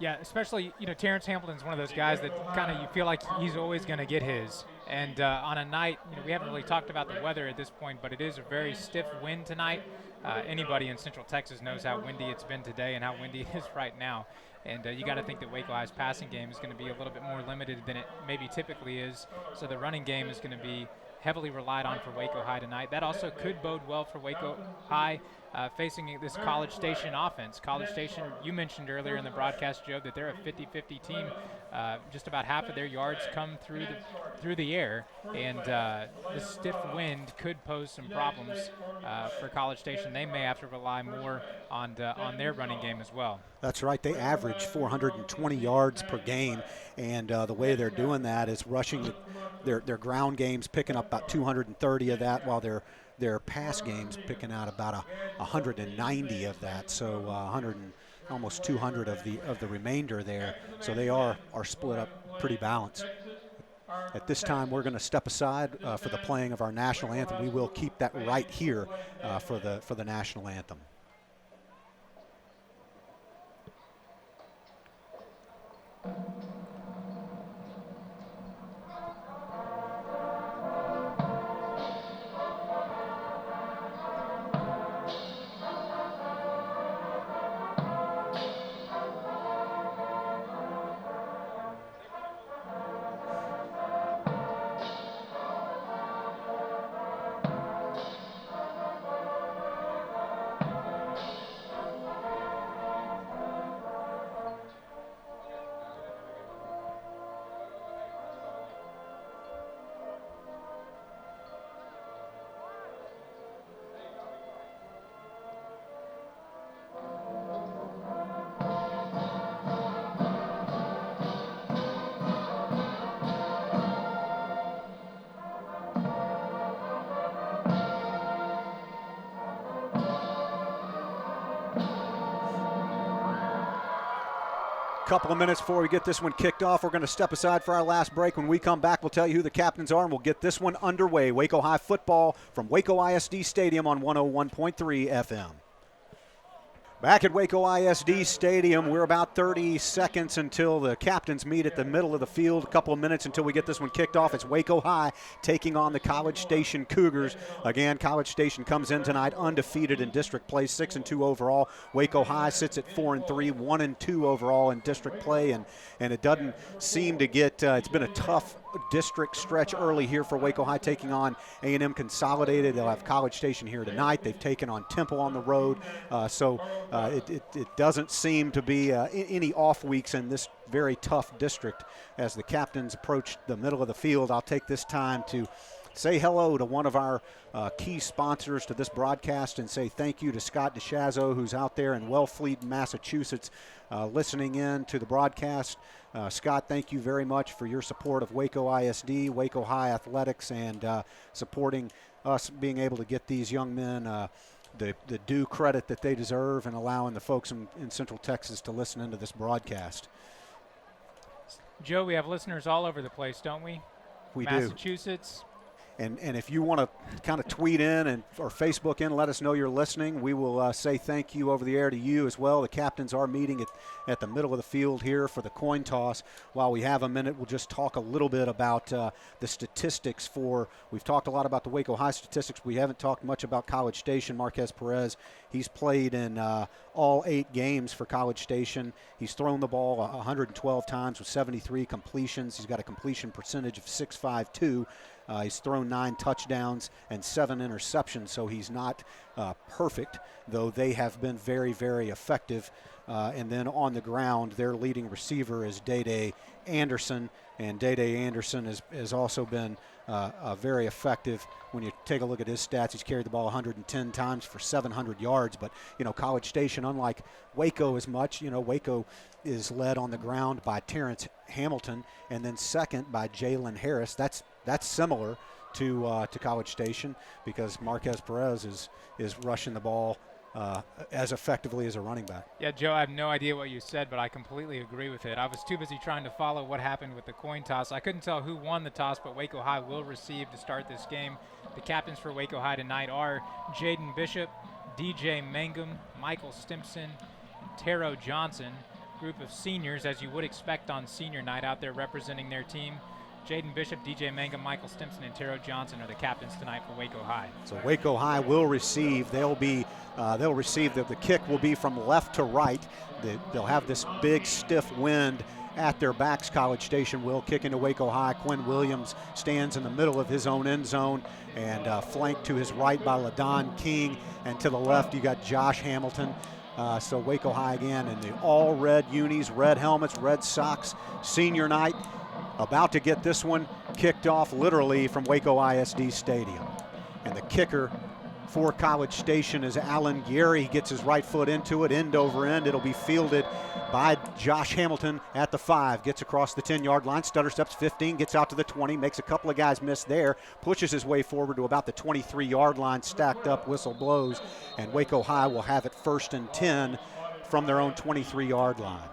Yeah, especially, Terrence Hamilton's one of those guys that kind of you feel like he's always going to get his. And on a night, we haven't really talked about the weather at this point, but it is a very stiff wind tonight. Anybody in Central Texas knows how windy it's been today and how windy it is right now. And you got to think that Waco High's passing game is going to be a little bit more limited than it maybe typically is. So the running game is going to be heavily relied on for Waco High tonight. That also could bode well for Waco High facing this College Station offense. College Station, you mentioned earlier in the broadcast, Joe, that they're a 50-50 team. Just about half of their yards come through the air, and the stiff wind could pose some problems for College Station. They may have to rely more on their running game as well. That's right. They average 420 yards per game, and the way they're doing that is rushing their ground games, picking up about 230 of that, while their pass games picking out about 190 of that. So 100 and almost 200 of the remainder there. So they are split up pretty balanced. At this time, we're going to step aside for the playing of our national anthem. We will keep that right here for the national anthem. Couple of minutes before we get this one kicked off. We're going to step aside for our last break. When we come back, we'll tell you who the captains are, and we'll get this one underway. Waco High football from Waco ISD Stadium on 101.3 FM. Back at Waco ISD Stadium, we're about 30 seconds until the captains meet at the middle of the field. A couple of minutes until we get this one kicked off. It's Waco High taking on the College Station Cougars. Again, College Station comes in tonight undefeated in district play, 6-2 overall. Waco High sits at 4-3, 1-2 overall in district play, and it doesn't seem to get. It's been a tough district stretch early here for Waco High, taking on A&M Consolidated. They'll have College Station here tonight. They've taken on Temple on the road, so it doesn't seem to be any off weeks in this very tough district. As the captains approach the middle of the field, I'll take this time to say hello to one of our key sponsors to this broadcast and say thank you to Scott DeShazo, who's out there in Wellfleet, Massachusetts, listening in to the broadcast. Scott, thank you very much for your support of Waco ISD, Waco High Athletics, and supporting us being able to get these young men the due credit that they deserve and allowing the folks in Central Texas to listen into this broadcast. Joe, we have listeners all over the place, don't we? We do. Massachusetts. And if you want to kind of tweet in or Facebook in, let us know you're listening. We will say thank you over the air to you as well. The captains are meeting at the middle of the field here for the coin toss. While we have a minute, we'll just talk a little bit about the statistics we've talked a lot about the Waco High statistics. We haven't talked much about College Station. Marquez Perez, he's played in all 8 games for College Station. He's thrown the ball 112 times with 73 completions. He's got a completion percentage of .652. He's thrown 9 touchdowns and 7 interceptions, so he's not perfect, though they have been very, very effective. And then on the ground, their leading receiver is Day Anderson, and Day Anderson has also been very effective. When you take a look at his stats, he's carried the ball 110 times for 700 yards. But, College Station, unlike Waco as much, Waco is led on the ground by Terrence Hamilton, and then second by Jalen Harris. That's similar to College Station because Marquez Perez is rushing the ball as effectively as a running back. Yeah, Joe, I have no idea what you said, but I completely agree with it. I was too busy trying to follow what happened with the coin toss. I couldn't tell who won the toss, but Waco High will receive to start this game. The captains for Waco High tonight are Jaden Bishop, DJ Mangum, Michael Stimpson, and Taro Johnson. group of seniors, as you would expect on senior night, out there representing their team. Jaden Bishop, DJ Mangum, Michael Stimson, and Taro Johnson are the captains tonight for Waco High. So Waco High will receive. They'll receive. The kick will be from left to right. They'll have this big stiff wind at their backs. College Station will kick into Waco High. Quinn Williams stands in the middle of his own end zone and flanked to his right by LaDon King, and to the left you got Josh Hamilton. So Waco High again in the all red unis, red helmets, red socks. Senior night, about to get this one kicked off literally from Waco ISD Stadium. And the kicker for College Station is Alan Gary. He gets his right foot into it, end over end. It'll be fielded by Josh Hamilton at the 5. Gets across the 10-yard line, stutter steps 15, gets out to the 20, makes a couple of guys miss there, pushes his way forward to about the 23-yard line, stacked up, whistle blows, and Waco High will have it 1st and 10 from their own 23-yard line.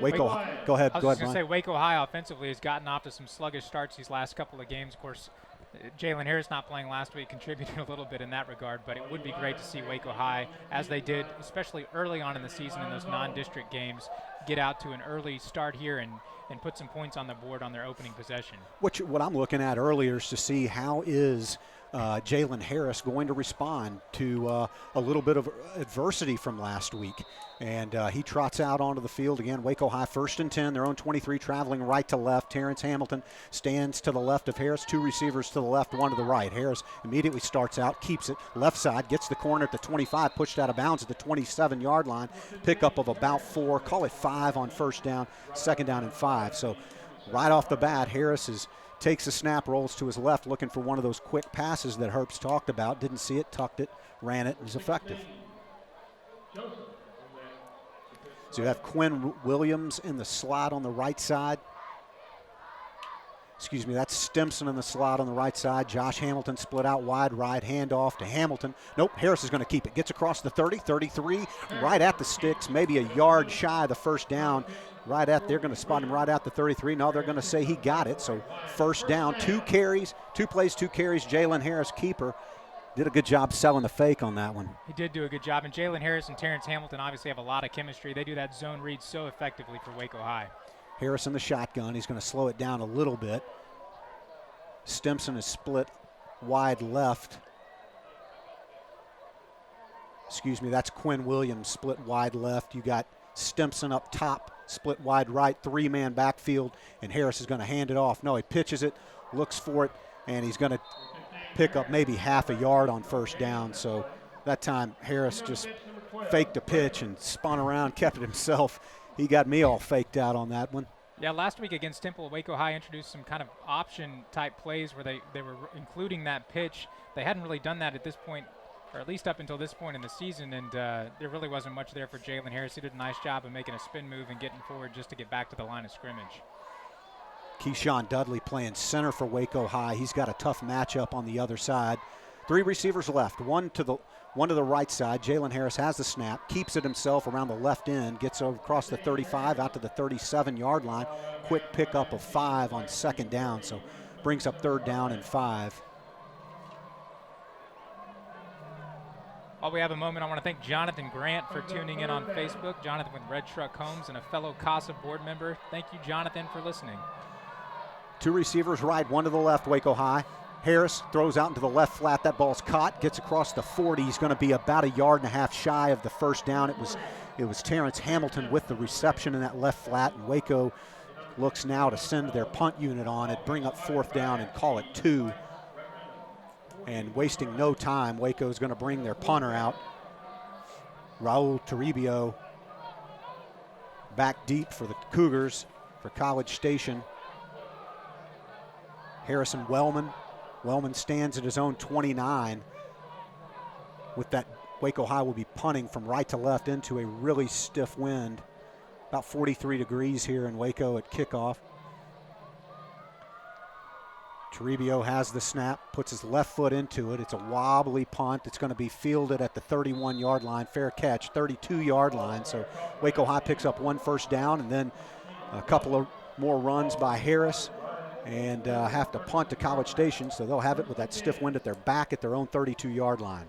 Waco, go ahead. I was just going to say, Waco High offensively has gotten off to some sluggish starts these last couple of games. Of course, Jalen Harris not playing last week contributed a little bit in that regard, but it would be great to see Waco High, as they did, especially early on in the season in those non-district games, get out to an early start here and put some points on the board on their opening possession. What I'm looking at earlier is to see how is Jalen Harris going to respond to a little bit of adversity from last week. And he trots out onto the field again. Waco High 1st and 10, their own 23, traveling right to left. Terrence Hamilton stands to the left of Harris, 2 receivers to the left, 1 to the right. Harris immediately starts out, keeps it left side, gets the corner at the 25, pushed out of bounds at the 27-yard line. Pickup of about 4, call it 5 on 1st down, 2nd down and 5. So right off the bat, Harris takes the snap, rolls to his left, looking for one of those quick passes that Herbst talked about. Didn't see it, tucked it, ran it, and was effective. So you have Quinn Williams in the slot on the right side. Excuse me, that's Stimson in the slot on the right side. Josh Hamilton split out wide right, handoff to Hamilton. Nope, Harris is going to keep it. Gets across the 30, 33, right at the sticks, maybe a yard shy of the 1st down. They're going to spot him right at the 33. No, they're going to say he got it. So 1st down, 2 carries, 2 plays, 2 carries. Jalen Harris, keeper. Did a good job selling the fake on that one. He did do a good job. And Jalen Harris and Terrence Hamilton obviously have a lot of chemistry. They do that zone read so effectively for Waco High. Harris in the shotgun. He's going to slow it down a little bit. Stimson is split wide left. Excuse me, that's Quinn Williams split wide left. You got Stimson up top, split wide right, 3-man backfield, and Harris is going to hand it off. No, he pitches it, looks for it, and he's going to pick up maybe half a yard on 1st down. So that time Harris just faked a pitch and spun around, kept it himself. He got me all faked out on that one. Yeah, last week against Temple, Waco High introduced some kind of option-type plays where they were including that pitch. They hadn't really done that at this point, or at least up until this point in the season, and there really wasn't much there for Jalen Harris. He did a nice job of making a spin move and getting forward just to get back to the line of scrimmage. Keyshawn Dudley playing center for Waco High. He's got a tough matchup on the other side. 3 receivers left, one to the right side. Jalen Harris has the snap, keeps it himself around the left end, gets over across the 35 out to the 37-yard line. Quick pickup of 5 on 2nd down, so brings up 3rd down and 5. While we have a moment, I want to thank Jonathan Grant for tuning in on Facebook. Jonathan with Red Truck Homes and a fellow CASA board member. Thank you, Jonathan, for listening. 2 receivers right, 1 to the left, Waco High. Harris throws out into the left flat. That ball's caught, gets across the 40. He's going to be about a yard and a half shy of the 1st down. It was Terrence Hamilton with the reception in that left flat, and Waco looks now to send their punt unit on it, bring up 4th down and call it 2. And wasting no time, Waco is going to bring their punter out. Raul Toribio back deep for the Cougars for College Station. Harrison Wellman. Wellman stands at his own 29. With that, Waco High will be punting from right to left into a really stiff wind. About 43 degrees here in Waco at kickoff. Toribio has the snap, puts his left foot into it. It's a wobbly punt. It's going to be fielded at the 31-yard line. Fair catch, 32-yard line. So Waco High picks up 1 first down, and then a couple of more runs by Harris, and have to punt to College Station. So they'll have it with that stiff wind at their back at their own 32-yard line.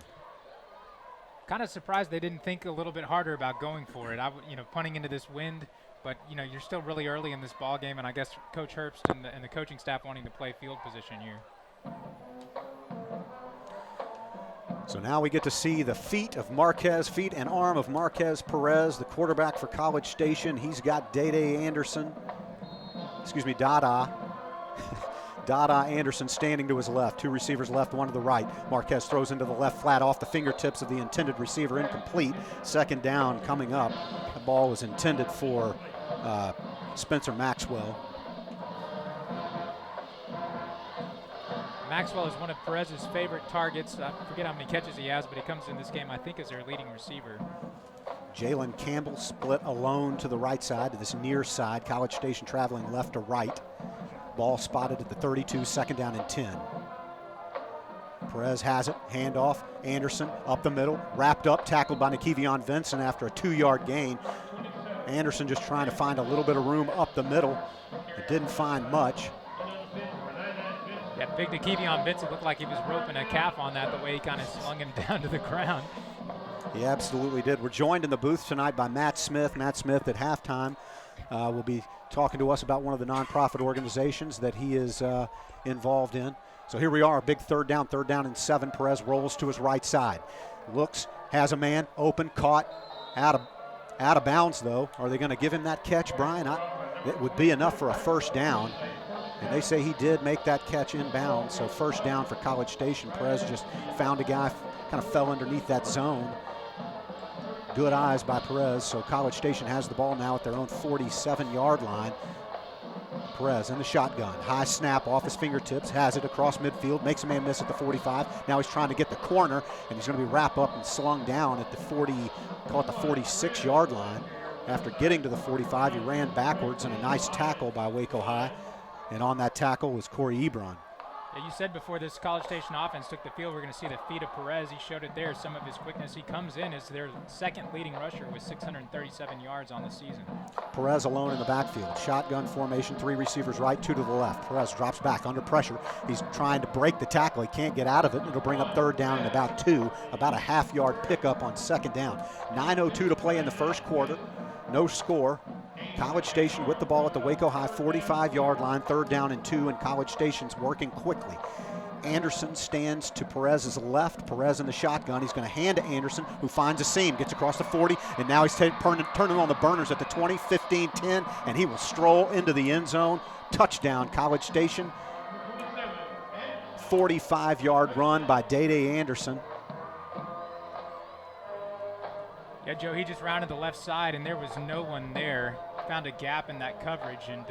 Kind of surprised they didn't think a little bit harder about going for it. Punting into this wind, but you're still really early in this ball game, and I guess Coach Herbst and the coaching staff wanting to play field position here. So now we get to see the feet and arm of Marquez Perez, the quarterback for College Station. He's got Dada Anderson standing to his left. Two receivers left, one to the right. Marquez throws into the left flat off the fingertips of the intended receiver, incomplete. Second down coming up. The ball was intended for Spencer Maxwell. Maxwell is one of Perez's favorite targets. I forget how many catches he has, but he comes in this game, I think, as their leading receiver. Jalen Campbell split alone to the right side, to this near side. College Station traveling left to right. Ball spotted at the 32, second down and 10. Perez has it, handoff, Anderson up the middle, wrapped up, tackled by Nakevion Vincent after a 2-yard gain. Anderson just trying to find a little bit of room up the middle. It didn't find much. Yeah, big Nakevion Vincent looked like he was roping a calf on that, the way he kind of slung him down to the ground. He absolutely did. We're joined in the booth tonight by Matt Smith. Matt Smith at halftime will be talking to us about one of the nonprofit organizations that he is involved in. So here we are, big third down and 7. Perez rolls to his right side. Looks, has a man, open, caught, out of bounds though. Are they going to give him that catch, Brian? It would be enough for a first down. And they say he did make that catch inbound, so first down for College Station. Perez just found a guy, kind of fell underneath that zone. Good eyes by Perez, so College Station has the ball now at their own 47-yard line. Perez in the shotgun, high snap off his fingertips, has it across midfield, makes a man miss at the 45. Now he's trying to get the corner, and he's going to be wrapped up and slung down at the 46-yard line. After getting to the 45, he ran backwards, and a nice tackle by Waco High. And on that tackle was Corey Ebron. Yeah, you said before this College Station offense took the field, we're going to see the feet of Perez. He showed it there, some of his quickness. He comes in as their second leading rusher with 637 yards on the season. Perez alone in the backfield. Shotgun formation, 3 receivers right, 2 to the left. Perez drops back under pressure. He's trying to break the tackle. He can't get out of it. It'll bring up third down and about 2. About a half-yard pickup on second down. 9:02 to play in the first quarter. No score. College Station with the ball at the Waco High 45-yard line, third down and 2, and College Station's working quickly. Anderson stands to Perez's left. Perez in the shotgun. He's going to hand to Anderson, who finds a seam, gets across the 40, and now he's turning on the burners at the 20, 15, 10, and he will stroll into the end zone. Touchdown, College Station. 45-yard run by Dada Anderson. Yeah, Joe, he just rounded the left side, and there was no one there. Found a gap in that coverage, and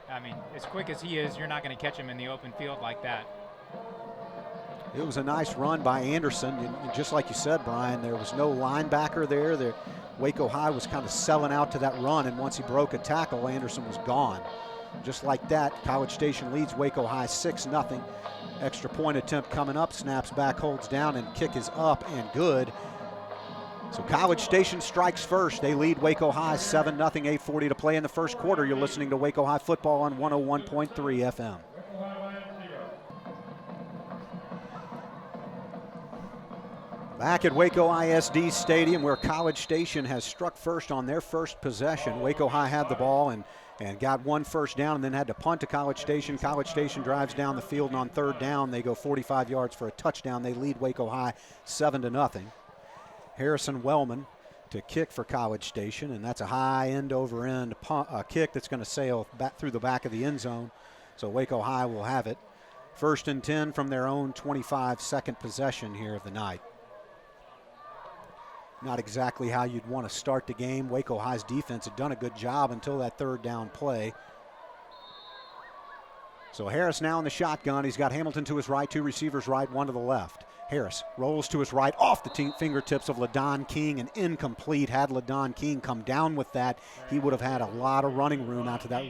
I mean, as quick as he is, you're not going to catch him in the open field like that. It was a nice run by Anderson, and just like you said, Brian, there was no linebacker there. Waco High was kind of selling out to that run, and once he broke a tackle, Anderson was gone. Just like that, College Station leads Waco High 6-0. Extra point attempt coming up, snaps back, holds down, and kick is up and good. So College Station strikes first. They lead Waco High 7-0, 8:40 to play in the first quarter. You're listening to Waco High football on 101.3 FM. Back at Waco ISD Stadium, where College Station has struck first on their first possession. Waco High had the ball and got one first down and then had to punt to College Station. College Station drives down the field, and on third down, they go 45 yards for a touchdown. They lead Waco High 7-0. Harrison Wellman to kick for College Station, and that's a high end-over-end kick that's going to sail back through the back of the end zone. So Waco High will have it. First and 10 from their own 25-second possession here of the night. Not exactly how you'd want to start the game. Waco High's defense had done a good job until that third down play. So Harris now in the shotgun. He's got Hamilton to his right, 2 receivers right, 1 to the left. Harris rolls to his right off the fingertips of LaDon King and incomplete. Had LaDon King come down with that, he would have had a lot of running room out to that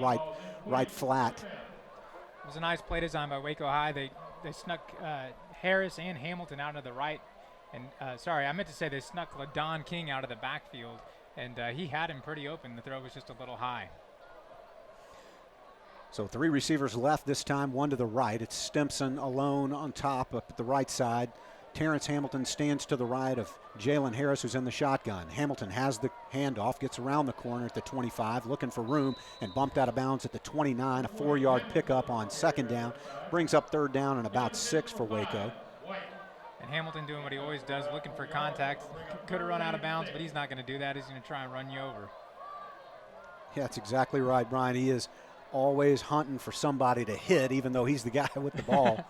right flat. It was a nice play design by Waco High. They snuck Harris and Hamilton out of the right. And sorry, I meant to say they snuck LaDon King out of the backfield, and he had him pretty open. The throw was just a little high. So 3 receivers left this time, 1 to the right. It's Stimson alone on top up at the right side Terrence Hamilton stands to the right of Jalen Harris, who's in the shotgun. Hamilton has the handoff, gets around the corner at the 25, looking for room, and bumped out of bounds at the 29. A 4-yard pickup on second down. Brings up third down and about 6 for Waco. And Hamilton doing what he always does, looking for contact. Could have run out of bounds, but he's not going to do that. He's going to try and run you over. Yeah, that's exactly right, Brian. He is always hunting for somebody to hit, even though he's the guy with the ball.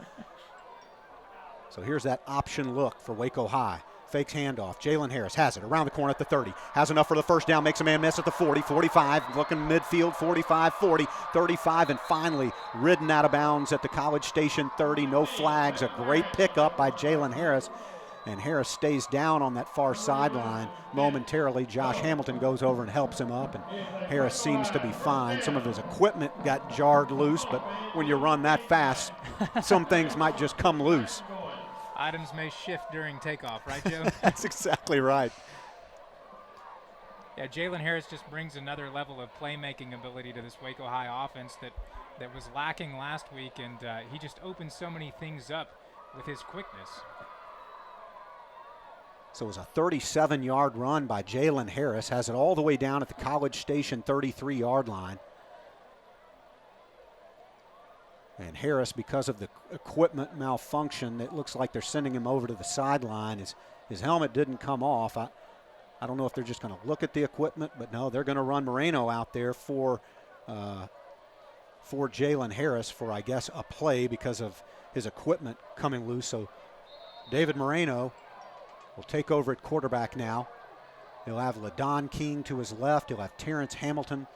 So here's that option look for Waco High. Fakes handoff. Jalen Harris has it around the corner at the 30. Has enough for the first down. Makes a man miss at the 40, 45. Looking midfield, 45, 40, 35, and finally ridden out of bounds at the College Station 30. No flags. A great pickup by Jalen Harris. And Harris stays down on that far sideline momentarily. Josh Hamilton goes over and helps him up, and Harris seems to be fine. Some of his equipment got jarred loose, but when you run that fast, some things might just come loose. Items may shift during takeoff, right, Joe? That's exactly right. Yeah, Jalen Harris just brings another level of playmaking ability to this Waco High offense that was lacking last week, and he just opens so many things up with his quickness. So it was a 37-yard run by Jalen Harris. Has it all the way down at the College Station 33-yard line. And Harris, because of the equipment malfunction, it looks like they're sending him over to the sideline. His helmet didn't come off. I don't know if they're just going to look at the equipment, but no, they're going to run Moreno out there for Jalen Harris for, I guess, a play because of his equipment coming loose. So David Moreno will take over at quarterback now. He'll have LaDon King to his left. He'll have Terrence Hamilton.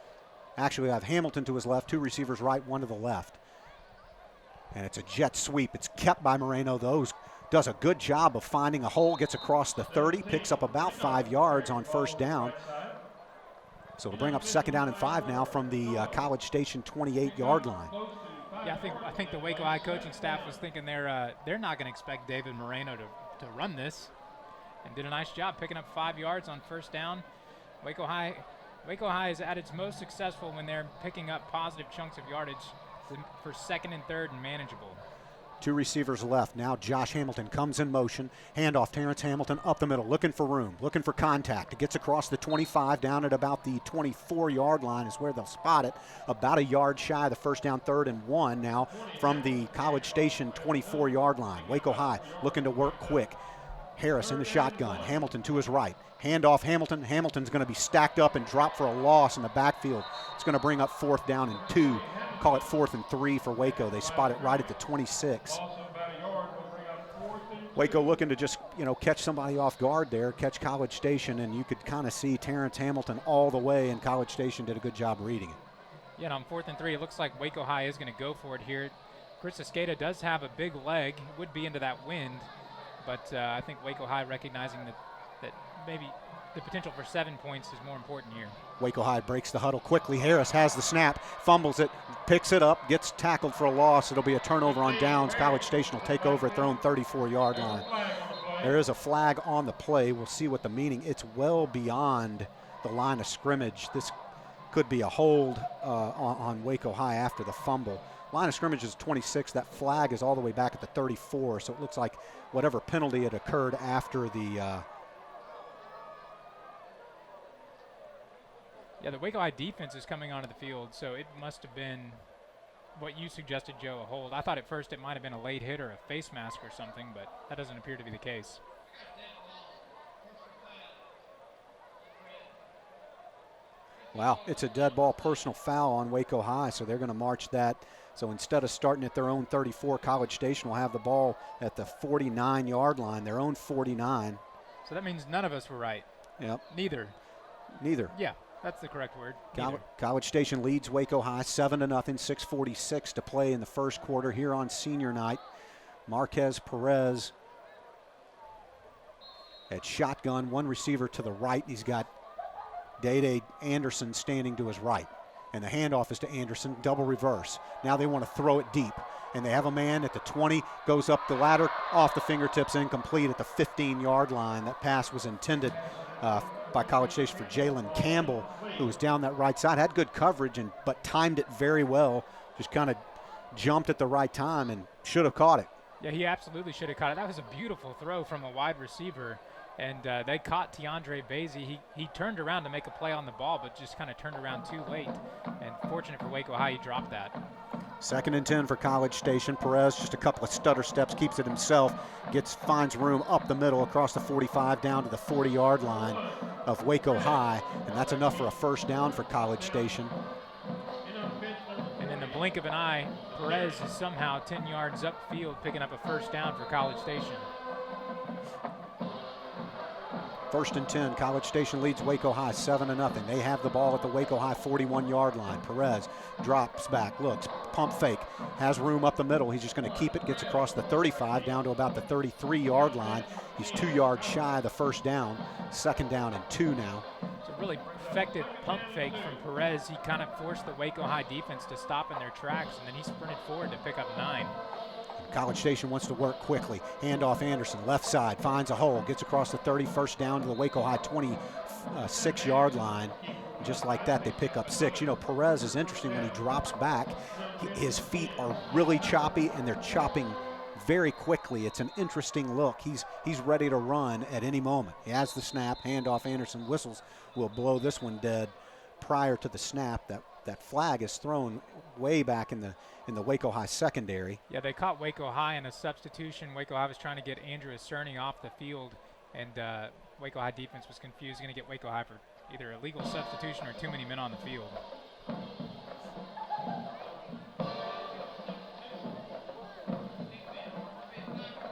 Actually, he'll have Hamilton to his left, 2 receivers right, 1 to the left. And it's a jet sweep. It's kept by Moreno, though. Does a good job of finding a hole, gets across the 30, picks up about 5 yards on first down. So it'll bring up second down and 5 now from the College Station 28-yard line. Yeah, I think the Waco High coaching staff was thinking they're not going to expect David Moreno to run this, and did a nice job picking up 5 yards on first down. Waco High is at its most successful when they're picking up positive chunks of yardage for second and third and manageable. 2 receivers left. Now Josh Hamilton comes in motion. Handoff, Terrence Hamilton up the middle, looking for room, looking for contact. It gets across the 25, down at about the 24-yard line is where they'll spot it. About a yard shy of the first down, 3rd and 1 now from the College Station 24-yard line. Waco High looking to work quick. Harris in the shotgun. Hamilton to his right. Handoff Hamilton. Hamilton's going to be stacked up and drop for a loss in the backfield. It's going to bring up 4th down and 2. Call it 4th and 3 for Waco. They spot it right at the 26. Waco looking to just, catch somebody off guard there, catch College Station, and you could kind of see Terrence Hamilton all the way, and College Station did a good job reading it. Yeah, and on 4th and 3, it looks like Waco High is going to go for it here. Chris Escada does have a big leg, would be into that wind, but I think Waco High recognizing that maybe the potential for 7 points is more important here. Waco High breaks the huddle quickly. Harris has the snap, fumbles it, picks it up, gets tackled for a loss. It'll be a turnover on downs. College Station will take over at their own 34-yard line. There is a flag on the play. We'll see what the meaning. It's well beyond the line of scrimmage. This could be a hold on Waco High after the fumble. Line of scrimmage is 26. That flag is all the way back at the 34, so it looks like whatever penalty had occurred after the Yeah, the Waco High defense is coming onto the field, so it must have been what you suggested, Joe, a hold. I thought at first it might have been a late hit or a face mask or something, but that doesn't appear to be the case. Wow, it's a dead ball personal foul on Waco High, so they're going to march that. So instead of starting at their own 34, College Station will have the ball at the 49-yard line, their own 49. So that means none of us were right. Yep. Neither. Yeah. That's the correct word. College Station leads Waco High 7-0, 6:46 to play in the first quarter here on senior night. Marquez Perez at shotgun, 1 receiver to the right. He's got Dede Anderson standing to his right. And the handoff is to Anderson, double reverse. Now they want to throw it deep. And they have a man at the 20, goes up the ladder, off the fingertips, incomplete at the 15-yard line. That pass was intended by College Station for Jalen Campbell, who was down that right side, had good coverage, but timed it very well. Just kind of jumped at the right time and should have caught it. Yeah, he absolutely should have caught it. That was a beautiful throw from a wide receiver. And they caught Tiandre Basie. He turned around to make a play on the ball, but just kind of turned around too late. And fortunate for Waco High, he dropped that. 2nd and 10 for College Station. Perez just a couple of stutter steps, keeps it himself, finds room up the middle across the 45 down to the 40-yard line of Waco High, and that's enough for a first down for College Station. And in the blink of an eye, Perez is somehow 10 yards upfield picking up a first down for College Station. 1st and 10, College Station leads Waco High 7-0. They have the ball at the Waco High 41-yard line. Perez drops back, looks, pump fake, has room up the middle. He's just going to keep it, gets across the 35 down to about the 33-yard line. He's 2 yards shy of the first down. 2nd down and 2 now. It's a really effective pump fake from Perez. He kind of forced the Waco High defense to stop in their tracks, and then he sprinted forward to pick up 9. College Station wants to work quickly. Handoff Anderson, left side, finds a hole, gets across the 31st down to the Waco High 26-yard line. Just like that, they pick up 6. You know, Perez is interesting when he drops back. His feet are really choppy, and they're chopping very quickly. It's an interesting look. He's ready to run at any moment. He has the snap, handoff Anderson, whistles, will blow this one dead prior to the snap. That flag is thrown way back in the Waco High secondary. Yeah, they caught Waco High in a substitution. Waco High was trying to get Andrew Cerny off the field, and Waco High defense was confused. Going to get Waco High for either a legal substitution or too many men on the field.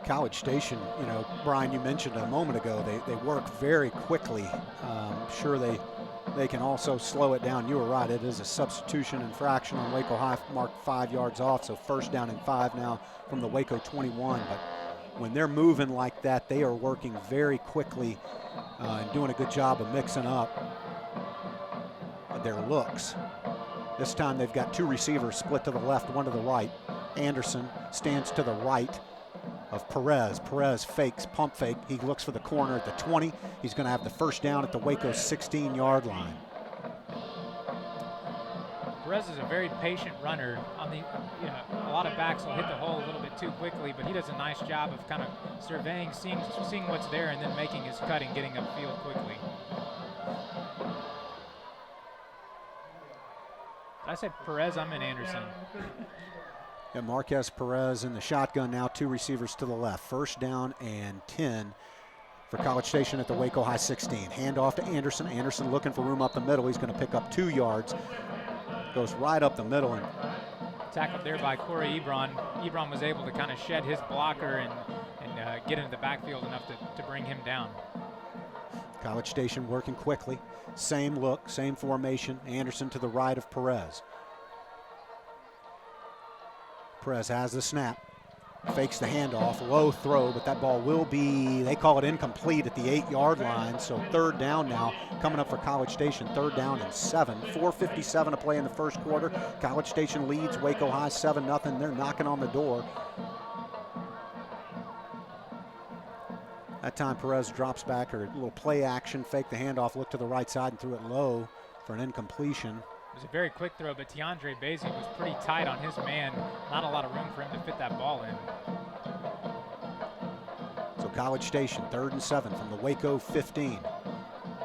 College Station, you know, Brian, you mentioned a moment ago, they work very quickly. Sure, they can also slow it down. You were right, it is a substitution infraction on Waco High, marked 5 yards off, so 1st down and 5 now from the Waco 21. But when they're moving like that, they are working very quickly and doing a good job of mixing up their looks. This time they've got 2 receivers split to the left, 1 to the right. Anderson stands to the right of Perez. Perez fakes, pump fake. He looks for the corner at the 20. He's going to have the first down at the Waco 16-yard line. Perez is a very patient runner. A lot of backs will hit the hole a little bit too quickly, but he does a nice job of kind of surveying, seeing what's there, and then making his cut and getting upfield quickly. I said Perez, I meant Anderson. Yeah, Marquez Perez in the shotgun now, 2 receivers to the left. 1st down and 10 for College Station at the Waco High 16. Handoff to Anderson. Anderson looking for room up the middle. He's going to pick up 2 yards. Goes right up the middle. And tackled there by Corey Ebron. Ebron was able to kind of shed his blocker and get into the backfield enough to bring him down. College Station working quickly. Same look, same formation. Anderson to the right of Perez. Perez has the snap, fakes the handoff, low throw, but that ball will be, they call it incomplete at the 8-yard line, so 3rd down now coming up for College Station, 3rd down and 7. 4:57 to play in the first quarter. College Station leads Waco High 7-0. They're knocking on the door. That time Perez drops back, or a little play action, fake the handoff, look to the right side and threw it low for an incompletion. It was a very quick throw, but Tiandre Basie was pretty tight on his man. Not a lot of room for him to fit that ball in. So College Station, 3rd and 7 from the Waco 15.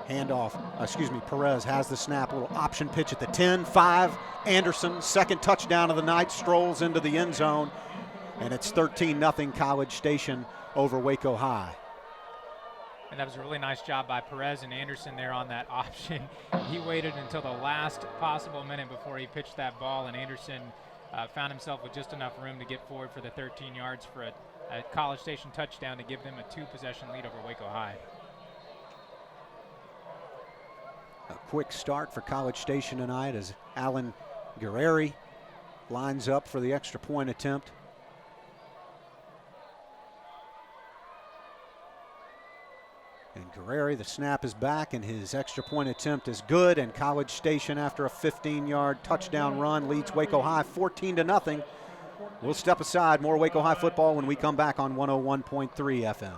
Perez has the snap, a little option pitch at the 10, 5. Anderson, 2nd touchdown of the night, strolls into the end zone, and it's 13-0 College Station over Waco High. And that was a really nice job by Perez and Anderson there on that option. He waited until the last possible minute before he pitched that ball, and Anderson found himself with just enough room to get forward for the 13 yards for a College Station touchdown to give them a 2-possession lead over Waco High. A quick start for College Station tonight as Alan Guerreri lines up for the extra point attempt. And Guerreri, the snap is back, and his extra point attempt is good, and College Station, after a 15-yard touchdown run, leads Waco High 14-0. We'll step aside. More Waco High football when we come back on 101.3 FM.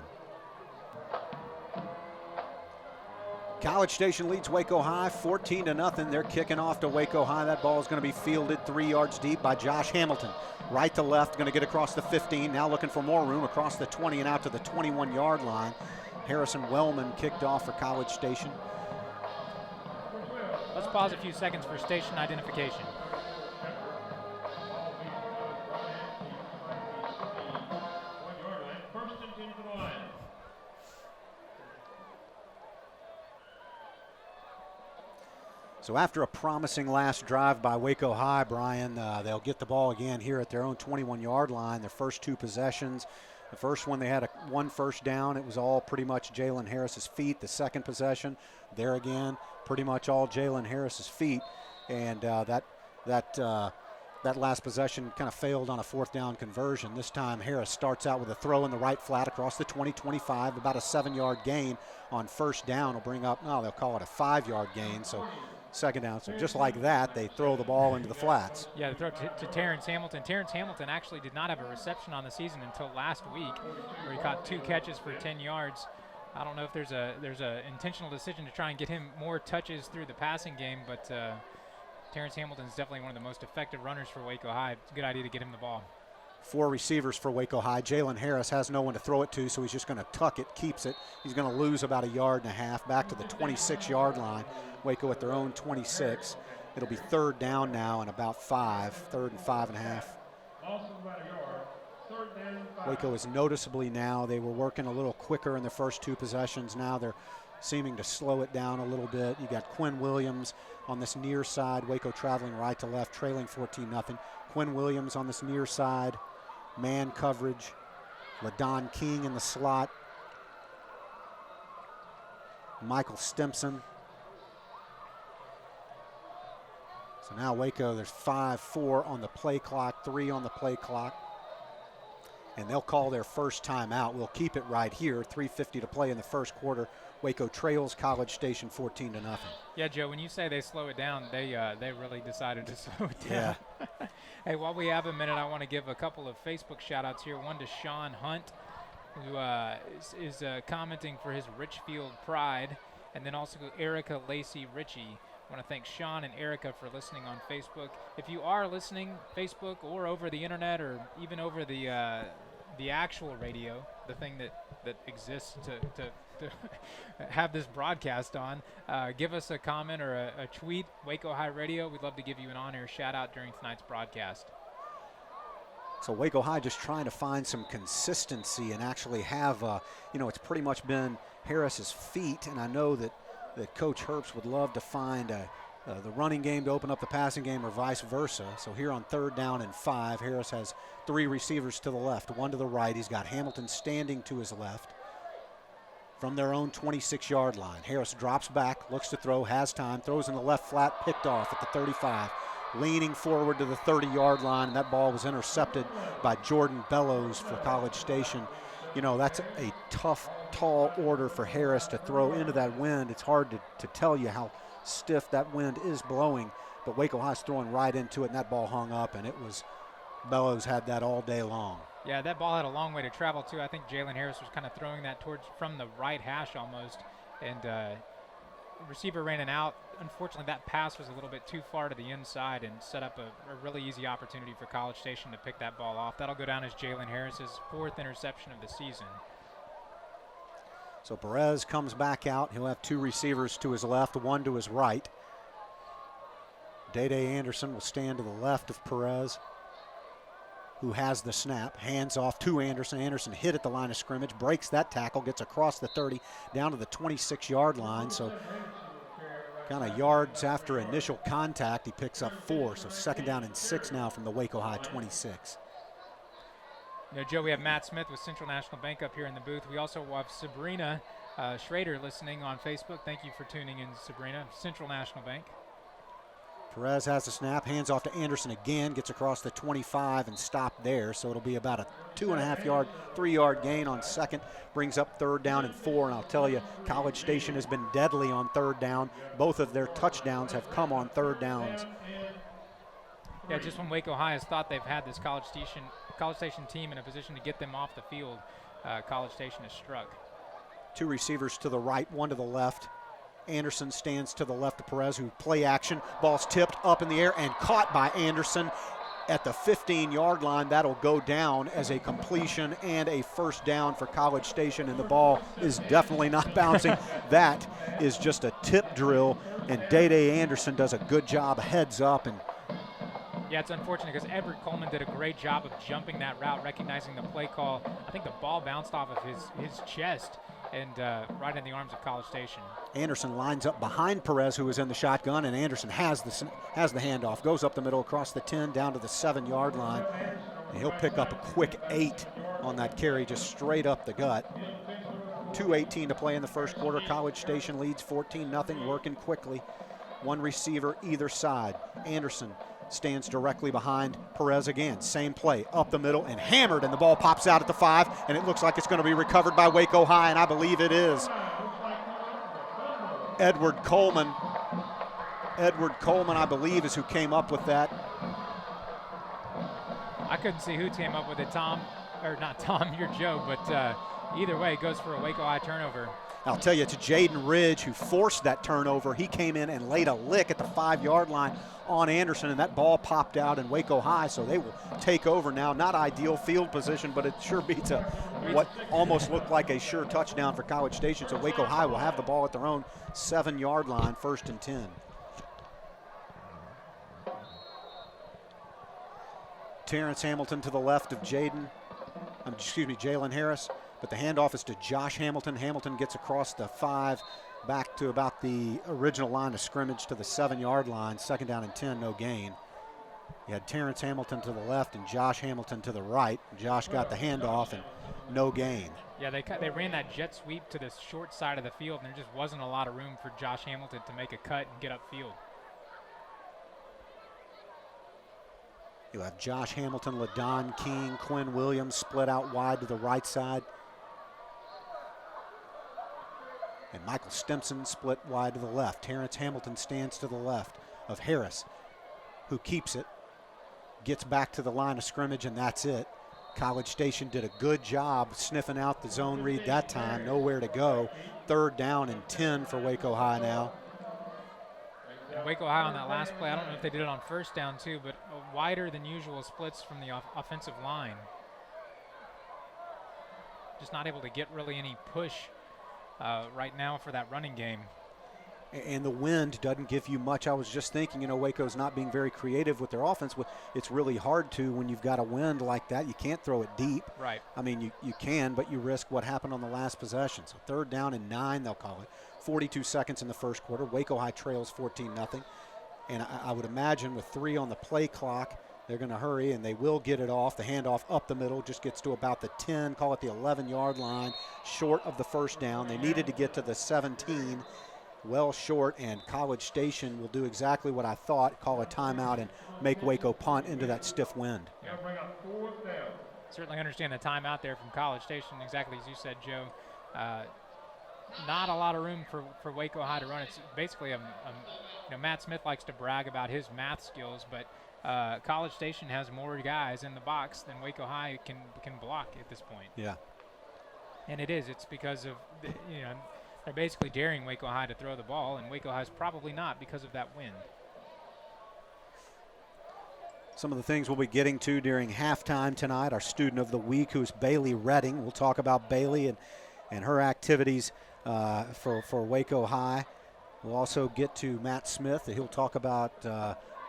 College Station leads Waco High 14-0. They're kicking off to Waco High. That ball is going to be fielded 3 yards deep by Josh Hamilton. Right to left, going to get across the 15. Now looking for more room across the 20 and out to the 21-yard line. Harrison Wellman kicked off for College Station. Let's pause a few seconds for station identification. So after a promising last drive by Waco High, Brian, they'll get the ball again here at their own 21-yard line. Their first 2 possessions. The first one they had one first down. It was all pretty much Jalen Harris's feet. The second possession, there again, pretty much all Jalen Harris's feet. And that last possession kind of failed on a 4th down conversion. This time Harris starts out with a throw in the right flat across the 20-25, about a 7-yard gain on first down. Will bring up, no, they'll call it a 5-yard gain. So 2nd down. So just like that, they throw the ball into the flats. Yeah, they throw it to Terrence Hamilton. Terrence Hamilton actually did not have a reception on the season until last week, where he caught 2 catches for 10 yards. I don't know if there's a intentional decision to try and get him more touches through the passing game, but Terrence Hamilton is definitely one of the most effective runners for Waco High. It's a good idea to get him the ball. 4 receivers for Waco High. Jalen Harris has no one to throw it to, so he's just going to tuck it, keeps it. He's going to lose about 1.5 yards back to the 26-yard line. Waco at their own 26. It'll be 3rd down now and about 5, 3rd and 5.5. Waco is noticeably now, they were working a little quicker in the first 2 possessions. Now they're seeming to slow it down a little bit. You got Quinn Williams on this near side. Waco traveling right to left, trailing 14-0. Quinn Williams on this near side. Man coverage. LaDon King in the slot. Michael Stimson. So now Waco, there's 5-4 on the play clock, 3 on the play clock. And they'll call their first timeout. We'll keep it right here, 3:50 to play in the first quarter. Waco trails College Station 14-0. Yeah, Joe, when you say they slow it down, they really decided to slow it down. Yeah. Hey, while we have a minute, I want to give a couple of Facebook shout-outs here. One to Sean Hunt, who is commenting for his Richfield pride, and then also Erica Lacey Ritchie. I want to thank Sean and Erica for listening on Facebook. If you are listening Facebook or over the internet or even over the actual radio, the thing that exists to have this broadcast on, give us a comment or a tweet, Waco High Radio. We'd love to give you an on-air shout-out during tonight's broadcast. So Waco High just trying to find some consistency and actually have, it's pretty much been Harris's feet, and I know that Coach Herbst would love to find the running game to open up the passing game or vice versa. So here on 3rd down and 5, Harris has 3 receivers to the left, 1 to the right. He's got Hamilton standing to his left from their own 26-yard line. Harris drops back, looks to throw, has time, throws in the left flat, picked off at the 35. Leaning forward to the 30-yard line, and that ball was intercepted by Jordan Bellows for College Station. You know, that's a tough, tall order for Harris to throw into that wind. It's hard to tell you how stiff that wind is blowing, but Waco High's throwing right into it, and that ball hung up, and it was Bellows had that all day long. Yeah, that ball had a long way to travel, too. I think Jalen Harris was kind of throwing that from the right hash almost, and the receiver ran an out. Unfortunately, that pass was a little bit too far to the inside and set up a really easy opportunity for College Station to pick that ball off. That'll go down as Jalen Harris's 4th interception of the season. So Perez comes back out. He'll have 2 receivers to his left, 1 to his right. Day-Day Anderson will stand to the left of Perez, who has the snap. Hands off to Anderson. Anderson hit at the line of scrimmage, breaks that tackle, gets across the 30, down to the 26-yard line. So kind of yards after initial contact, he picks up 4. So 2nd down and 6 now from the Waco High 26. You know, Joe, we have Matt Smith with Central National Bank up here in the booth. We also have Sabrina Schrader listening on Facebook. Thank you for tuning in, Sabrina. Central National Bank. Perez has the snap, hands off to Anderson again, gets across the 25 and stopped there. So it'll be about a 2.5-yard, 3-yard gain on 2nd. Brings up 3rd down and 4. And I'll tell you, College Station has been deadly on 3rd down. Both of their touchdowns have come on 3rd downs. Yeah, just when Waco High has thought they've had this College Station team in a position to get them off the field, College Station has struck. 2 receivers to the right, 1 to the left. Anderson stands to the left of Perez, who play action. Ball's tipped up in the air and caught by Anderson at the 15-yard line. That'll go down as a completion and a first down for College Station, and the ball is definitely not bouncing. That is just a tip drill, and Day Anderson does a good job, heads up. And yeah, it's unfortunate because Edward Coleman did a great job of jumping that route, recognizing the play call. I think the ball bounced off of his chest and right in the arms of College Station. Anderson lines up behind Perez, who is in the shotgun, and Anderson has the handoff, goes up the middle across the 10 down to the 7-yard line, and he'll pick up a quick 8 on that carry, just straight up the gut. 2:18 to play in the first quarter. College Station leads 14-0, working quickly. One receiver either side. Anderson stands directly behind Perez again. Same play, up the middle and hammered, and the ball pops out at the 5, and it looks like it's going to be recovered by Waco High, and I believe it is. Edward Coleman, I believe, is who came up with that. I couldn't see who came up with it, Tom, or not Tom, you're Joe, but either way, it goes for a Waco High turnover. I'll tell you, it's Jaden Ridge who forced that turnover. He came in and laid a lick at the 5-yard line on Anderson, and that ball popped out in Waco High, so they will take over now. Not ideal field position, but it sure beats what almost looked like a sure touchdown for College Station. So Waco High will have the ball at their own 7-yard line, 1st and 10. Terrence Hamilton to the left of Jalen Harris, but the handoff is to Josh Hamilton. Hamilton gets across the 5, back to about the original line of scrimmage to the 7-yard line. 2nd down and 10, no gain. You had Terrence Hamilton to the left and Josh Hamilton to the right. Josh got the handoff and no gain. Yeah, they ran that jet sweep to the short side of the field, and there just wasn't a lot of room for Josh Hamilton to make a cut and get upfield. You have Josh Hamilton, LaDon King, Quinn Williams split out wide to the right side. And Michael Stimson split wide to the left. Terrence Hamilton stands to the left of Harris, who keeps it, gets back to the line of scrimmage, and that's it. College Station did a good job sniffing out the zone read that time. Nowhere to go. 3rd down and 10 for Waco High now. And Waco High on that last play, I don't know if they did it on 1st down too, but wider than usual splits from the offensive line. Just not able to get really any push right now for that running game. And the wind doesn't give you much. I was just thinking, Waco's not being very creative with their offense. It's really hard to when you've got a wind like that. You can't throw it deep. Right. I mean, you can, but you risk what happened on the last possession. So 3rd down and 9, they'll call it. 42 seconds in the first quarter. Waco High trails 14-0. And I would imagine with 3 on the play clock, they're going to hurry, and they will get it off. The handoff up the middle just gets to about the 10, call it the 11-yard line, short of the 1st down. They needed to get to the 17, well short, and College Station will do exactly what I thought, call a timeout and make Waco punt into that stiff wind. Yeah. Certainly understand the timeout there from College Station, exactly as you said, Joe. Not a lot of room for Waco High to run. It's basically Matt Smith likes to brag about his math skills, but College Station has more guys in the box than Waco High can block at this point. Yeah. And it's because of, they're basically daring Waco High to throw the ball, and Waco High's probably not because of that wind. Some of the things we'll be getting to during halftime tonight, our student of the week, who's Bailey Redding. We'll talk about Bailey and her activities for Waco High. We'll also get to Matt Smith. He'll talk about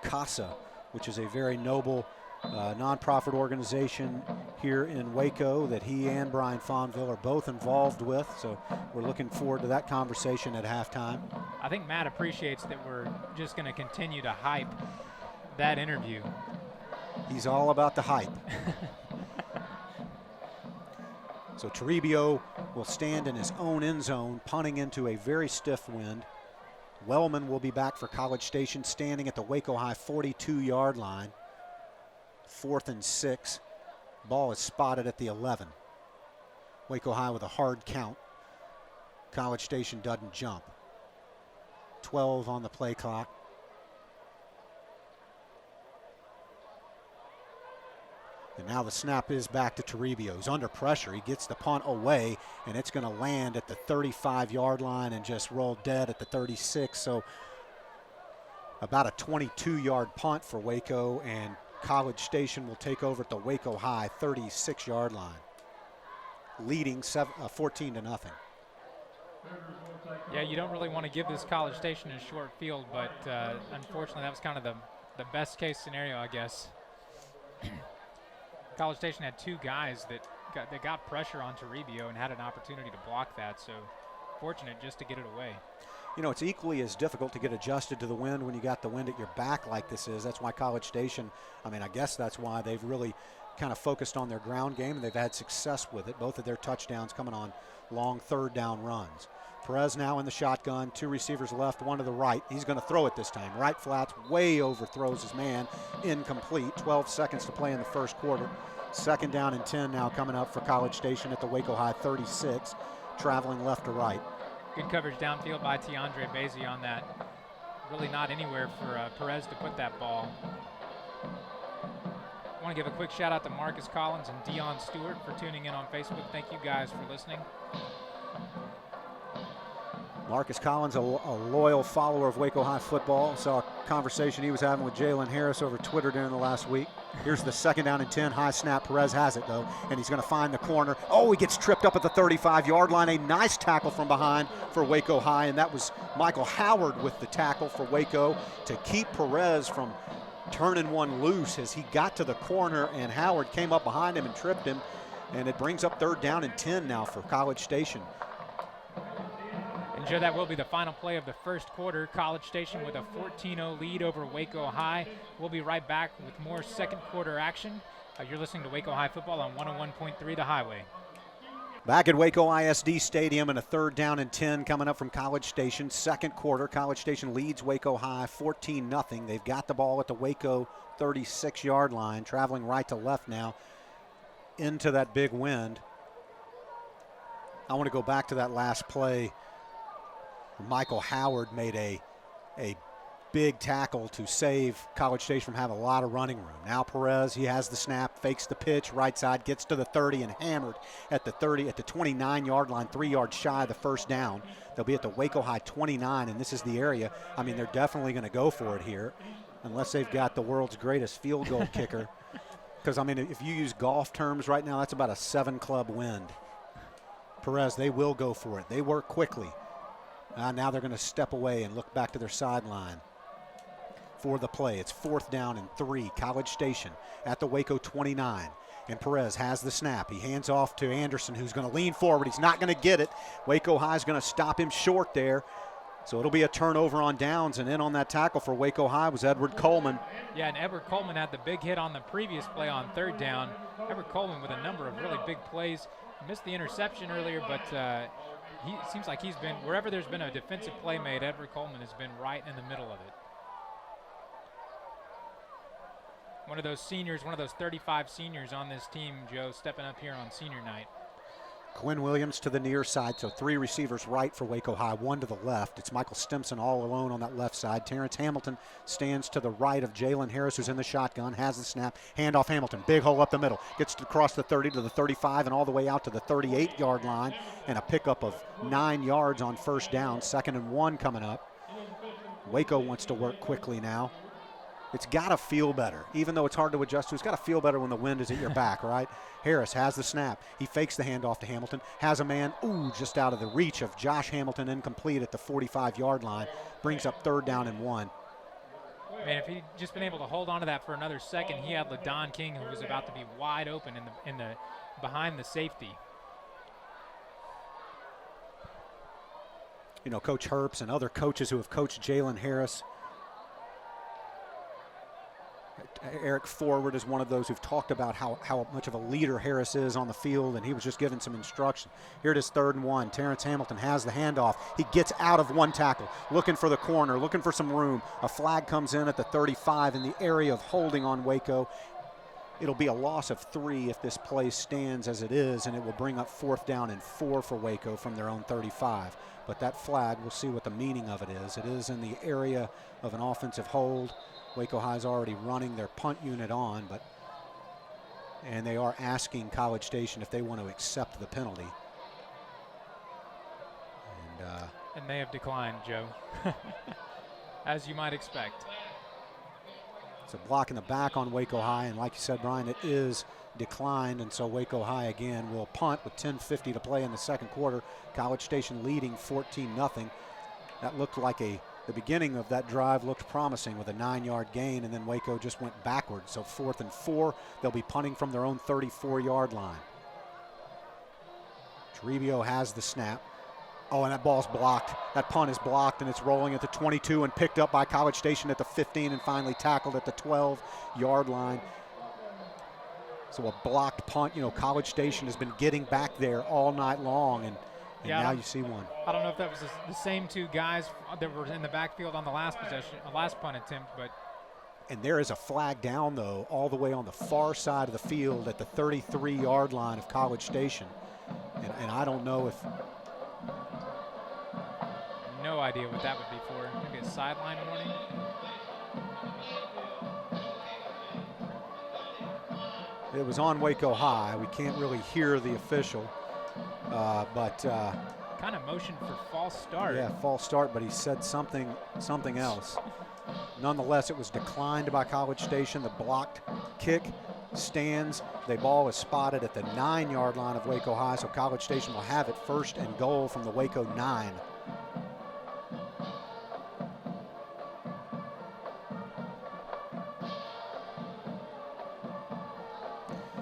CASA, which is a very noble nonprofit organization here in Waco that he and Brian Fonville are both involved with. So we're looking forward to that conversation at halftime. I think Matt appreciates that we're just going to continue to hype that interview. He's all about the hype. So Toribio will stand in his own end zone, punting into a very stiff wind. Wellman will be back for College Station, standing at the Waco High 42-yard line. 4th and 6. Ball is spotted at the 11. Waco High with a hard count. College Station doesn't jump. 12 on the play clock. And now the snap is back to Toribio. He's under pressure. He gets the punt away, and it's going to land at the 35-yard line and just roll dead at the 36. So about a 22-yard punt for Waco, and College Station will take over at the Waco High 36-yard line, leading 14-0. Yeah, you don't really want to give this College Station a short field, but unfortunately that was kind of the best case scenario, I guess. College Station had two guys that got pressure on Toribio and had an opportunity to block that, so fortunate just to get it away. You know, it's equally as difficult to get adjusted to the wind when you got the wind at your back like this is. That's why College Station, I mean, I guess that's why they've really kind of focused on their ground game, and they've had success with it. Both of their touchdowns coming on long third down runs. Perez now in the shotgun, two receivers left, one to the right. He's going to throw it this time. Right flats, way overthrows his man, incomplete. 12 seconds to play in the first quarter. Second down and 10 now coming up for College Station at the Waco High 36, traveling left to right. Good coverage downfield by Tiandre Basie on that. Really not anywhere for Perez to put that ball. I want to give a quick shout out to Marcus Collins and Dion Stewart for tuning in on Facebook. Thank you guys for listening. Marcus Collins, a loyal follower of Waco High football. Saw a conversation he was having with Jalen Harris over Twitter during the last week. Here's the second down and 10, high snap. Perez has it, though, and he's going to find the corner. Oh, he gets tripped up at the 35-yard line. A nice tackle from behind for Waco High, and that was Michael Howard with the tackle for Waco to keep Perez from turning one loose as he got to the corner, and Howard came up behind him and tripped him, and it brings up third down and 10 now for College Station. Joe, that will be the final play of the first quarter. College Station with a 14-0 lead over Waco High. We'll be right back with more second quarter action. You're listening to Waco High football on 101.3 The Highway. Back at Waco ISD Stadium, and a third down and 10 coming up from College Station. Second quarter, College Station leads Waco High 14-0. They've got the ball at the Waco 36-yard line, traveling right to left now into that big wind. I want to go back to that last play. Michael Howard made a big tackle to save College Station from having a lot of running room. Now Perez, he has the snap, fakes the pitch, right side, gets to the 30 and hammered at the 29-yard line, 3 yards shy of the first down. They'll be at the Waco High 29, and this is the area. I mean, they're definitely going to go for it here, unless they've got the world's greatest field goal kicker. Because, I mean, if you use golf terms right now, that's about a 7-club wind. Perez, they will go for it. They work quickly. Now they're going to step away and look back to their sideline for the play. It's fourth down and 3. College Station at the Waco 29. And Perez has the snap. He hands off to Anderson, who's going to lean forward. He's not going to get it. Waco High is going to stop him short there. So it'll be a turnover on downs, and in on that tackle for Waco High was Edward Coleman. Yeah, and Edward Coleman had the big hit on the previous play on third down. Edward Coleman with a number of really big plays. Missed the interception earlier, but he seems like he's been, wherever there's been a defensive play made, Edward Coleman has been right in the middle of it. One of those seniors, one of those 35 seniors on this team, Joe, stepping up here on senior night. Quinn Williams to the near side, so 3 receivers right for Waco High, 1 to the left. It's Michael Stimson all alone on that left side. Terrence Hamilton stands to the right of Jalen Harris, who's in the shotgun, has the snap, handoff Hamilton, big hole up the middle, gets to cross the 30 to the 35 and all the way out to the 38-yard line, and a pickup of 9 yards on first down, 2nd and 1 coming up. Waco wants to work quickly now. It's got to feel better. Even though it's hard to adjust to, it's got to feel better when the wind is at your back, right? Harris has the snap. He fakes the handoff to Hamilton, has a man, just out of the reach of Josh Hamilton, incomplete at the 45-yard line. Brings up 3rd down and 1. Man, if he'd just been able to hold on to that for another second, he had LaDon King, who was about to be wide open in the behind the safety. You know, Coach Herbst and other coaches who have coached Jalen Harris, Eric Forward is one of those who've talked about how much of a leader Harris is on the field, and he was just given some instruction. Here it is 3rd and 1. Terrence Hamilton has the handoff. He gets out of one tackle, looking for the corner, looking for some room. A flag comes in at the 35 in the area of holding on Waco. It'll be a loss of 3 if this play stands as it is, and it will bring up 4th down and 4 for Waco from their own 35. But that flag, we'll see what the meaning of it is. It is in the area of an offensive hold. Waco High's already running their punt unit on, but And they are asking College Station if they want to accept the penalty. And they have declined, Joe, as you might expect. It's a block in the back on Waco High, and like you said, Brian, it is declined, and so Waco High again will punt with 10:50 to play in the second quarter. College Station leading 14-0. That looked like the beginning of that drive looked promising with a 9-yard gain, and then Waco just went backwards. So 4th and 4, they'll be punting from their own 34-yard line. Toribio has the snap. Oh, and that ball's blocked. That punt is blocked, and it's rolling at the 22 and picked up by College Station at the 15 and finally tackled at the 12-yard line. So a blocked punt. You know, College Station has been getting back there all night long, and now you see one. I don't know if that was the same two guys that were in the backfield on the last punt attempt, but. And there is a flag down, though, all the way on the far side of the field at the 33-yard line of College Station. And I don't know if... No idea what that would be for. Maybe a sideline warning? It was on Waco High. We can't really hear the official, but... kind of motioned for false start. Yeah, false start, but he said something else. Nonetheless, it was declined by College Station. The blocked kick stands. The ball is spotted at the 9-yard line of Waco High, so College Station will have it 1st and goal from the Waco 9.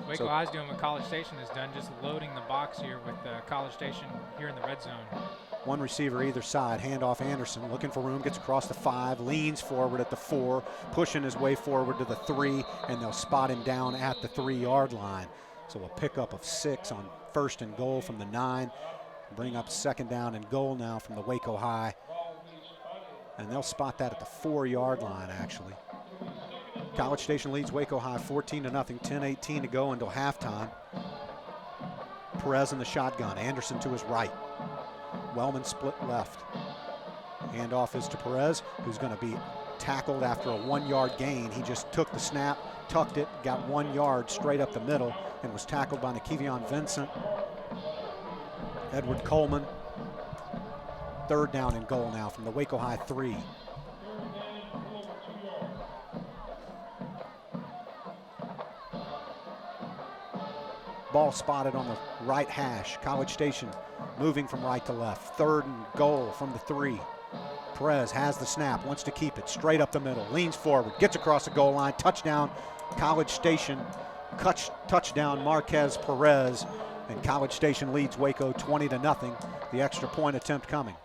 Waco High's doing what College Station has done, just loading the box here with College Station here in the red zone. One receiver either side. Handoff Anderson looking for room, gets across the 5, leans forward at the 4, pushing his way forward to the 3, and they'll spot him down at the 3-yard line. So a pickup of 6 on 1st and goal from the 9. Bring up 2nd down and goal now from the Waco High. And they'll spot that at the 4-yard line, actually. College Station leads Waco High 14-0, 10:18 to go until halftime. Perez in the shotgun, Anderson to his right. Wellman split left. Handoff is to Perez, who's going to be tackled after a 1-yard gain. He just took the snap, tucked it, got 1 yard straight up the middle, and was tackled by Nakevion Vincent. Edward Coleman. 3rd down and goal now from the Waco High 3. Ball spotted on the right hash. College Station moving from right to left. 3rd and goal from the 3. Perez has the snap, wants to keep it straight up the middle, leans forward, gets across the goal line, touchdown College Station, touchdown Marquez Perez, and College Station leads Waco 20-0. The extra point attempt coming.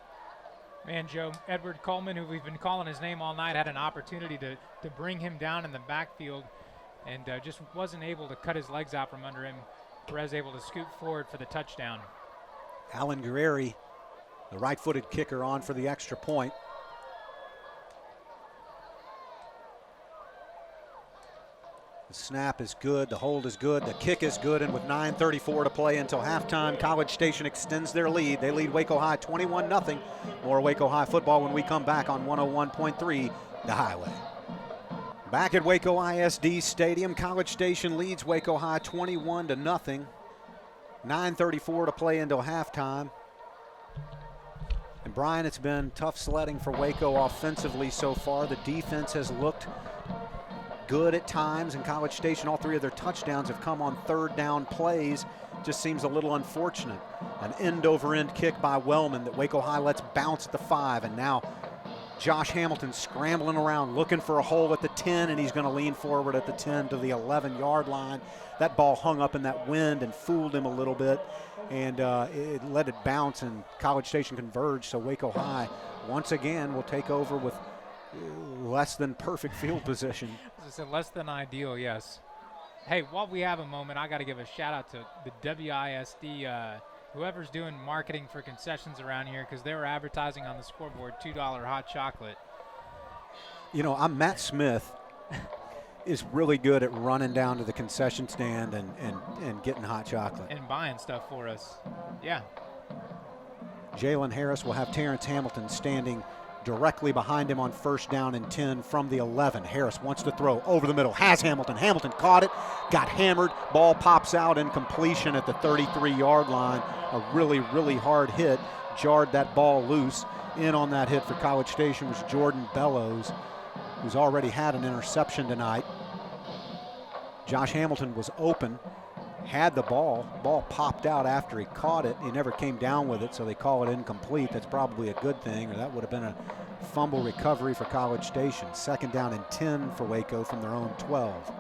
Man, Joe, Edward Coleman, who we've been calling his name all night, had an opportunity to bring him down in the backfield and just wasn't able to cut his legs out from under him. Perez able to scoot forward for the touchdown. Alan Guerreri, the right-footed kicker, on for the extra point. The snap is good, the hold is good, the kick is good, and with 9:34 to play until halftime, College Station extends their lead. They lead Waco High 21-0. More Waco High football when we come back on 101.3 The Highway. Back at Waco ISD Stadium, College Station leads Waco High 21-0. 9:34 to play until halftime. And Brian, it's been tough sledding for Waco offensively so far. The defense has looked good at times, and College Station, all 3 of their touchdowns have come on 3rd down plays. Just seems a little unfortunate. An end-over-end kick by Wellman that Waco High lets bounce at the 5, and now Josh Hamilton scrambling around looking for a hole at the 10, and he's going to lean forward at the 10 to the 11-yard line. That ball hung up in that wind and fooled him a little bit, and it let it bounce, and College Station converged. So Waco High once again will take over with less than perfect field position. As I said, less than ideal, yes. Hey, while we have a moment, I got to give a shout out to the WISD, whoever's doing marketing for concessions around here, because they were advertising on the scoreboard $2 hot chocolate. You know, Matt Smith is really good at running down to the concession stand and getting hot chocolate. And buying stuff for us. Yeah. Jalen Harris will have Terrence Hamilton standing directly behind him on first down and 10 from the 11. Harris wants to throw over the middle, has Hamilton. Hamilton caught it, got hammered. Ball pops out, incompletion at the 33-yard line. A really, really hard hit, jarred that ball loose. In on that hit for College Station was Jordan Bellows, who's already had an interception tonight. Josh Hamilton was open, had the ball. Ball popped out after he caught it. He never came down with it, so they call it incomplete. That's probably a good thing, or that would have been a fumble recovery for College Station. Second down and 10 for Waco from their own 12.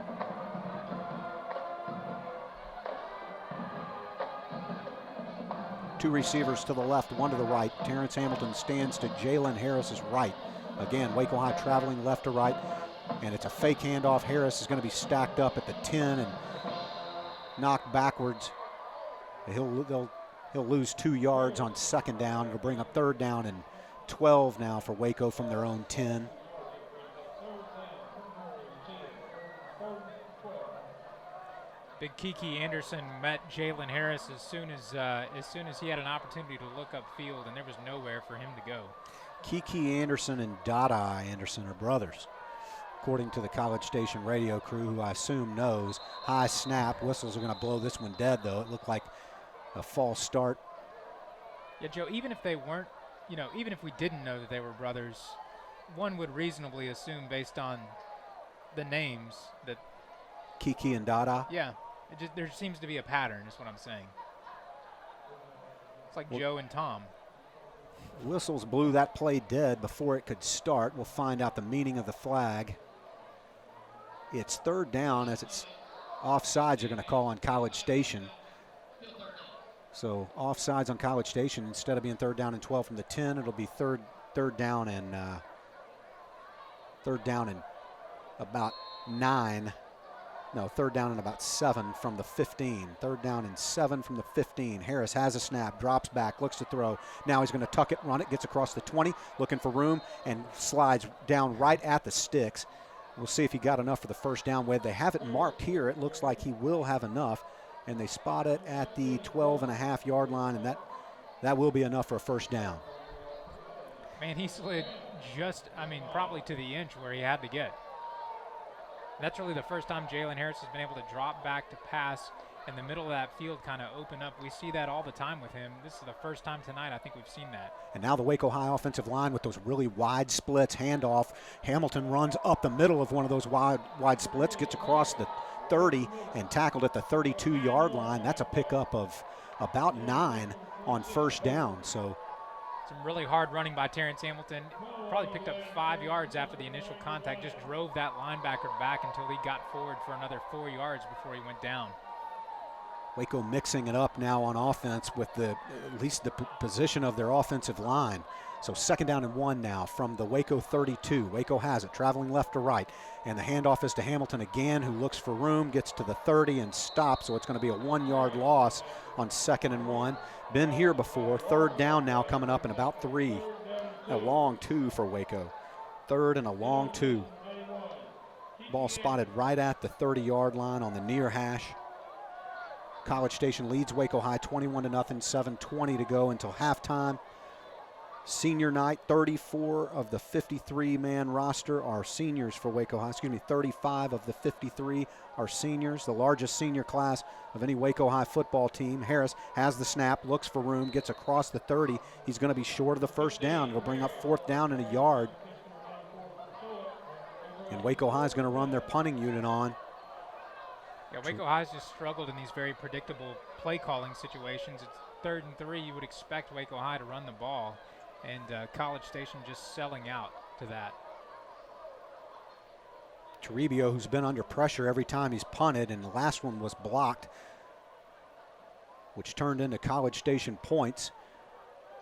Two receivers to the left, one to the right. Terrence Hamilton stands to Jalen Harris's right. Again, Waco High traveling left to right, and it's a fake handoff. Harris is going to be stacked up at the 10 and knocked backwards. He'll lose 2 yards on second down. It'll bring up third down and 12 now for Waco from their own 10. Big Kiki Anderson met Jalen Harris as soon as he had an opportunity to look upfield, and there was nowhere for him to go. Kiki Anderson and Dada Anderson are brothers, according to the College Station radio crew, who I assume knows. High snap. Whistles are going to blow this one dead, though. It looked like a false start. Yeah, Joe, even if they weren't, even if we didn't know that they were brothers, one would reasonably assume based on the names that Kiki and Dada? Yeah. There seems to be a pattern, is what I'm saying. It's like Joe and Tom. Whistles blew that play dead before it could start. We'll find out the meaning of the flag. It's third down, as it's offsides are going to call on College Station. So offsides on College Station. Instead of being third down and 12 from the 10, it'll be third down and about 9. No, third down and about 7 from the 15. Third down and 7 from the 15. Harris has a snap, drops back, looks to throw. Now he's going to tuck it, run it, gets across the 20, looking for room, and slides down right at the sticks. We'll see if he got enough for the first down. Where they have it marked here, it looks like he will have enough, and they spot it at the 12.5-yard line, and that will be enough for a first down. Man, he slid probably to the inch where he had to get. That's really the first time Jalen Harris has been able to drop back to pass in the middle of that field, kind of open up. We see that all the time with him. This is the first time tonight I think we've seen that. And now the Waco High offensive line with those really wide splits, handoff. Hamilton runs up the middle of one of those wide splits, gets across the 30 and tackled at the 32-yard line. That's a pickup of about 9 on first down. So some really hard running by Terrence Hamilton. Probably picked up 5 yards after the initial contact, just drove that linebacker back until he got forward for another 4 yards before he went down. Waco mixing it up now on offense with at least the position of their offensive line. So second down and 1 now from the Waco 32. Waco has it, traveling left to right. And the handoff is to Hamilton again, who looks for room, gets to the 30 and stops. So it's going to be a 1-yard loss on second and 1. Been here before. Third down now coming up in about 3. A long 2 for Waco. Third and a long 2. Ball spotted right at the 30-yard line on the near hash. College Station leads Waco High 21-0, 7:20 to go until halftime. Senior night, 34 of the 53-man roster are seniors for Waco High. 35 of the 53 are seniors, the largest senior class of any Waco High football team. Harris has the snap, looks for room, gets across the 30. He's going to be short of the first down. It'll bring up fourth down and a yard. And Waco High is going to run their punting unit on. Yeah, Waco High's just struggled in these very predictable play calling situations. It's 3rd and 3. You would expect Waco High to run the ball, and College Station just selling out to that. Toribio, who's been under pressure every time he's punted, and the last one was blocked, which turned into College Station points.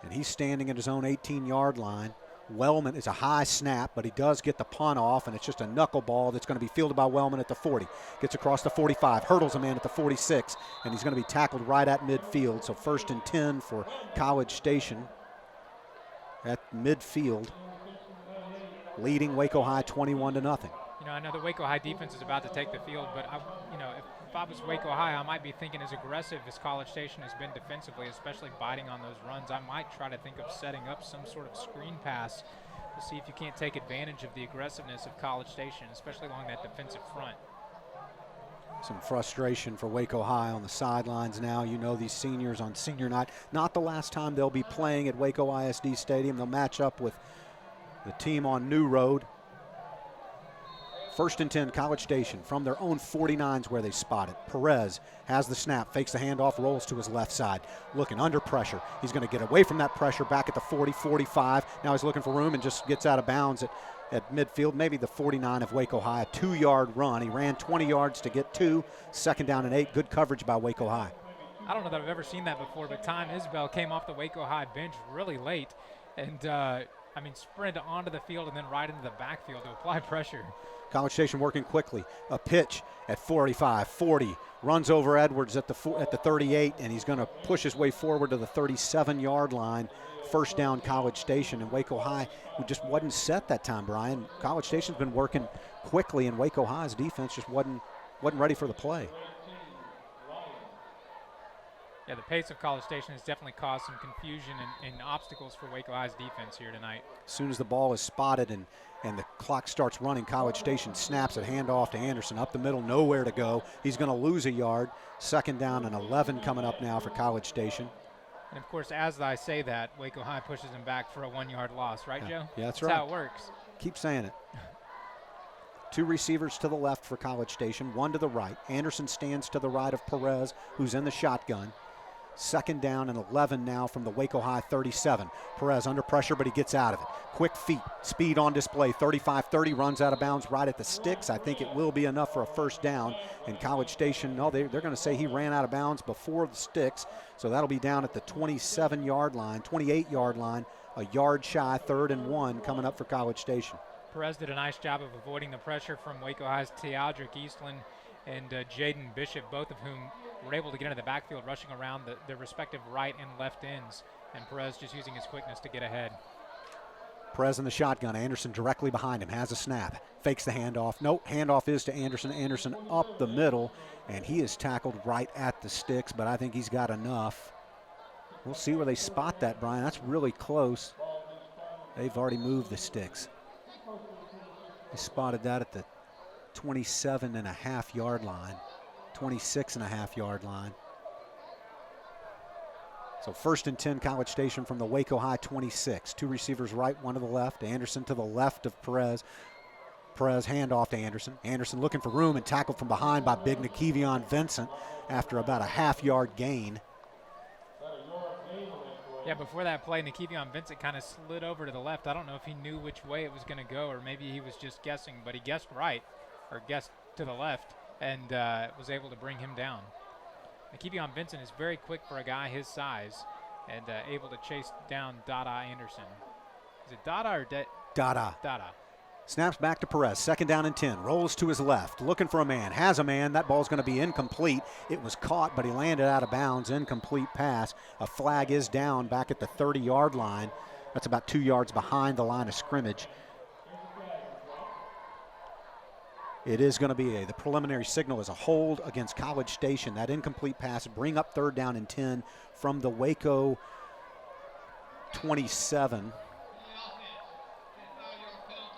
And he's standing at his own 18-yard line. Wellman is a high snap, but he does get the punt off, and it's just a knuckleball that's going to be fielded by Wellman at the 40. Gets across the 45, hurdles a man at the 46, and he's going to be tackled right at midfield. So 1st and 10 for College Station at midfield, leading Waco High 21-0. I know the Waco High defense is about to take the field, but if I was Waco High, I might be thinking as aggressive as College Station has been defensively, especially biting on those runs. I might try to think of setting up some sort of screen pass to see if you can't take advantage of the aggressiveness of College Station, especially along that defensive front. Some frustration for Waco High on the sidelines now. You know, these seniors on senior night, not the last time they'll be playing at Waco ISD Stadium. They'll match up with the team on New Road. 1st and 10, College Station from their own 49s where they spot it. Perez has the snap, fakes the handoff, rolls to his left side. Looking under pressure. He's going to get away from that pressure back at the 40, 45. Now he's looking for room and just gets out of bounds at midfield, maybe the 49 of Waco High. A 2-yard run. He ran 20 yards to get 2. 2nd down and 8. Good coverage by Waco High. I don't know that I've ever seen that before, but Time Isabel came off the Waco High bench really late and, sprinted onto the field and then right into the backfield to apply pressure. College Station working quickly. A pitch at 45, 40. Runs over Edwards at the 38, and he's going to push his way forward to the 37-yard line. 1st down, College Station, and Waco High, who just wasn't set that time, Brian. College Station's been working quickly, and Waco High's defense just wasn't ready for the play. Yeah, the pace of College Station has definitely caused some confusion and obstacles for Waco High's defense here tonight. As soon as the ball is spotted and the clock starts running, College Station snaps it, handoff to Anderson. Up the middle, nowhere to go. He's going to lose a yard. 2nd down and 11 coming up now for College Station. And, of course, as I say that, Waco High pushes him back for a 1-yard loss. Right, Joe? Yeah, that's right. That's how it works. Keep saying it. 2 receivers to the left for College Station, 1 to the right. Anderson stands to the right of Perez, who's in the shotgun. 2nd down and 11 now from the Waco High 37. Perez under pressure, but he gets out of it. Quick feet, speed on display. 35-30, runs out of bounds right at the sticks. I think it will be enough for a 1st down. And College Station, no, they're going to say he ran out of bounds before the sticks. So that'll be down at the 27-yard line, 28-yard line. A yard shy, 3rd and 1 coming up for College Station. Perez did a nice job of avoiding the pressure from Waco High's Teodric Eastland and Jaden Bishop, both of whom were able to get into the backfield, rushing around their respective right and left ends, and Perez just using his quickness to get ahead. Perez in the shotgun. Anderson directly behind him, has a snap, fakes the handoff. Nope, handoff is to Anderson. Anderson up the middle, and he is tackled right at the sticks, but I think he's got enough. We'll see where they spot that, Brian. That's really close. They've already moved the sticks. They spotted that at the 27.5-yard line. 26.5-yard line. So 1st and 10, College Station from the Waco High 26. 2 receivers right, 1 to the left. Anderson to the left of Perez. Perez handoff to Anderson. Anderson looking for room and tackled from behind by big Nakevion Vincent after about a half-yard gain. Yeah, before that play, Nakevion Vincent kind of slid over to the left. I don't know if he knew which way it was going to go, or maybe he was just guessing, but he guessed right, or guessed to the left, and was able to bring him down. Nakevion Vincent is very quick for a guy his size and able to chase down Dada Anderson. Is it Dada or Dada. Dada. Snaps back to Perez, 2nd down and 10. Rolls to his left, looking for a man. Has a man. That ball's going to be incomplete. It was caught, but he landed out of bounds. Incomplete pass. A flag is down back at the 30-yard line. That's about 2 yards behind the line of scrimmage. It is going to be the preliminary signal is a hold against College Station. That incomplete pass bring up 3rd down and 10 from the Waco 27.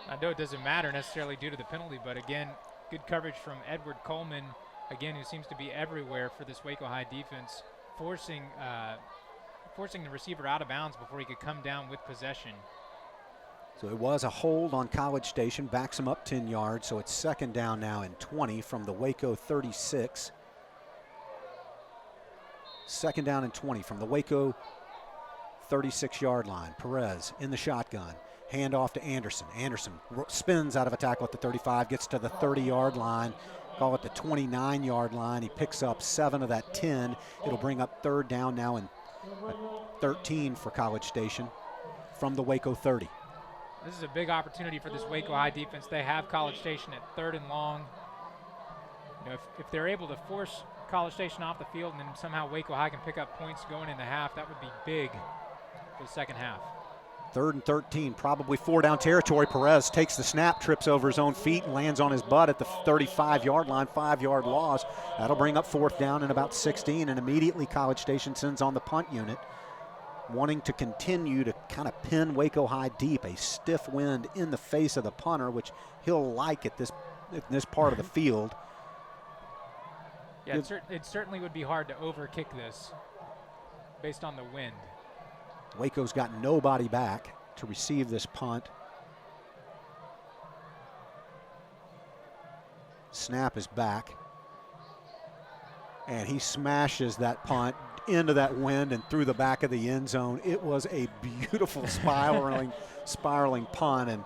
I know it doesn't matter necessarily due to the penalty, but again, good coverage from Edward Coleman, again, who seems to be everywhere for this Waco High defense, forcing the receiver out of bounds before he could come down with possession. So it was a hold on College Station, backs him up 10 yards, so it's 2nd down now and 20 from the Waco 36. 2nd down and 20 from the Waco 36-yard line. Perez in the shotgun. Handoff to Anderson. Anderson spins out of a tackle at the 35, gets to the 30-yard line, call it the 29-yard line. He picks up 7 of that 10. It'll bring up 3rd down now and 13 for College Station from the Waco 30. This is a big opportunity for this Waco High defense. They have College Station at 3rd and long. You know, if they're able to force College Station off the field and then somehow Waco High can pick up points going into half, that would be big for the 2nd half. 3rd and 13, probably 4-down territory. Perez takes the snap, trips over his own feet, and lands on his butt at the 35-yard line, 5-yard loss. That'll bring up 4th down and about 16, and immediately College Station sends on the punt unit. wanting to continue to kind of pin Waco High deep. A stiff wind in the face of the punter, which he'll like at this part of the field. Yeah, it certainly would be hard to overkick this based on the wind. Waco's got nobody back to receive this punt. Snap is back. And he smashes that punt into that wind and through the back of the end zone. It was a beautiful spiraling punt. And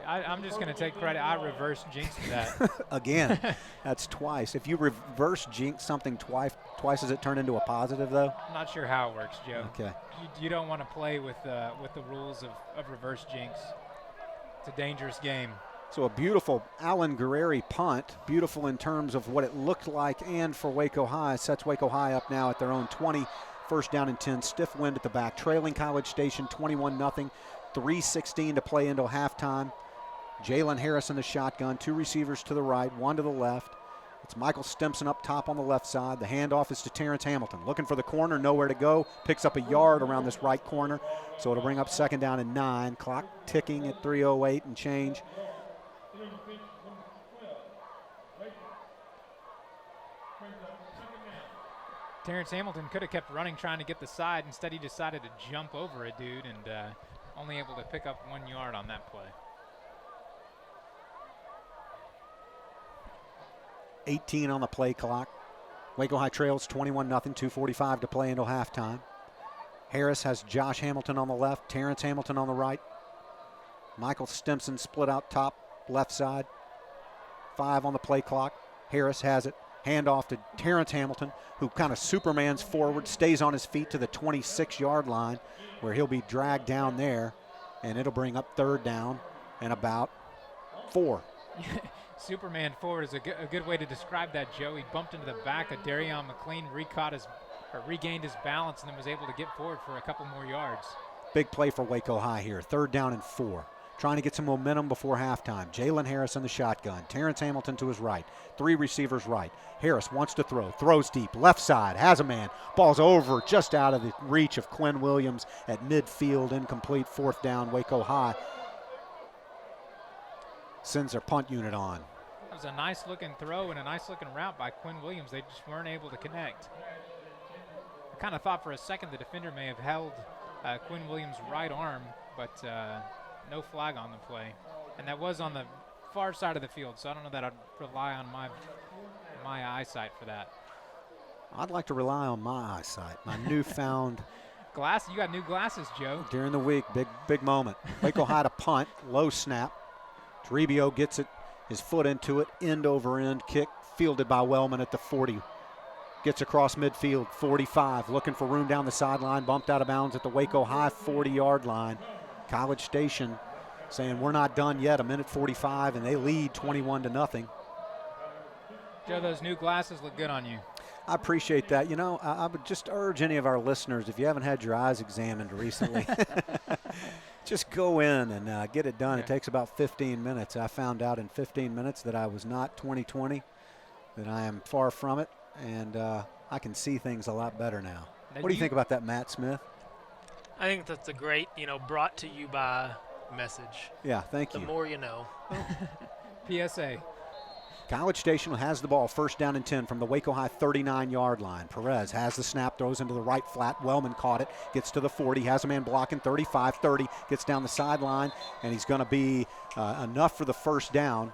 I'm just going to take credit. I reverse jinxed that. Again, that's twice. If you reverse jinx something twice does it turn into a positive, though? I'm not sure how it works, Joe. Okay. You don't want to play with the rules of reverse jinx. It's a dangerous game. So a beautiful Alan Guerreri punt, beautiful in terms of what it looked like and for Waco High. Sets Waco High up now at their own 20, first down and 10, stiff wind at the back, trailing College Station 21-0, 3:16 to play into halftime. Jalen Harris in the shotgun, two receivers to the right, one to the left. It's Michael Stimson up top on the left side. The handoff is to Terrence Hamilton. Looking for the corner, nowhere to go. Picks up a yard around this right corner. So it'll bring up second down and 9. Clock ticking at 3:08 and change. Terrence Hamilton could have kept running trying to get the side. Instead, he decided to jump over a dude and only able to pick up 1 yard on that play. 18 on the play clock. Waco High trails 21-0, 2:45 to play until halftime. Harris has Josh Hamilton on the left, Terrence Hamilton on the right. Michael Stimson split out top, left side. 5 on the play clock. Harris has it. Handoff to Terrence Hamilton, who kind of Superman's forward, stays on his feet to the 26-yard line, where he'll be dragged down there, and it'll bring up third down and about 4. Superman forward is a good way to describe that, Joe. He bumped into the back of Darion McLean, regained his balance, and then was able to get forward for a couple more yards. Big play for Waco High here. Third down and 4. Trying to get some momentum before halftime. Jalen Harris in the shotgun. Terrence Hamilton to his right. 3 receivers right. Harris wants to throw. Throws deep. Left side. Has a man. Ball's over just out of the reach of Quinn Williams at midfield. Incomplete. Fourth down. Waco High sends their punt unit on. It was a nice looking throw and a nice looking route by Quinn Williams. They just weren't able to connect. I kind of thought for a second the defender may have held Quinn Williams' right arm, but no flag on the play. And that was on the far side of the field, so I don't know that I'd rely on my eyesight for that. I'd like to rely on my eyesight, my newfound. You got new glasses, Joe. During the week, big moment. Waco High to punt, low snap. Toribio gets it, his foot into it, end over end kick, fielded by Wellman at the 40. Gets across midfield, 45, looking for room down the sideline, bumped out of bounds at the Waco High 40-yard line. College Station saying we're not done yet, 1:45, and they lead 21-0. Joe, those new glasses look good on you. I appreciate that. You know, I would just urge any of our listeners, if you haven't had your eyes examined recently, just go in and get it done. Yeah. It takes about 15 minutes. I found out in 15 minutes that I was not 20/20, that I am far from it, and I can see things a lot better now. What do you think about that, Matt Smith? I think that's a great, brought to you by message. Yeah, thank you. The more you know. PSA. College Station has the ball, first down and 10 from the Waco High 39-yard line. Perez has the snap, throws into the right flat. Wellman caught it, gets to the 40, has a man blocking, 35, 30, gets down the sideline, and he's going to be enough for the first down.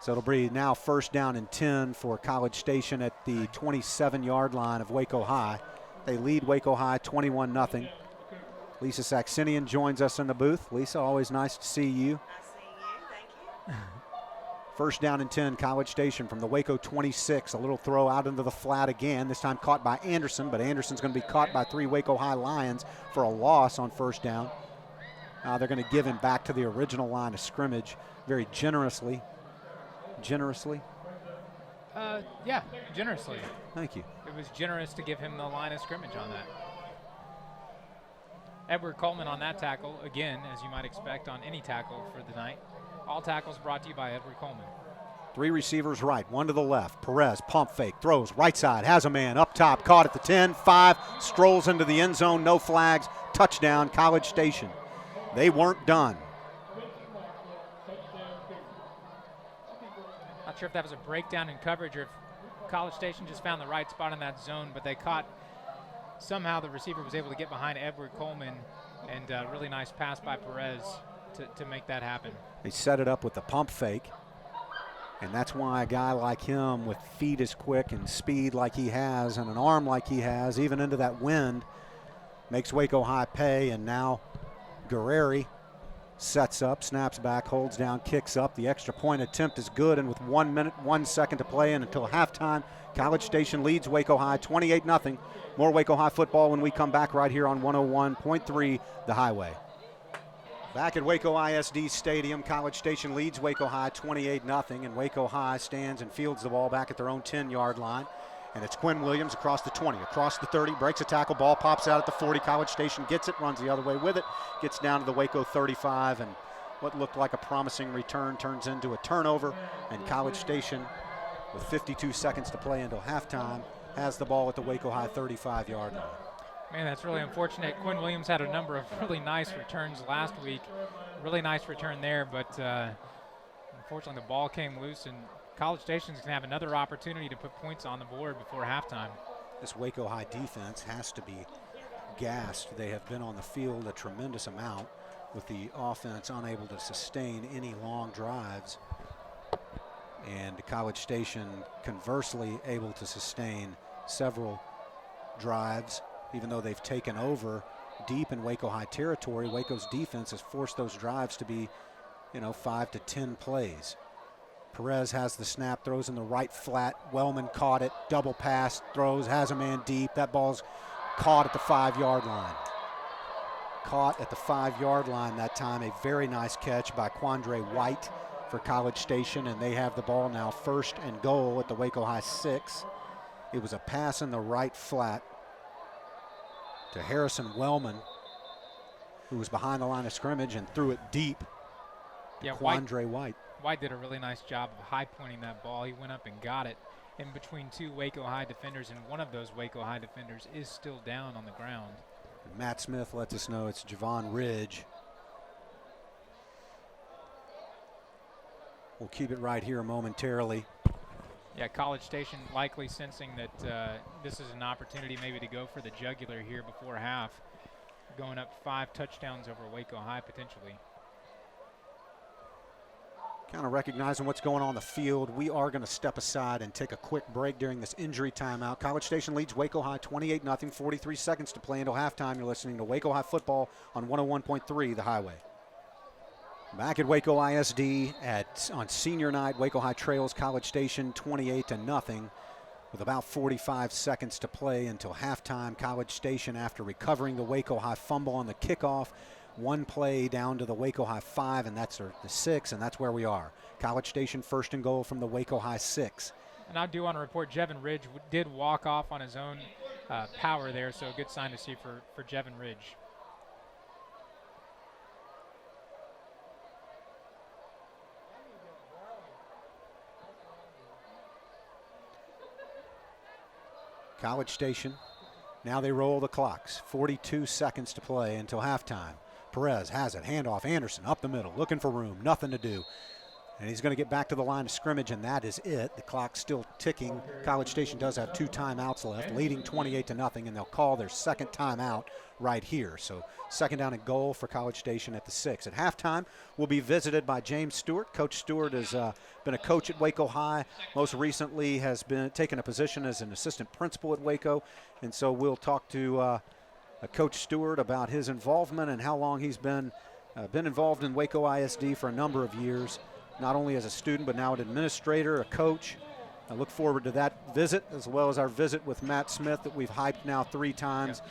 So it'll be now first down and 10 for College Station at the 27-yard line of Waco High. They lead Waco High 21-0. Lisa Saxenian joins us in the booth. Lisa, always nice to see you. Nice seeing you. Thank you. First down and 10, College Station from the Waco 26. A little throw out into the flat again, this time caught by Anderson, but Anderson's going to be caught by 3 Waco High Lions for a loss on first down. They're going to give him back to the original line of scrimmage very generously. Generously? Yeah, generously. Thank you. It was generous to give him the line of scrimmage on that. Edward Coleman on that tackle, again, as you might expect on any tackle for the night. All tackles brought to you by Edward Coleman. 3 receivers right, 1 to the left. Perez, pump fake, throws right side, has a man up top, caught at the 10, 5, strolls into the end zone, no flags, touchdown, College Station. They weren't done. Not sure if that was a breakdown in coverage or if College Station just found the right spot in that zone, but they caught, somehow the receiver was able to get behind Edward Coleman, and a really nice pass by Perez to make that happen. They set it up with the pump fake, and that's why a guy like him with feet as quick and speed like he has and an arm like he has, even into that wind, makes Waco High pay. And now Guerreri sets up, snaps back, holds down, kicks up. The extra point attempt is good, and with 1 minute, 1 second to play and until halftime, College Station leads Waco High 28-0. More Waco High football when we come back right here on 101.3 The Highway. Back at Waco ISD Stadium, College Station leads Waco High 28-0, and Waco High stands and fields the ball back at their own 10-yard line. And it's Quinn Williams across the 20, across the 30, breaks a tackle, ball pops out at the 40. College Station gets it, runs the other way with it, gets down to the Waco 35, and what looked like a promising return turns into a turnover. And College Station, with 52 seconds to play until halftime, has the ball at the Waco High 35-yard line. Man, that's really unfortunate. Quinn Williams had a number of really nice returns last week. Really nice return there, but unfortunately the ball came loose, and College Station's going to have another opportunity to put points on the board before halftime. This Waco High defense has to be gassed. They have been on the field a tremendous amount with the offense unable to sustain any long drives. And College Station conversely able to sustain several drives, even though they've taken over deep in Waco High territory. Waco's defense has forced those drives to be, 5 to 10 plays. Perez has the snap, throws in the right flat. Wellman caught it, double pass, throws, has a man deep. That ball's caught at the 5-yard line. Caught at the 5-yard line that time. A very nice catch by Quandre White for College Station, and they have the ball now 1st and goal at the Waco High 6. It was a pass in the right flat to Harrison Wellman, who was behind the line of scrimmage and threw it deep to Quandre White. White did a really nice job of high pointing that ball. He went up and got it in between two Waco High defenders, and one of those Waco High defenders is still down on the ground. And Matt Smith lets us know it's Javon Ridge. We'll keep it right here momentarily. Yeah, College Station likely sensing that this is an opportunity maybe to go for the jugular here before half, going up 5 touchdowns over Waco High potentially. Kind of recognizing what's going on the field, we are going to step aside and take a quick break during this injury timeout. College Station leads Waco High 28-0, 43 seconds to play until halftime. You're listening to Waco High football on 101.3 The Highway. Back at Waco ISD on senior night, Waco High trails College Station 28-0 with about 45 seconds to play until halftime. College Station, after recovering the Waco High fumble on the kickoff, one play down to the Waco High 5, and that's the 6, and that's where we are. College Station 1st and goal from the Waco High 6. And I do want to report Jevin Ridge did walk off on his own power there, so a good sign to see for Jevin Ridge. College Station, now they roll the clocks. 42 seconds to play until halftime. Perez has it, handoff, Anderson up the middle, looking for room, nothing to do. And he's going to get back to the line of scrimmage, and that is it. The clock's still ticking. College Station does have 2 timeouts left, leading 28-0, and they'll call their second timeout right here. So 2nd down and goal for College Station at the 6. At halftime, we'll be visited by James Stewart. Coach Stewart has been a coach at Waco High. Most recently has been taken a position as an assistant principal at Waco. And so we'll talk to Coach Stewart about his involvement and how long he's been involved in Waco ISD for a number of years, not only as a student but now an administrator, a coach. I look forward to that visit, as well as our visit with Matt Smith that we've hyped now 3 times.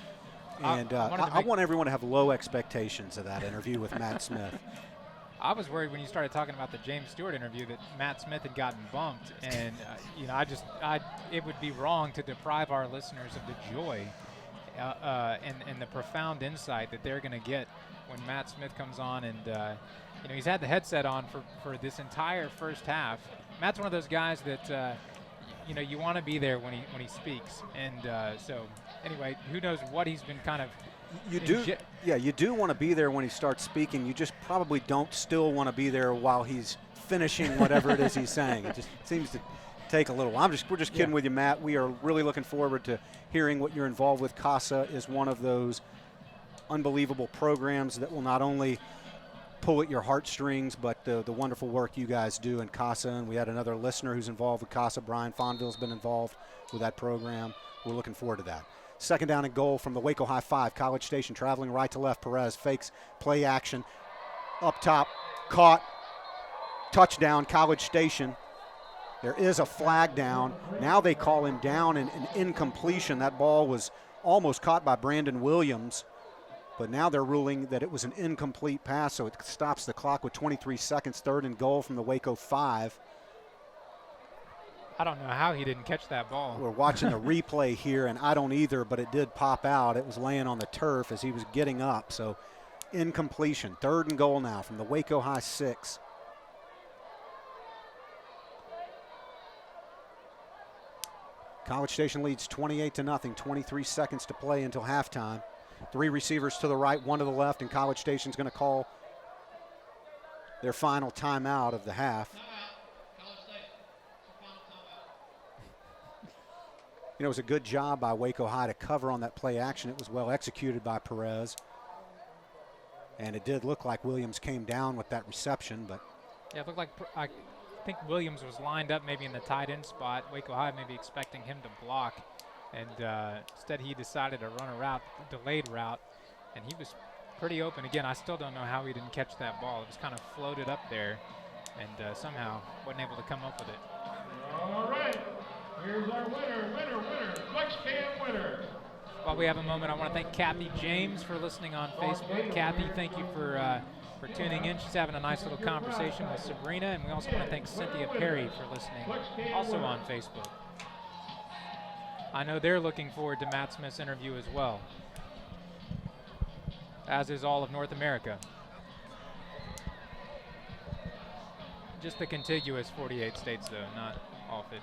Yeah. And I want everyone to have low expectations of that interview with Matt Smith. I was worried when you started talking about the James Stewart interview that Matt Smith had gotten bumped, and it would be wrong to deprive our listeners of the joy and the profound insight that they're going to get when Matt Smith comes on. And he's had the headset on for this entire first half. Matt's one of those guys that you want to be there when he speaks. And so anyway, who knows what he's been kind of You do want to be there when he starts speaking. You just probably don't still want to be there while he's finishing whatever it is he's saying. It just seems to take a little while. We're just kidding with you, Matt. We are really looking forward to hearing what you're involved with. CASA is one of those unbelievable programs that will not only pull at your heartstrings, but the wonderful work you guys do in CASA. And we had another listener who's involved with CASA. Brian Fonville's been involved with that program. We're looking forward to that. Second down and goal from the Waco High 5. College Station traveling right to left. Perez fakes play action. Up top, caught. Touchdown, College Station. There is a flag down. Now they call him down and an incompletion. That ball was almost caught by Brandon Williams. But now they're ruling that it was an incomplete pass, so it stops the clock with 23 seconds. Third and goal from the Waco 5. I don't know how he didn't catch that ball. We're watching a replay here, and I don't either, but it did pop out. It was laying on the turf as he was getting up, so incompletion. Third and goal now from the Waco High 6. College Station leads 28-0, 23 seconds to play until halftime. 3 receivers to the right, 1 to the left, and College Station's going to call their final timeout of the half. You know, it was a good job by Waco High to cover on that play action. It was well executed by Perez. And it did look like Williams came down with that reception, but Yeah, it looked like I think Williams was lined up maybe in the tight end spot. Waco High maybe expecting him to block. And instead he decided to run a route, a delayed route, and he was pretty open. Again, I still don't know how he didn't catch that ball. It was kind of floated up there and somehow wasn't able to come up with it. All right. Here's our winner, Flex Cam winner. While we have a moment, I want to thank Kathy James for listening on Facebook. Kathy, thank you for tuning in. She's having a nice little conversation with Sabrina, and we also want to thank Cynthia Perry for listening, also on Facebook. I know they're looking forward to Matt Smith's interview as well, as is all of North America. Just the contiguous 48 states, though, not all 50.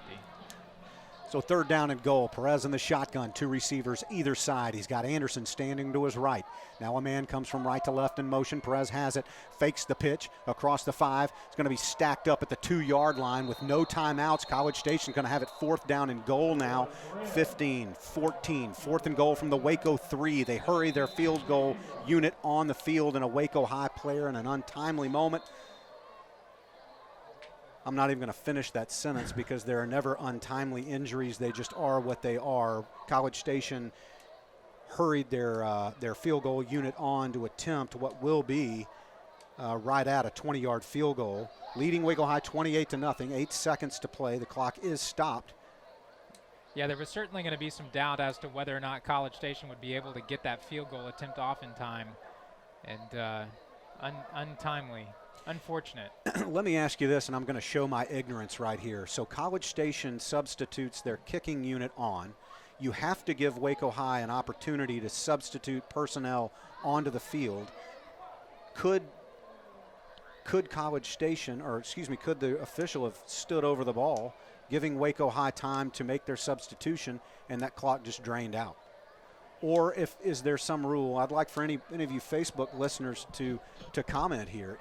so third down and goal. Perez in the shotgun, 2 receivers either side. He's got Anderson standing to his right. Now a man comes from right to left in motion. Perez has it, fakes the pitch across the 5. It's going to be stacked up at the 2-yard line with no timeouts. College Station going to have it fourth down and goal now. 15, 14, fourth and goal from the Waco 3. They hurry their field goal unit on the field, and a Waco High player in an untimely moment. I'm not even going to finish that sentence because there are never untimely injuries. They just are what they are. College Station hurried their field goal unit on to attempt what will be right at a 20-yard field goal, leading Waco High 28-0. 8 seconds to play. The clock is stopped. Yeah, there was certainly going to be some doubt as to whether or not College Station would be able to get that field goal attempt off in time, and untimely. Unfortunate. Let me ask you this, and I'm going to show my ignorance right here. So College Station substitutes their kicking unit on. You have to give Waco High an opportunity to substitute personnel onto the field. Could College Station, or excuse me, could the official have stood over the ball, giving Waco High time to make their substitution, and that clock just drained out? Or is there some rule? I'd like for any of you Facebook listeners to comment here.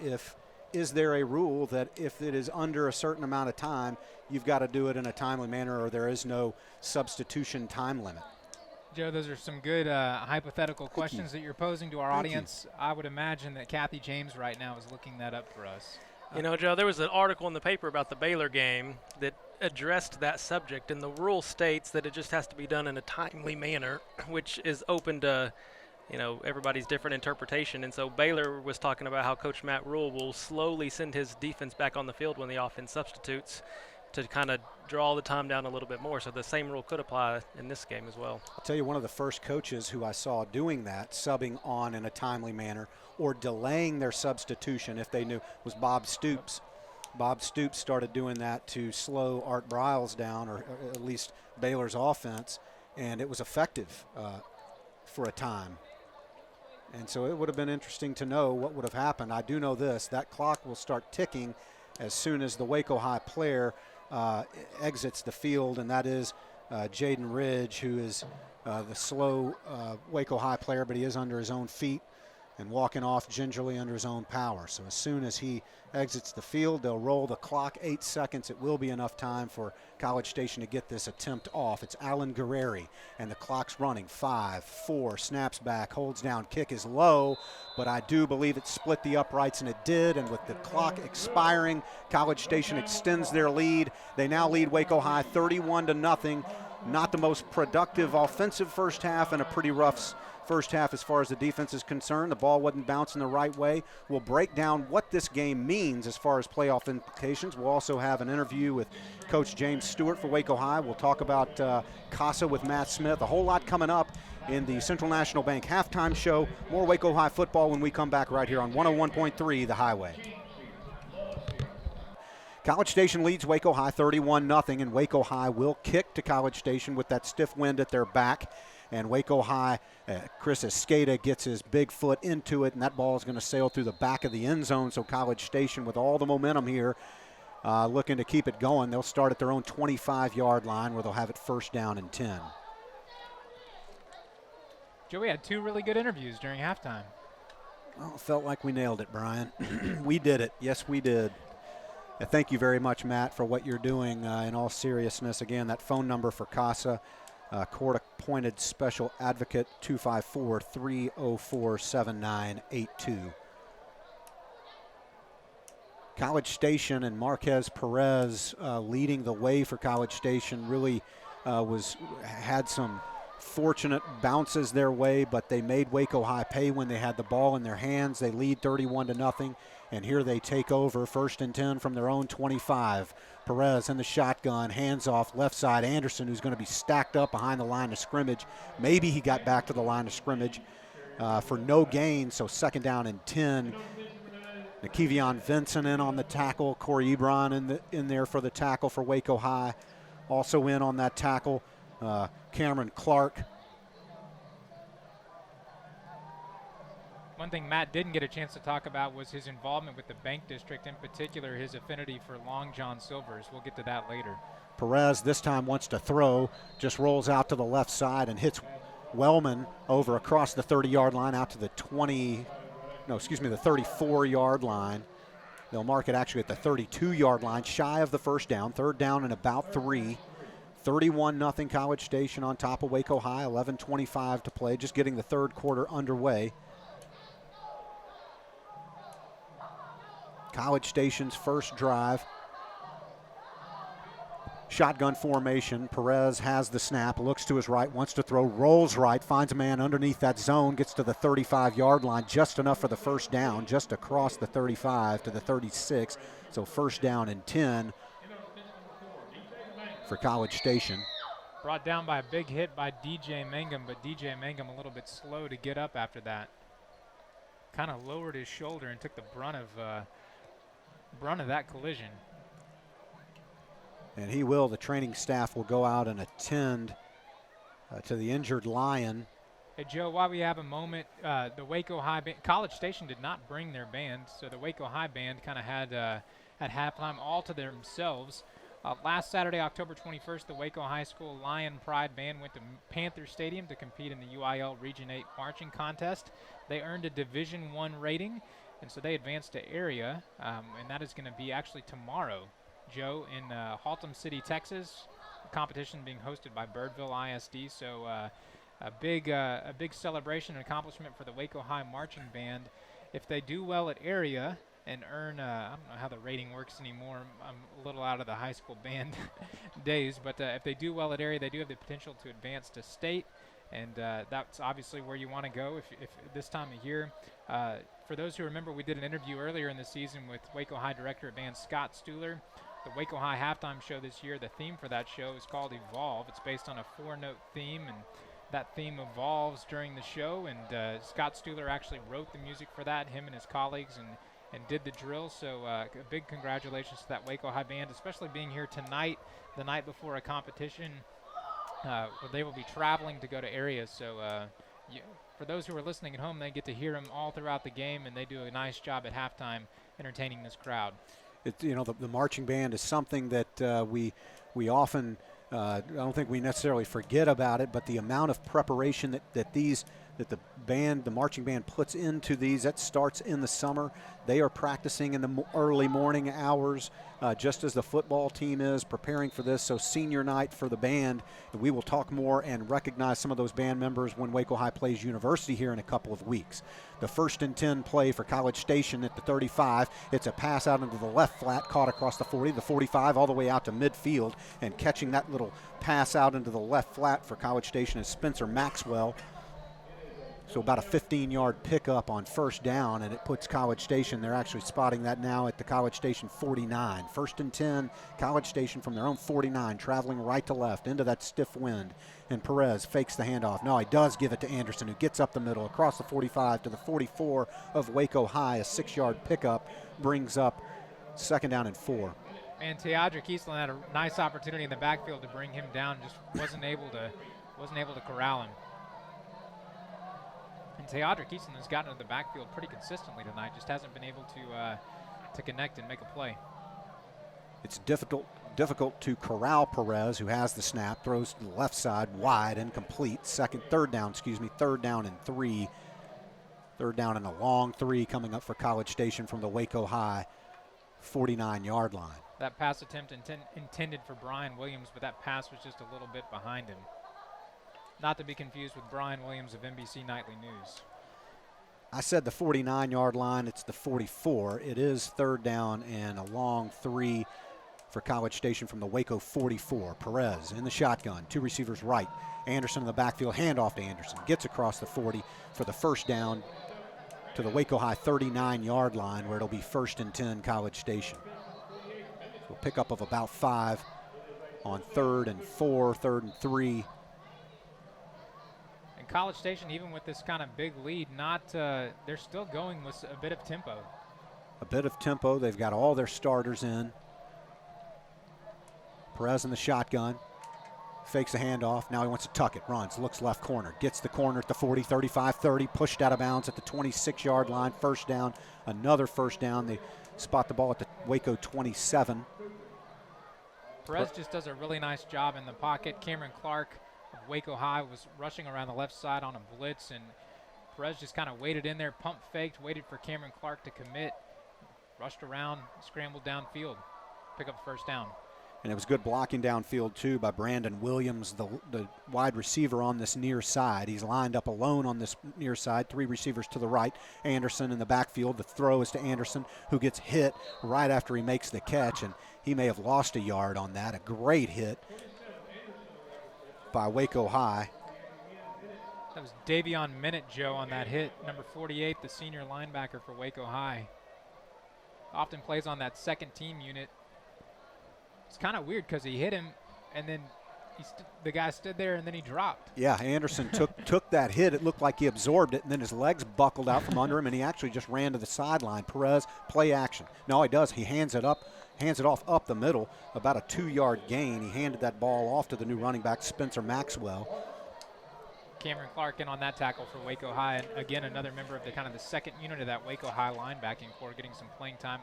Is there a rule that if it is under a certain amount of time, you've got to do it in a timely manner, or there is no substitution time limit? Joe, those are some good hypothetical questions that you're posing to our audience. I would imagine that Kathy James right now is looking that up for us. You know, Joe, there was an article in the paper about the Baylor game that addressed that subject, and the rule states that it just has to be done in a timely manner, which is open to, you know, everybody's different interpretation. And so Baylor was talking about how Coach Matt Rule will slowly send his defense back on the field when the offense substitutes to kind of draw the time down a little bit more. So the same rule could apply in this game as well. I'll tell you, one of the first coaches who I saw doing that, subbing on in a timely manner or delaying their substitution if they knew, was Bob Stoops. Bob Stoops started doing that to slow Art Briles down, or at least Baylor's offense, and it was effective for a time. And so it would have been interesting to know what would have happened. I do know this, that clock will start ticking as soon as the Waco High player exits the field, and that is Jaden Ridge, who is the slow Waco High player, but he is under his own feet and walking off gingerly under his own power. So as soon as he exits the field, they'll roll the clock. 8 seconds. It will be enough time for College Station to get this attempt off. It's Alan Guerreri, and the clock's running. 5, 4, snaps back, holds down, kick is low, but I do believe it split the uprights, and it did. And with the clock expiring, College Station extends their lead. They now lead Waco High 31-0. Not the most productive offensive first half, and a pretty rough first half as far as the defense is concerned. The ball wasn't bouncing the right way. We'll break down what this game means as far as playoff implications. We'll also have an interview with Coach James Stewart for Waco High. We'll talk about CASA with Matt Smith. A whole lot coming up in the Central National Bank halftime show. More Waco High football when we come back right here on 101.3 The Highway. College Station leads Waco High 31-0, and Waco High will kick to College Station with that stiff wind at their back. And Waco High, Chris Escada gets his big foot into it, and that ball is going to sail through the back of the end zone. So College Station, with all the momentum here, looking to keep it going. They'll start at their own 25-yard line where they'll have it first down and 10. Joey had 2 really good interviews during halftime. Well, it felt like we nailed it, Brian. We did it. Yes, we did. Thank you very much, Matt, for what you're doing in all seriousness. Again, that phone number for CASA, court-appointed special advocate, 254-304-7982. College Station and Marquez Perez leading the way for College Station really had some fortunate bounces their way, but they made Waco High pay when they had the ball in their hands. They lead 31-0. And here they take over, 1st and 10 from their own 25. Perez in the shotgun, hands off left side. Anderson, who's going to be stacked up behind the line of scrimmage. Maybe he got back to the line of scrimmage for no gain, so 2nd down and 10. Nakevion Vincent in on the tackle. Corey Ebron in there for the tackle for Waco High. Also in on that tackle, Cameron Clark. One thing Matt didn't get a chance to talk about was his involvement with the Bank District, in particular his affinity for Long John Silver's. We'll get to that later. Perez this time wants to throw, just rolls out to the left side and hits Wellman over across the 30-yard line out to the 34-yard line. They'll mark it actually at the 32-yard line, shy of the first down, 3rd down and about 3. 31-0 College Station on top of Waco High, 11:25 to play, just getting the 3rd quarter underway. College Station's first drive. Shotgun formation. Perez has the snap, looks to his right, wants to throw, rolls right, finds a man underneath that zone, gets to the 35-yard line, just enough for the first down, just across the 35 to the 36. So 1st down and 10 for College Station. Brought down by a big hit by DJ Mangum, but DJ Mangum a little bit slow to get up after that. Kind of lowered his shoulder and took the brunt of that collision. And he will, the training staff will go out and attend to the injured Lion. Hey, Joe, while we have a moment, the Waco High band, College Station did not bring their band, so the Waco High band kind of had at halftime all to themselves. Last Saturday, October 21st, the Waco High School Lion Pride Band went to Panther Stadium to compete in the UIL Region 8 marching contest. They earned a Division I rating, and so they advanced to area, and that is going to be actually tomorrow, Joe, in Haltom City, Texas. The competition being hosted by Birdville ISD, so a big celebration and accomplishment for the Waco High Marching Band. If they do well at area and earn, I don't know how the rating works anymore. I'm a little out of the high school band days, but if they do well at area, they do have the potential to advance to state, and that's obviously where you want to go if this time of year. For those who remember, we did an interview earlier in the season with Waco High Director of Band Scott Stuhler. The Waco High halftime show this year, the theme for that show is called Evolve. It's based on a 4-note theme, and that theme evolves during the show, and Scott Stuhler actually wrote the music for that, him and his colleagues, and did the drill. So a big congratulations to that Waco High band, especially being here tonight, the night before a competition. They will be traveling to go to areas, so for those who are listening at home, they get to hear them all throughout the game, and they do a nice job at halftime entertaining this crowd. The marching band is something that we often I don't think we necessarily forget about it, but the amount of preparation that the marching band puts into these, that starts in the summer. They are practicing in the early morning hours, just as the football team is preparing for this. So senior night for the band, we will talk more and recognize some of those band members when Waco High plays University here in a couple of weeks. The 1st and 10 play for College Station at the 35. It's a pass out into the left flat, caught across the 40, the 45, all the way out to midfield, and catching that little pass out into the left flat for College Station is Spencer Maxwell. So about a 15-yard pickup on 1st down, and it puts College Station, they're actually spotting that now at the College Station 49. 1st and 10, College Station from their own 49, traveling right to left into that stiff wind. And Perez fakes the handoff. No, he does give it to Anderson, who gets up the middle across the 45 to the 44 of Waco High. A 6-yard pickup brings up 2nd down and 4. And Teodric Eastland had a nice opportunity in the backfield to bring him down, just wasn't able to corral him. And Teodric Easton has gotten into the backfield pretty consistently tonight, just hasn't been able to connect and make a play. It's difficult to corral Perez, who has the snap, throws to the left side, wide, incomplete. Third down and 3. 3rd down and a long 3 coming up for College Station from the Waco High 49-yard line. That pass attempt intended for Brian Williams, but that pass was just a little bit behind him. Not to be confused with Brian Williams of NBC Nightly News. I said the 49-yard line. It's the 44. It is 3rd down and a long 3 for College Station from the Waco 44. Perez in the shotgun. 2 receivers right. Anderson in the backfield. Handoff to Anderson. Gets across the 40 for the 1st down to the Waco High 39-yard line, where it'll be 1st and 10 College Station. So a pickup of about 5 on 3rd and 4, 3rd and 3. College Station, even with this kind of big lead, they're still going with a bit of tempo. A bit of tempo. They've got all their starters in. Perez in the shotgun. Fakes the handoff. Now he wants to tuck it. Runs. Looks left corner. Gets the corner at the 40, 35, 30. Pushed out of bounds at the 26-yard line. 1st down. Another 1st down. They spot the ball at the Waco 27. Perez just does a really nice job in the pocket. Cameron Clark of Waco High was rushing around the left side on a blitz, and Perez just kind of waited in there, pump faked, waited for Cameron Clark to commit, rushed around, scrambled downfield, pick up the 1st down. And it was good blocking downfield, too, by Brandon Williams, the wide receiver on this near side. He's lined up alone on this near side, 3 receivers to the right. Anderson in the backfield. The throw is to Anderson, who gets hit right after he makes the catch, and he may have lost a yard on that. A great hit by Waco High. That was Davion Minute, Joe, on that hit. Number 48, the senior linebacker for Waco High. Often plays on that 2nd team unit. It's kind of weird because he hit him, and then the guy stood there, and then he dropped. Yeah, Anderson took that hit. It looked like he absorbed it, and then his legs buckled out from under him, and he actually just ran to the sideline. Perez, play action. No, he does. He hands it off up the middle, about a 2-yard gain. He handed that ball off to the new running back, Spencer Maxwell. Cameron Clark in on that tackle for Waco High, and again, another member of the 2nd unit of that Waco High linebacking corps getting some playing time.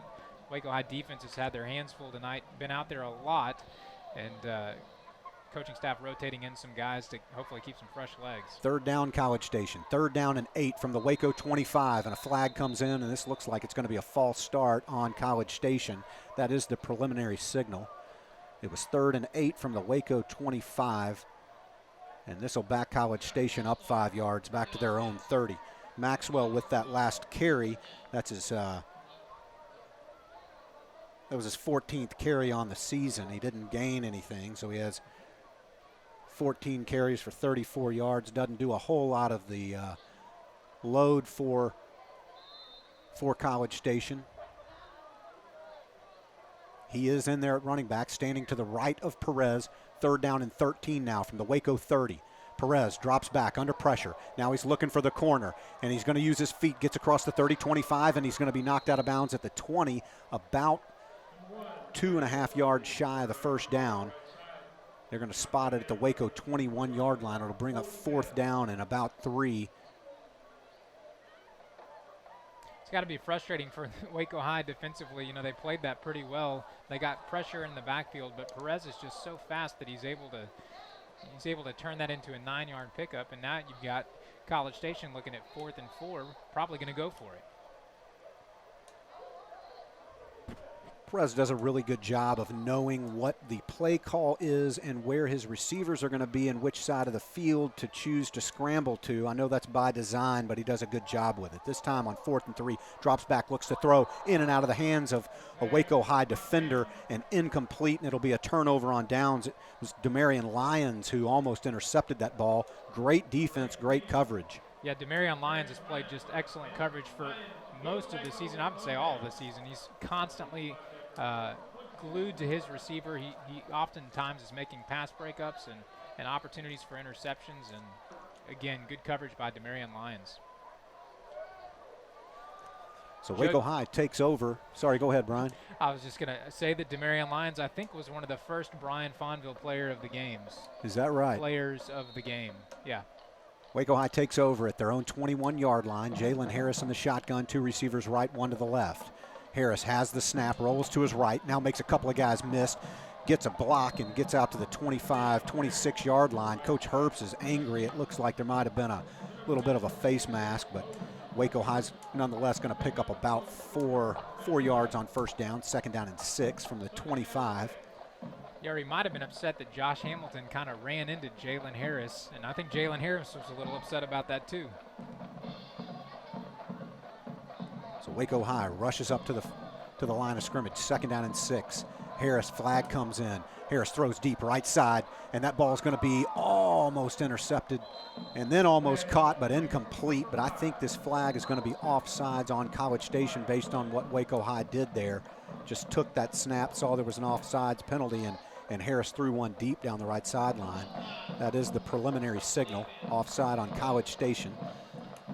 Waco High defense has had their hands full tonight, been out there a lot, and coaching staff rotating in some guys to hopefully keep some fresh legs. 3rd down, College Station. 3rd down and 8 from the Waco 25, and a flag comes in, and this looks like it's going to be a false start on College Station. That is the preliminary signal. It was 3rd and 8 from the Waco 25, and this will back College Station up 5 yards back to their own 30. Maxwell with that last carry. That's his that was his 14th carry on the season. He didn't gain anything, so he has 14 carries for 34 yards. Doesn't do a whole lot of the load for College Station. He is in there at running back, standing to the right of Perez. 3rd down and 13 now from the Waco 30. Perez drops back under pressure. Now he's looking for the corner, and he's going to use his feet, gets across the 30, 25, and he's going to be knocked out of bounds at the 20, about 2.5 yards shy of the 1st down. They're going to spot it at the Waco 21-yard line. It'll bring up 4th down and about 3. It's got to be frustrating for Waco High defensively. You know, they played that pretty well. They got pressure in the backfield, but Perez is just so fast that he's able to turn that into a 9-yard pickup. And now you've got College Station looking at 4th and 4, probably going to go for it. Perez does a really good job of knowing what the play call is and where his receivers are going to be and which side of the field to choose to scramble to. I know that's by design, but he does a good job with it. This time on 4th and 3, drops back, looks to throw in and out of the hands of a Waco High defender, and incomplete, and it'll be a turnover on downs. It was Demarion Lyons who almost intercepted that ball. Great defense, great coverage. Yeah, Demarion Lyons has played just excellent coverage for most of the season. I would say all of the season. He's constantly glued to his receiver. He oftentimes is making pass breakups and opportunities for interceptions. And again, good coverage by Demarion Lyons. So Waco High takes over. Sorry, go ahead, Brian. I was just going to say that Demarion Lyons, I think, was one of the first Brian Fonville player of the games. Is that right? Players of the game, yeah. Waco High takes over at their own 21-yard line. Jalen Harris in the shotgun, 2 receivers right, 1 to the left. Harris has the snap, rolls to his right, now makes a couple of guys miss, gets a block and gets out to the 25, 26-yard line. Coach Herbst is angry. It looks like there might have been a little bit of a face mask, but Waco High's nonetheless going to pick up about 4 yards on first down, 2nd down and 6 from the 25. Yeah, he might have been upset that Josh Hamilton kind of ran into Jalen Harris, and I think Jalen Harris was a little upset about that too. So Waco High rushes up to the line of scrimmage, 2nd down and 6. Harris, flag comes in. Harris throws deep right side, and that ball is going to be almost intercepted and then almost caught, but incomplete. But I think this flag is going to be offsides on College Station based on what Waco High did there. Just took that snap, saw there was an offsides penalty, and Harris threw one deep down the right sideline. That is the preliminary signal, offside on College Station.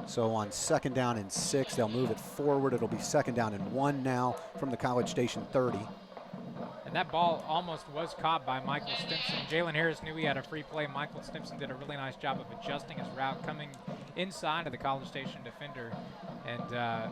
So on 2nd down and 6, they'll move it forward. It'll be 2nd down and 1 now from the College Station 30. And that ball almost was caught by Michael Stimson. Jalen Harris knew he had a free play. Michael Stimson did a really nice job of adjusting his route, coming inside of the College Station defender, and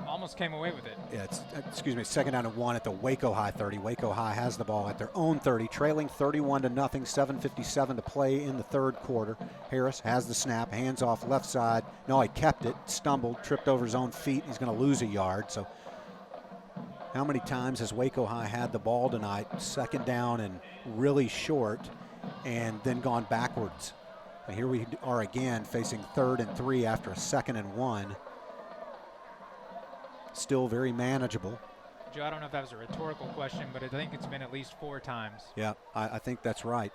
almost came away with it. Yeah, it's 2nd down and 1 at the Waco High 30. Waco High has the ball at their own 30, trailing 31-0, 7:57 to play in the 3rd quarter. Harris has the snap, hands off left side. No, he kept it, stumbled, tripped over his own feet. He's going to lose a yard. So how many times has Waco High had the ball tonight, 2nd down and really short, and then gone backwards? And here we are again facing 3rd and 3 after a 2nd and 1. Still very manageable. Joe, I don't know if that was a rhetorical question, but I think it's been at least 4 times. Yeah, I think that's right.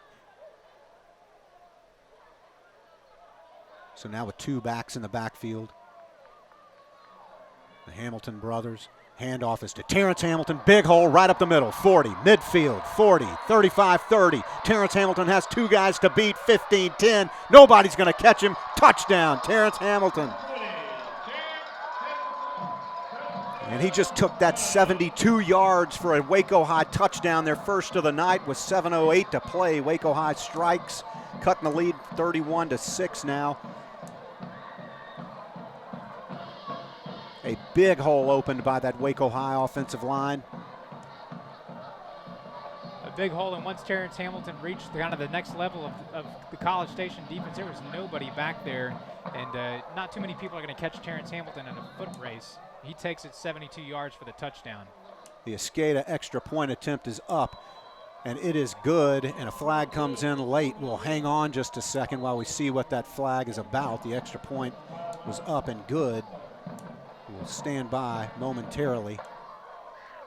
So now with 2 backs in the backfield. The Hamilton brothers. Handoff is to Terrence Hamilton. Big hole right up the middle. 40, midfield, 40, 35, 30. Terrence Hamilton has 2 guys to beat, 15, 10. Nobody's going to catch him. Touchdown, Terrence Hamilton. And he just took that 72 yards for a Waco High touchdown, their first of the night with 7:08 to play. Waco High strikes, cutting the lead 31-6 now. A big hole opened by that Waco High offensive line. A big hole, and once Terrence Hamilton reached kind of the next level of the College Station defense, there was nobody back there, and not too many people are going to catch Terrence Hamilton in a foot race. He takes it 72 yards for the touchdown. The Escada extra point attempt is up, and it is good, and a flag comes in late. We'll hang on just a second while we see what that flag is about. The extra point was up and good. We'll stand by momentarily.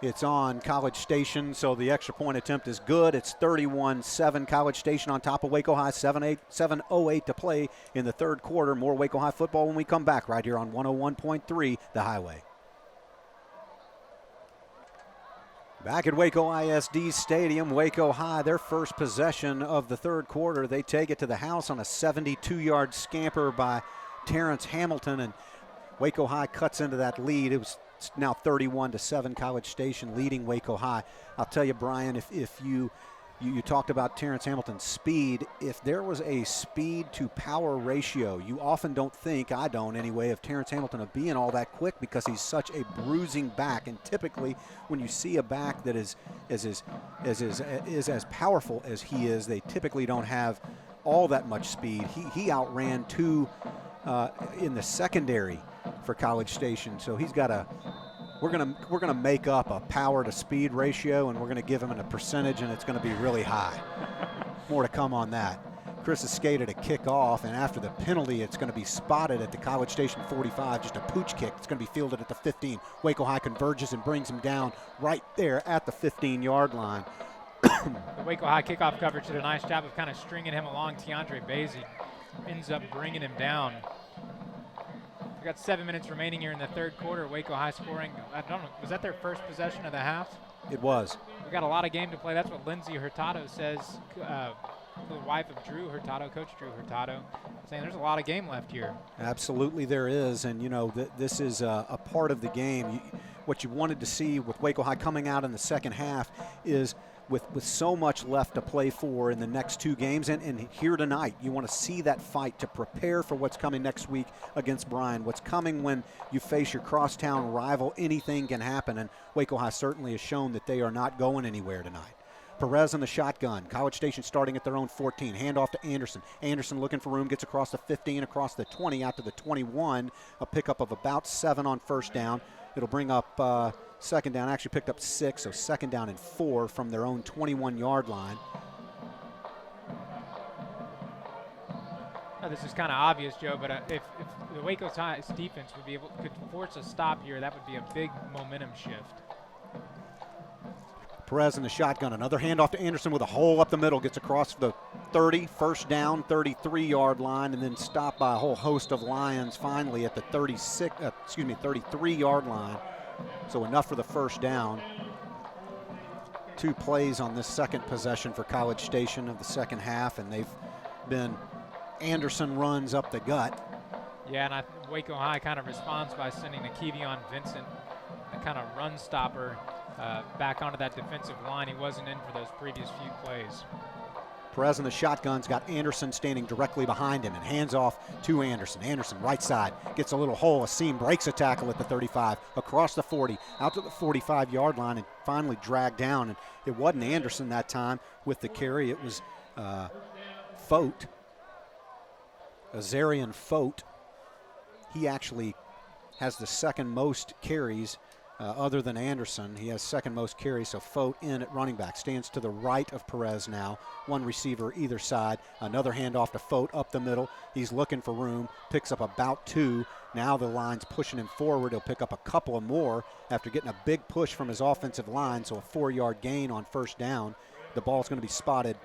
It's on College Station, so the extra point attempt is good. It's 31-7, College Station on top of Waco High, 7:08 to play in the 3rd quarter. More Waco High football when we come back right here on 101.3 The Highway. Back at Waco ISD Stadium, Waco High, their first possession of the 3rd quarter. They take it to the house on a 72-yard scamper by Terrence Hamilton, and Waco High cuts into that lead. It's now 31-7, College Station leading Waco High. I'll tell you, Brian, if you You talked about Terrence Hamilton's speed. If there was a speed to power ratio, you often don't think, I don't anyway, of Terrence Hamilton of being all that quick because he's such a bruising back. And typically when you see a back that is as powerful as he is, they typically don't have all that much speed. He outran two in the secondary for College Station. So he's got a, we're gonna make up a power to speed ratio, and we're gonna give him a percentage, and it's gonna be really high. More to come on that. Chris has skated a kick off, and after the penalty, it's gonna be spotted at the College Station 45, just a pooch kick. It's gonna be fielded at the 15. Waco High converges and brings him down right there at the 15-yard line. The Waco High kickoff coverage did a nice job of kind of stringing him along. Tiandre Basie ends up bringing him down. We've got 7 minutes remaining here in the third quarter. Waco High scoring, I don't know, was that their first possession of the half? It was. We've got a lot of game to play. That's what Lindsay Hurtado says, the wife of Drew Hurtado, Coach Drew Hurtado, saying there's a lot of game left here. Absolutely there is, and you know, this is a part of the game. What you wanted to see with Waco High coming out in the second half is with so much left to play for in the next two games and here tonight, you want to see that fight to prepare for what's coming next week against Bryan. What's coming when you face your crosstown rival, anything can happen, and Waco High certainly has shown that they are not going anywhere tonight. Perez in the shotgun. College Station starting at their own 14. Handoff to Anderson. Anderson looking for room, gets across the 15, across the 20, out to the 21. A pickup of about 7 on first down. It'll bring up second down. Actually picked up 6, so second down and 4 from their own 21-yard line. This is kind of obvious, Joe, but if the Waco High's defense could force a stop here, that would be a big momentum shift. Perez in the shotgun. Another handoff to Anderson with a hole up the middle. Gets across the 30, first down, 33-yard line, and then stopped by a whole host of Lions finally at the 33-yard line. So enough for the first down. 2 plays on this second possession for College Station of the second half, and they've been Anderson runs up the gut. Yeah, and Waco High kind of responds by sending a Kevion Vincent, a kind of run stopper, back onto that defensive line. He wasn't in for those previous few plays. Perez in the shotgun's got Anderson standing directly behind him and hands off to Anderson. Anderson, right side, gets a little hole, a seam, breaks a tackle at the 35, across the 40, out to the 45-yard line, and finally dragged down. And it wasn't Anderson that time with the carry. It was Fote, Azarian Fote. He actually has the second most carries other than Anderson. He has second most carries, so Fote in at running back. Stands to the right of Perez now. One receiver either side. Another handoff to Fote up the middle. He's looking for room. Picks up about 2. Now the line's pushing him forward. He'll pick up a couple of more after getting a big push from his offensive line, so a 4-yard gain on first down. The ball's going to be spotted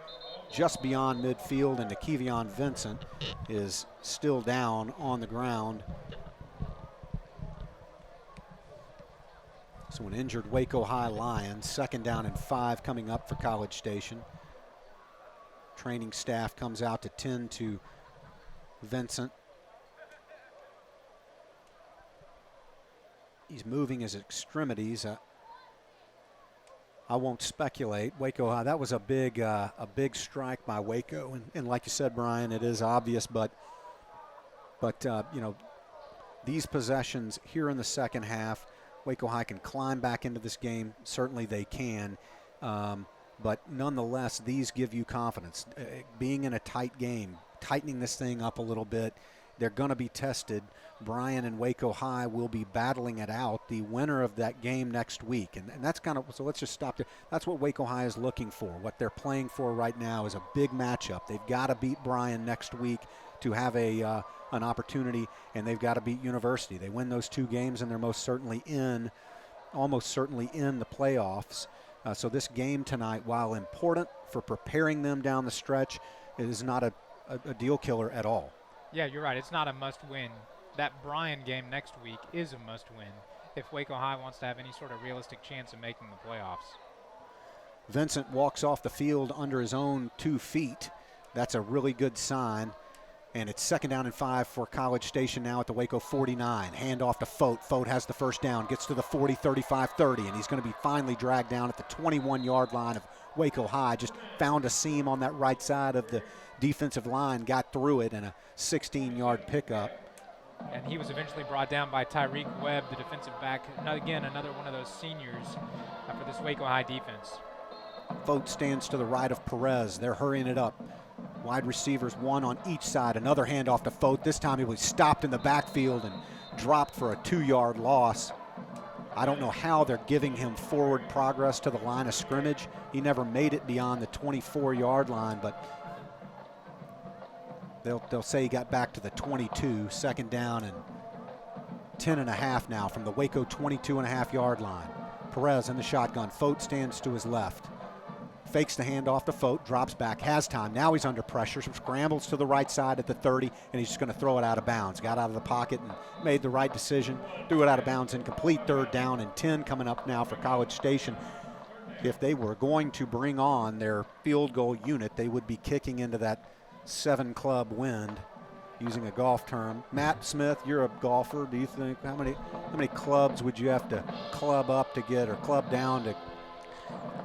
just beyond midfield, and Kevion Vincent is still down on the ground. So an injured Waco High Lions. Second down and 5 coming up for College Station. Training staff comes out to tend to Vincent. He's moving his extremities. I won't speculate. Waco High, that was a big strike by Waco. And like you said, Brian, it is obvious, but you know, these possessions here in the second half, Waco High can climb back into this game. Certainly they can. But nonetheless, these give you confidence. Being in a tight game, tightening this thing up a little bit, they're going to be tested. Bryan and Waco High will be battling it out. The winner of that game next week. And that's kind of, so let's just stop there. That's what Waco High is looking for. What they're playing for right now is a big matchup. They've got to beat Bryan next week to have an opportunity, and they've got to beat University. They win those 2 games, and they're almost certainly in the playoffs. So this game tonight, while important for preparing them down the stretch, it is not a deal killer at all. Yeah, you're right. It's not a must-win. That Bryan game next week is a must-win if Waco High wants to have any sort of realistic chance of making the playoffs. Vincent walks off the field under his own 2 feet. That's a really good sign. And it's 2nd down and 5 for College Station now at the Waco 49. Hand off to Fote. Fote has the first down, gets to the 40, 35, 30, and he's going to be finally dragged down at the 21-yard line of Waco High. Just found a seam on that right side of the defensive line, got through it, and a 16-yard pickup. And he was eventually brought down by Tyreek Webb, the defensive back. Again, another one of those seniors for this Waco High defense. Fote stands to the right of Perez. They're hurrying it up. Wide receivers, one on each side. Another handoff to Fote. This time he was stopped in the backfield and dropped for a 2-yard loss. I don't know how they're giving him forward progress to the line of scrimmage. He never made it beyond the 24-yard line, but they'll say he got back to the 22. 2nd down and 10.5 now from the Waco 22.5-yard line. Perez in the shotgun. Fote stands to his left. Fakes the handoff to Fote, drops back, has time. Now he's under pressure, scrambles to the right side at the 30, and he's just going to throw it out of bounds. Got out of the pocket and made the right decision. Threw it out of bounds, incomplete. 3rd down and 10 coming up now for College Station. If they were going to bring on their field goal unit, they would be kicking into that 7-club wind, using a golf term. Matt Smith, you're a golfer. Do you think how many clubs would you have to club up to get, or club down to?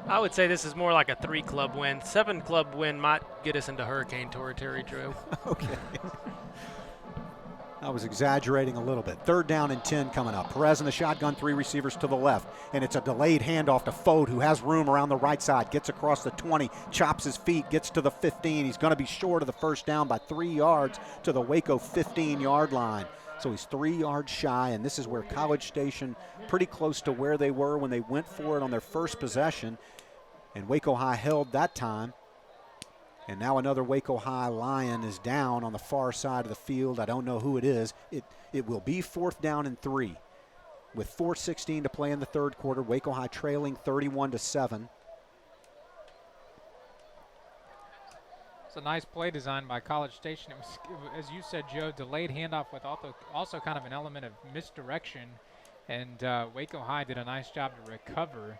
I would say this is more like a 3-club win. 7-club win might get us into hurricane territory, Drew. Okay. I was exaggerating a little bit. 3rd down and 10 coming up. Perez in the shotgun, 3 receivers to the left. And it's a delayed handoff to Fote, who has room around the right side. Gets across the 20, chops his feet, gets to the 15. He's going to be short of the first down by 3 yards to the Waco 15-yard line. So he's 3 yards shy, and this is where College Station, pretty close to where they were when they went for it on their first possession. And Waco High held that time. And now another Waco High Lion is down on the far side of the field. I don't know who it is. It will be 4th down and 3. With 4:16 to play in the 3rd quarter, Waco High trailing 31-7. It's a nice play design by College Station. It was, as you said, Joe, delayed handoff with also kind of an element of misdirection. And Waco High did a nice job to recover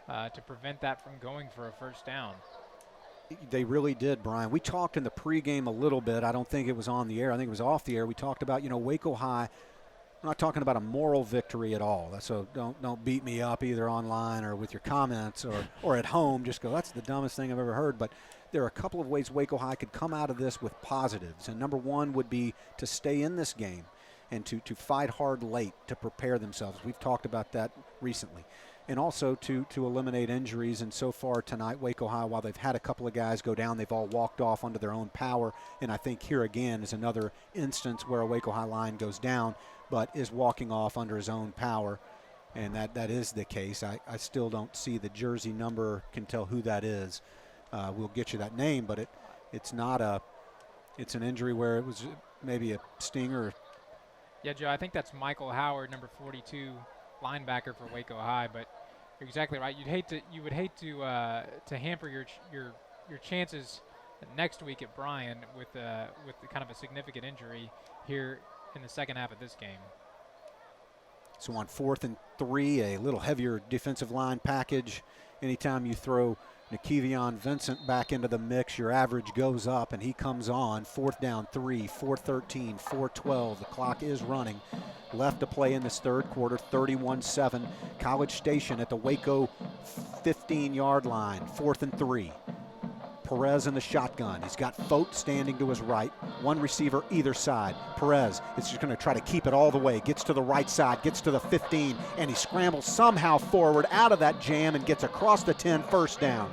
to prevent that from going for a first down. They really did, Brian. We talked in the pregame a little bit. I don't think it was on the air. I think it was off the air. We talked about, Waco High. I'm not talking about a moral victory at all. So don't beat me up either online or with your comments or at home. Just go, that's the dumbest thing I've ever heard. But there are a couple of ways Waco High could come out of this with positives. And number one would be to stay in this game and to fight hard late to prepare themselves. We've talked about that recently. And also to eliminate injuries. And so far tonight, Waco High, while they've had a couple of guys go down, they've all walked off under their own power. And I think here again is another instance where a Waco High line goes down, but is walking off under his own power. And that is the case. I still don't see the jersey number, can tell who that is. We'll get you that name, but it's not it's an injury where it was maybe a stinger. Yeah, Joe, I think that's Michael Howard, number 42, linebacker for Waco High, but you're exactly right. You would hate to hamper your chances next week at Bryan with kind of a significant injury here in the second half of this game. So on 4th and 3, a little heavier defensive line package. Anytime you throw Nakevion Vincent back into the mix, your average goes up, and he comes on. 4th down 3, 4:13, 4:12. The clock is running. Left to play in this 3rd quarter, 31-7. College Station at the Waco 15-yard line, 4th and 3. Perez in the shotgun. He's got Fote standing to his right. One receiver either side. Perez is just going to try to keep it all the way. Gets to the right side, gets to the 15, and he scrambles somehow forward out of that jam and gets across the 10, first down.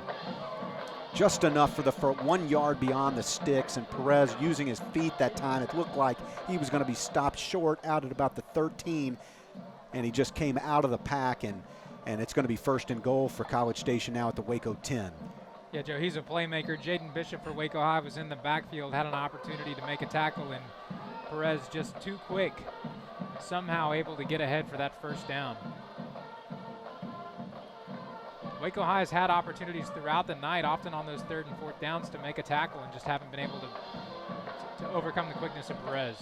Just enough for the 1 yard beyond the sticks, and Perez using his feet that time. It looked like he was going to be stopped short out at about the 13, and he just came out of the pack, and it's going to be 1st and goal for College Station now at the Waco 10. Yeah, Joe, he's a playmaker. Jaden Bishop for Waco High was in the backfield, had an opportunity to make a tackle, and Perez just too quick, somehow able to get ahead for that first down. Waco High has had opportunities throughout the night, often on those 3rd and 4th downs, to make a tackle and just haven't been able to to overcome the quickness of Perez.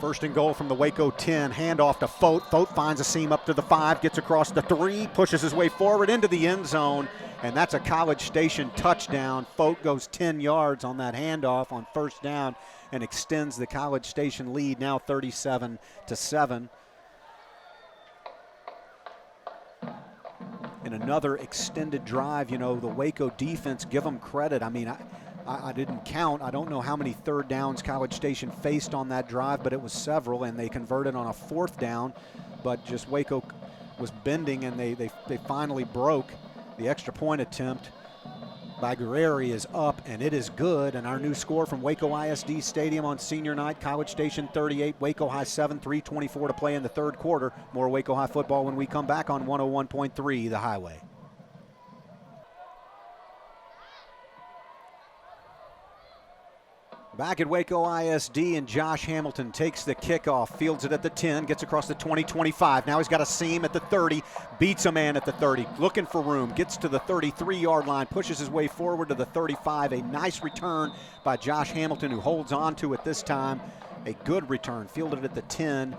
First and goal from the Waco 10. Handoff to Fote. Fote finds a seam up to the 5, gets across the 3, pushes his way forward into the end zone, and that's a College Station touchdown. Fote goes 10 yards on that handoff on first down and extends the College Station lead, now 37-7. In another extended drive, the Waco defense, give them credit. I mean, I didn't count. I don't know how many third downs College Station faced on that drive, but it was several, and they converted on a fourth down. But just Waco was bending, and they finally broke. The extra point attempt by Guerreri is up, and it is good. And our new score from Waco ISD Stadium on senior night, College Station 38, Waco High 7, 3:24 to play in the third quarter. More Waco High football when we come back on 101.3 The Highway. Back at Waco ISD, and Josh Hamilton takes the kickoff, fields it at the 10, gets across the 20, 25. Now he's got a seam at the 30, beats a man at the 30, looking for room, gets to the 33-yard line, pushes his way forward to the 35. A nice return by Josh Hamilton, who holds on to it this time. A good return, fielded it at the 10,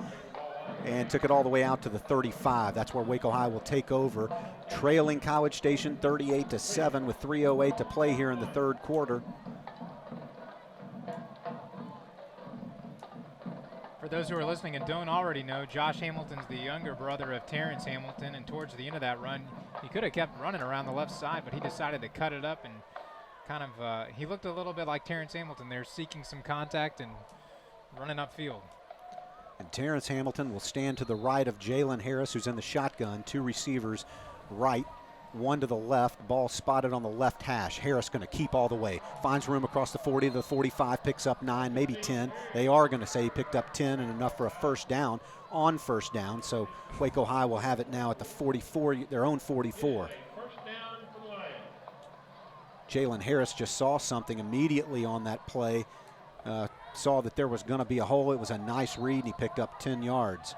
and took it all the way out to the 35. That's where Waco High will take over, trailing College Station 38-7 with 3:08 to play here in the third quarter. For those who are listening and don't already know, Josh Hamilton's the younger brother of Terrence Hamilton, and towards the end of that run, he could have kept running around the left side, but he decided to cut it up and kind of, he looked a little bit like Terrence Hamilton there, seeking some contact and running upfield. And Terrence Hamilton will stand to the right of Jalen Harris, who's in the shotgun. 2 receivers right, 1 to the left. Ball spotted on the left hash. Harris going to keep all the way. Finds room across the 40 to the 45, picks up 9, maybe 10. They are going to say he picked up 10 and enough for a first down on first down. So Waco High will have it now at the 44, their own 44. Jalen Harris just saw something immediately on that play. Saw that there was going to be a hole. It was a nice read, and he picked up 10 yards.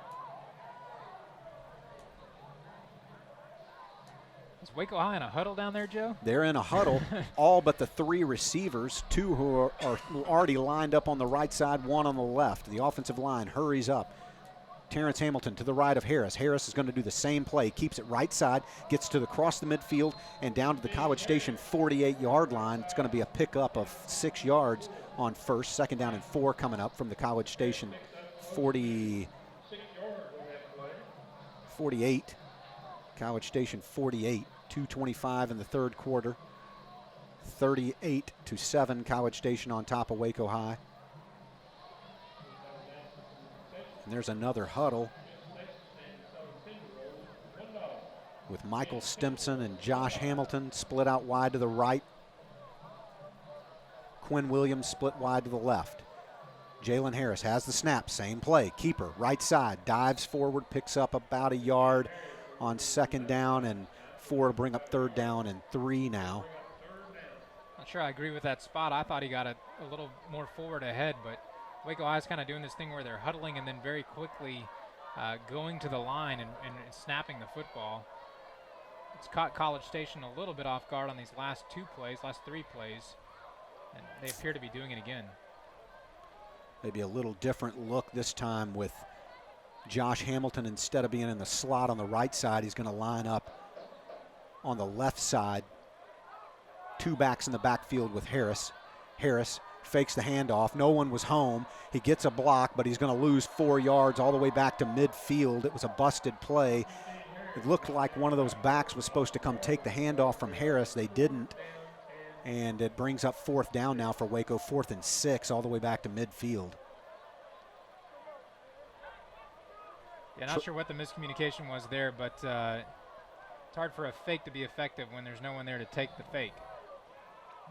Is Waco High in a huddle down there, Joe? They're in a huddle, all but the 3 receivers, 2 who are already lined up on the right side, 1 on the left. The offensive line hurries up. Terrence Hamilton to the right of Harris. Harris is going to do the same play, keeps it right side, gets to the across the midfield and down to the College Station 48-yard line. It's going to be a pickup of 6 yards on first. Second down and 4 coming up from the College Station 48. College Station 48, 2:25 in the third quarter. 38-7, College Station on top of Waco High. And there's another huddle with Michael Stimson and Josh Hamilton split out wide to the right. Quinn Williams split wide to the left. Jalen Harris has the snap, same play. Keeper, right side, dives forward, picks up about a yard on second down, and 4 to bring up third down and 3 now. Not sure I agree with that spot. I thought he got a little more forward ahead, but Waco High is kind of doing this thing where they're huddling and then very quickly going to the line and snapping the football. It's caught College Station a little bit off guard on these last 3 plays, and they appear to be doing it again. Maybe a little different look this time with Josh Hamilton. Instead of being in the slot on the right side, he's going to line up on the left side. 2 backs in the backfield with Harris. Harris fakes the handoff. No one was home. He gets a block, but he's going to lose 4 yards all the way back to midfield. It was a busted play. It looked like one of those backs was supposed to come take the handoff from Harris. They didn't. And it brings up 4th down now for Waco, 4th and 6, all the way back to midfield. Yeah, not sure what the miscommunication was there, but it's hard for a fake to be effective when there's no one there to take the fake.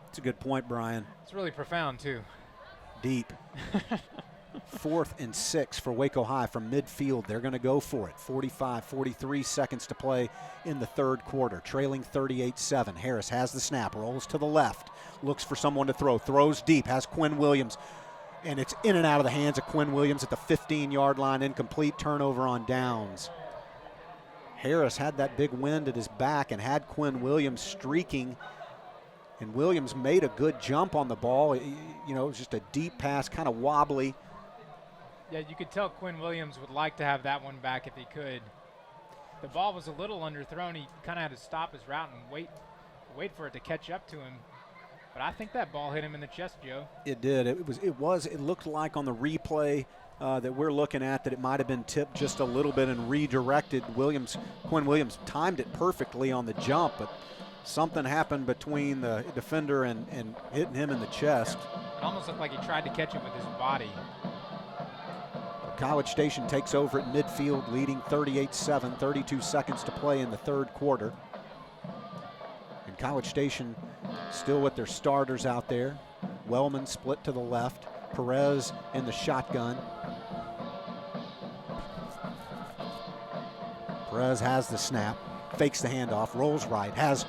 That's a good point, Brian. It's really profound, too. Deep. 4th and 6 for Waco High from midfield. They're going to go for it. 43 seconds to play in the third quarter. Trailing 38-7. Harris has the snap, rolls to the left, looks for someone to throw, throws deep, has Quinn Williams, and it's in and out of the hands of Quinn Williams at the 15-yard line. Incomplete, turnover on downs. Harris had that big wind at his back and had Quinn Williams streaking And Williams made a good jump on the ball. It was just a deep pass, kind of wobbly. Yeah, you could tell Quinn Williams would like to have that one back if he could. The ball was a little underthrown. He kind of had to stop his route and wait for it to catch up to him. But I think that ball hit him in the chest, Joe. It did. It looked like on the replay that we're looking at that it might have been tipped just a little bit and redirected. Quinn Williams timed it perfectly on the jump, but something happened between the defender and hitting him in the chest. It almost looked like he tried to catch it with his body. College Station takes over at midfield, leading 38-7, 32 seconds to play in the third quarter. And College Station still with their starters out there. Wellman split to the left. Perez in the shotgun. Perez has the snap, fakes the handoff, rolls right, has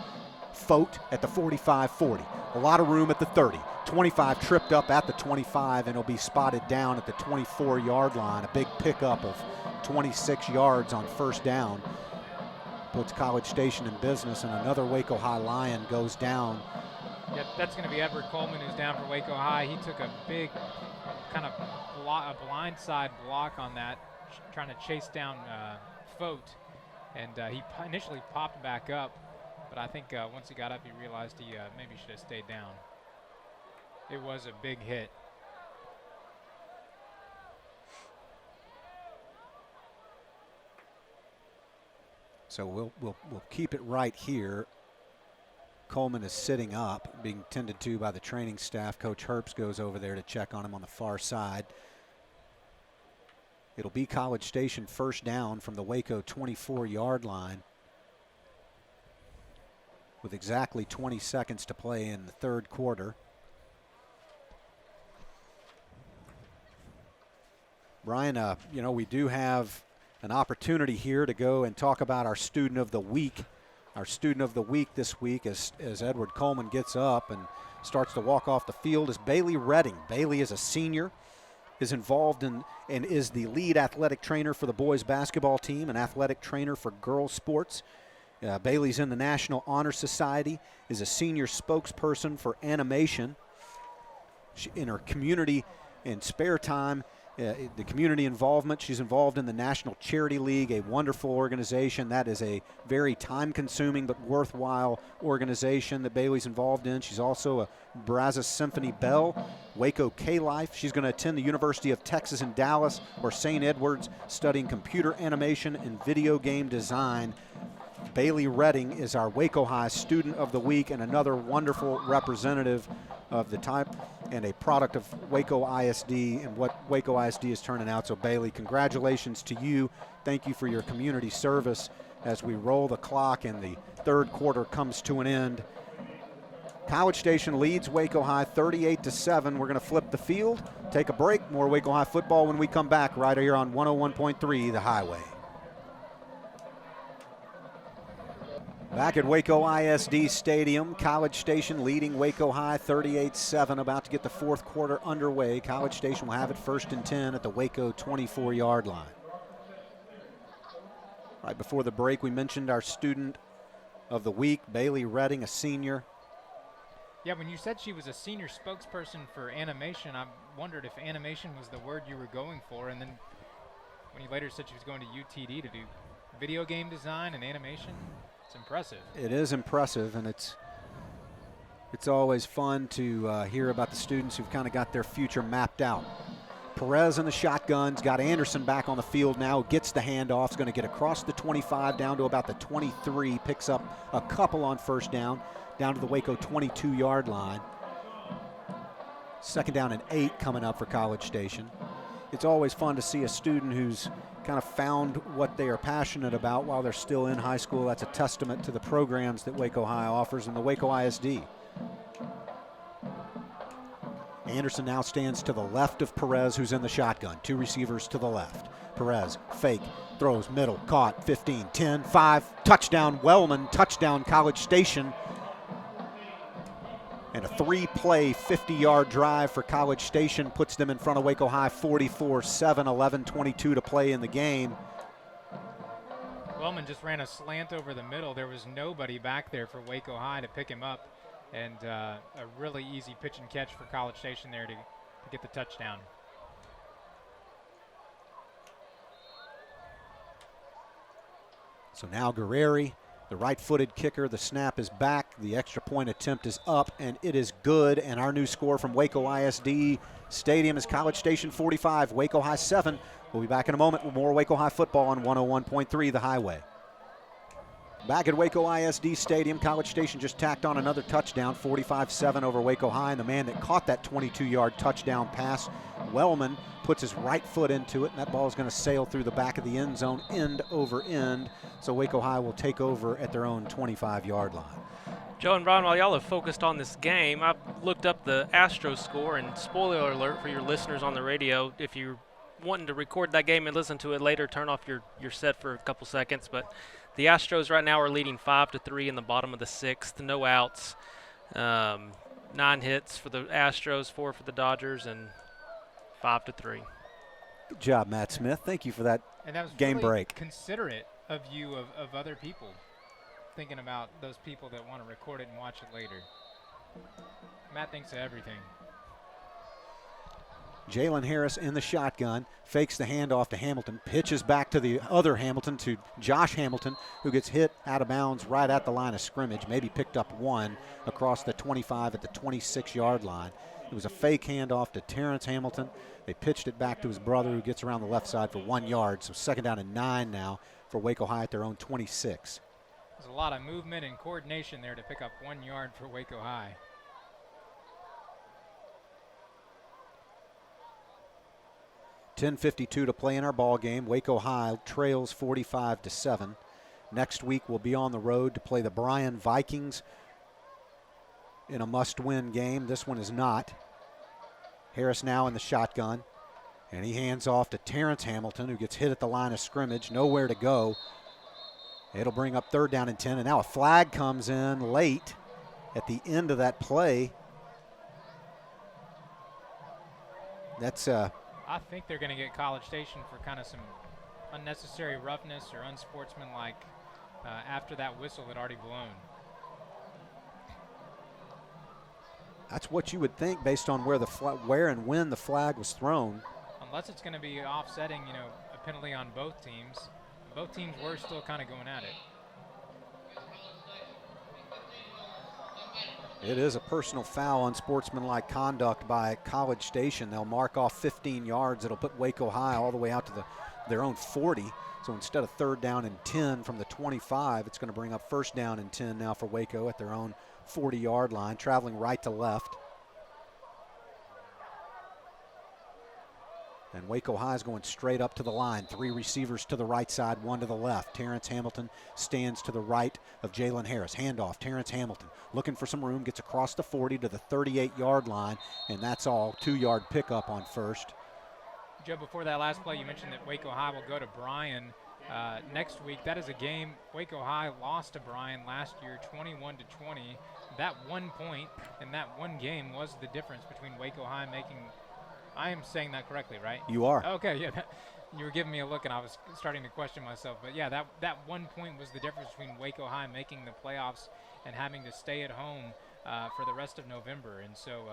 Fote at the 45-40. A lot of room at the 30. 25 tripped up at the 25, and he'll be spotted down at the 24-yard line. A big pickup of 26 yards on first down. Puts College Station in business, and another Waco High Lion goes down. Yep, that's going to be Edward Coleman, who's down for Waco High. He took a big kind of a blindside block on that, trying to chase down Fote. And he initially popped back up, but I think once he got up, he realized he maybe should have stayed down. It was a big hit. So we'll keep it right here. Coleman is sitting up, being tended to by the training staff. Coach Herbst goes over there to check on him on the far side. It'll be College Station first down from the Waco 24-yard line with exactly 20 seconds to play in the third quarter. Brian, we do have an opportunity here to go and talk about our student of the week. Our student of the week this week, as Edward Coleman gets up and starts to walk off the field, is Bailey Redding. Bailey is a senior, is involved in and is the lead athletic trainer for the boys basketball team, an athletic trainer for girls sports. Bailey's in the National Honor Society, is a senior spokesperson for animation. In her community and spare time, the community involvement, she's involved in the National Charity League, a wonderful organization. That is a very time-consuming but worthwhile organization that Bailey's involved in. She's also a Brazos Symphony Belle, Waco K-Life. She's going to attend the University of Texas in Dallas or St. Edwards, studying computer animation and video game design. Bailey Redding is our Waco High Student of the Week and another wonderful representative of the type and a product of Waco ISD and what Waco ISD is turning out. So Bailey, congratulations to you. Thank you for your community service as we roll the clock and the third quarter comes to an end. College Station leads Waco High 38-7. We're going to flip the field, take a break. More Waco High football when we come back right here on 101.3 The Highway. Back at Waco ISD Stadium, College Station leading Waco High 38-7, about to get the fourth quarter underway. College Station will have it 1st and 10 at the Waco 24-yard line. Right before the break, we mentioned our student of the week, Bailey Redding, a senior. Yeah, when you said she was a senior spokesperson for animation, I wondered if animation was the word you were going for, and then when you later said she was going to UTD to do video game design and animation, it's impressive. It is impressive, and it's always fun to hear about the students who've kind of got their future mapped out. Perez in the shotgun's got Anderson back on the field now, gets the handoff, is going to get across the 25 down to about the 23, picks up a couple on first down to the Waco 22-yard line. 2nd down and 8 coming up for College Station. It's always fun to see a student who's kind of found what they are passionate about while they're still in high school. That's a testament to the programs that Waco High offers and the Waco ISD. Anderson now stands to the left of Perez, who's in the shotgun. 2 receivers to the left. Perez, fake, throws, middle, caught, 15, 10, 5, touchdown Wellman, touchdown College Station. And a 3-play, 50-yard drive for College Station puts them in front of Waco High 44-7, 11:22 to play in the game. Wellman just ran a slant over the middle. There was nobody back there for Waco High to pick him up. and a really easy pitch and catch for College Station there to get the touchdown. So now Guerreri, the right-footed kicker, the snap is back, the extra point attempt is up, and it is good. And our new score from Waco ISD Stadium is College Station 45, Waco High 7. We'll be back in a moment with more Waco High football on 101.3 The Highway. Back at Waco ISD Stadium, College Station just tacked on another touchdown, 45-7 over Waco High, and the man that caught that 22-yard touchdown pass, Wellman, puts his right foot into it, and that ball is going to sail through the back of the end zone, end over end, so Waco High will take over at their own 25-yard line. Joe and Brian, while y'all have focused on this game, I've looked up the Astros score, and spoiler alert for your listeners on the radio, if you're wanting to record that game and listen to it later, turn off your set for a couple seconds, but the Astros right now are leading 5-3 in the bottom of the sixth, no outs, 9 hits for the Astros, 4 for the Dodgers, and 5-3. Good job, Matt Smith. Thank you for that And that was game really break. considerate of you of other people, thinking about those people that want to record it and watch it later. Matt thinks of everything. Jalen Harris in the shotgun, fakes the handoff to Hamilton, pitches back to the other Hamilton, to Josh Hamilton, who gets hit out of bounds right at the line of scrimmage, maybe picked up one across the 25 at the 26-yard line. It was a fake handoff to Terrence Hamilton. They pitched it back to his brother, who gets around the left side for 1 yard. So 2nd down and 9 now for Waco High at their own 26. There's a lot of movement and coordination there to pick up 1 yard for Waco High. .10:52 to play in our ball game. Waco High trails 45-7. Next week we'll be on the road to play the Bryan Vikings in a must-win game. This one is not. Harris now in the shotgun, and he hands off to Terrence Hamilton, who gets hit at the line of scrimmage, nowhere to go. It'll bring up 3rd down and 10, and now a flag comes in late at the end of that play. That's I think they're going to get College Station for kind of some unnecessary roughness or unsportsmanlike after that whistle had already blown. That's what you would think based on where and when the flag was thrown. Unless it's going to be offsetting, a penalty on both teams. Both teams were still kind of going at it. It is a personal foul, unsportsmanlike conduct by College Station. They'll mark off 15 yards. It'll put Waco High all the way out to their own 40. So instead of 3rd down and 10 from the 25, it's going to bring up 1st down and 10 now for Waco at their own 40-yard line, traveling right to left. And Waco High is going straight up to the line. 3 receivers to the right side, 1 to the left. Terrence Hamilton stands to the right of Jalen Harris. Handoff, Terrence Hamilton looking for some room, gets across the 40 to the 38-yard line, and that's all. 2-yard pickup on 1st. Joe, before that last play, you mentioned that Waco High will go to Bryan next week. That is a game Waco High lost to Bryan last year, 21-20. That 1 point in that one game was the difference between Waco High making. I am saying that correctly, right? You are. Okay, yeah. You were giving me a look, and I was starting to question myself. But, yeah, that 1 point was the difference between Waco High making the playoffs and having to stay at home for the rest of November. And so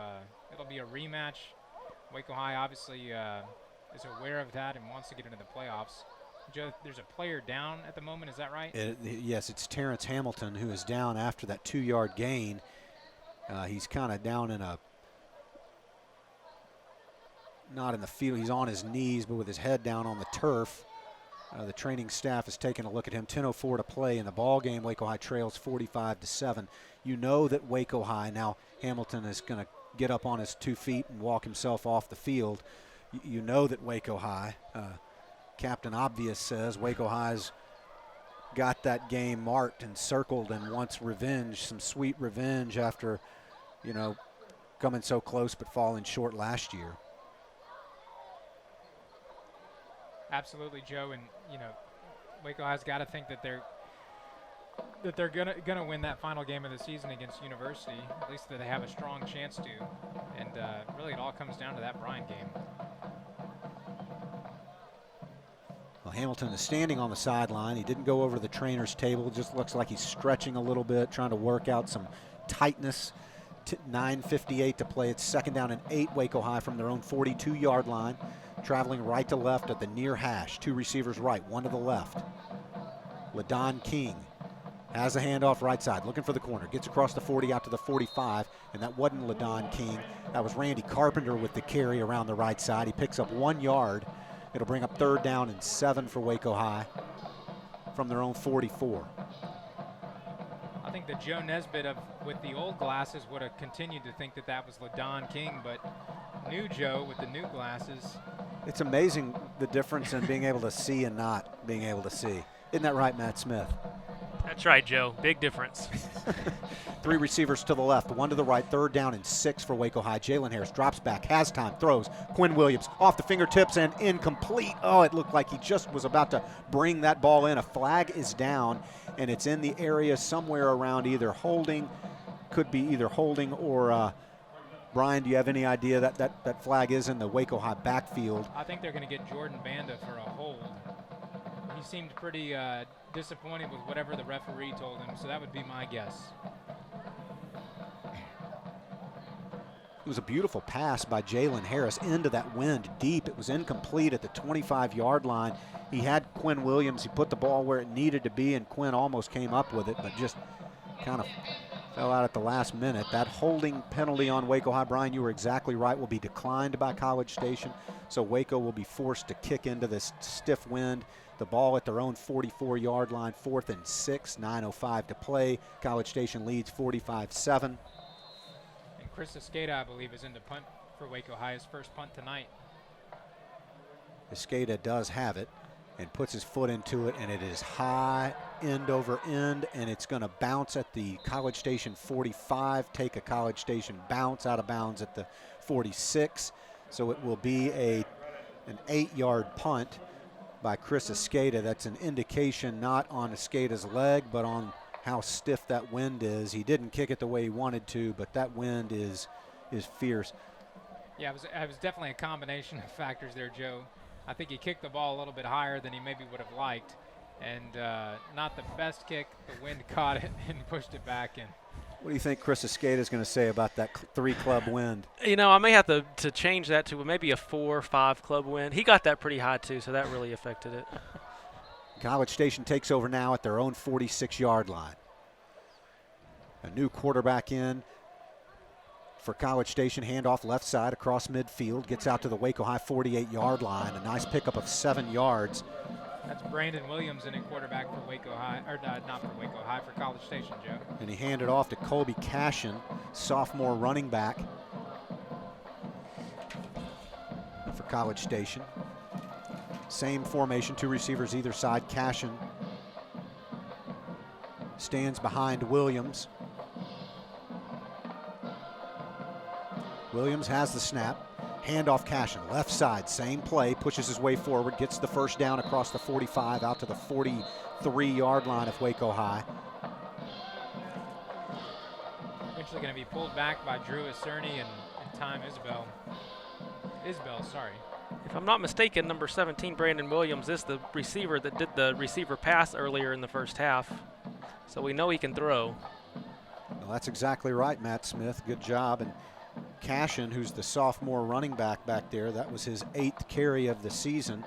it'll be a rematch. Waco High obviously is aware of that and wants to get into the playoffs. Joe, there's a player down at the moment. Is that right? Yes, it's Terrence Hamilton who is down after that 2-yard gain. He's kind of down in not in the field. He's on his knees, but with his head down on the turf. The training staff is taking a look at him. 10:04 to play in the ball game. Waco High trails 45-7. You know that Waco High, now Hamilton is going to get up on his 2 feet and walk himself off the field. You know that Waco High, Captain Obvious says, Waco High's got that game marked and circled and wants revenge, some sweet revenge after, coming so close but falling short last year. Absolutely, Joe, and Waco High's got to think that they're gonna win that final game of the season against University. At least that they have a strong chance to, and really it all comes down to that Bryan game. Well, Hamilton is standing on the sideline. He didn't go over to the trainer's table. Just looks like he's stretching a little bit, trying to work out some tightness. 9:58 to play. It's 2nd down and 8, Waco High from their own 42-yard line. Traveling right to left at the near hash. 2 receivers right, 1 to the left. LaDon King has a handoff right side, looking for the corner. Gets across the 40 out to the 45, and that wasn't LaDon King. That was Randy Carpenter with the carry around the right side. He picks up 1 yard. It'll bring up 3rd down and 7 for Waco High from their own 44. I think that Joe Nesbitt with the old glasses would have continued to think that that was LaDon King, but new Joe with the new glasses. It's amazing the difference in being able to see and not being able to see. Isn't that right, Matt Smith? That's right, Joe. Big difference. 3 receivers to the left, 1 to the right, 3rd down and 6 for Waco High. Jalen Harris drops back, has time, throws. Quinn Williams off the fingertips and incomplete. Oh, it looked like he just was about to bring that ball in. A flag is down, and it's in the area somewhere around either holding, could be either holding or Brian, do you have any idea that flag is in the Waco High backfield? I think they're going to get Jordan Banda for a hold. He seemed pretty disappointed with whatever the referee told him, so that would be my guess. It was a beautiful pass by Jalen Harris into that wind deep. It was incomplete at the 25-yard line. He had Quinn Williams. He put the ball where it needed to be, and Quinn almost came up with it, but just kind of fell out at the last minute. That holding penalty on Waco High, Brian, you were exactly right, will be declined by College Station. So Waco will be forced to kick into this stiff wind. The ball at their own 44-yard line, 4th and 6, 9:05 to play. College Station leads 45-7. And Chris Escada, I believe, is in the punt for Waco High, his first punt tonight. Escada does have it and puts his foot into it, and it is high end over end, and it's going to bounce at the College Station 45, take a College Station bounce out of bounds at the 46. So it will be an 8-yard punt by Chris Escada. That's an indication not on Escada's leg, but on how stiff that wind is. He didn't kick it the way he wanted to, but that wind is fierce. Yeah, it was definitely a combination of factors there, Joe. I think he kicked the ball a little bit higher than he maybe would have liked, and not the best kick. The wind caught it and pushed it back in. What do you think Chris Escada is going to say about that 3-club wind? You know, I may have to change that to maybe a 4 or 5 club wind. He got that pretty high, too, so that really affected it. College Station takes over now at their own 46-yard line. A new quarterback in for College Station. Handoff left side across midfield. Gets out to the Waco High 48-yard line. A nice pickup of 7 yards. That's Brandon Williams in at quarterback for Waco High, or not for Waco High, for College Station, Joe. And he handed off to Colby Cashin, sophomore running back for College Station. Same formation, 2 receivers either side. Cashin stands behind Williams. Williams has the snap. Handoff Cashin, left side, same play, pushes his way forward, gets the first down across the 45 out to the 43-yard line of Waco High. Eventually going to be pulled back by Drew Cerny and Time Isbell. Sorry. If I'm not mistaken, number 17, Brandon Williams, is the receiver that did the receiver pass earlier in the first half. So we know he can throw. Well, that's exactly right, Matt Smith. Good job. And Cashin, who's the sophomore running back there, that was his 8th carry of the season.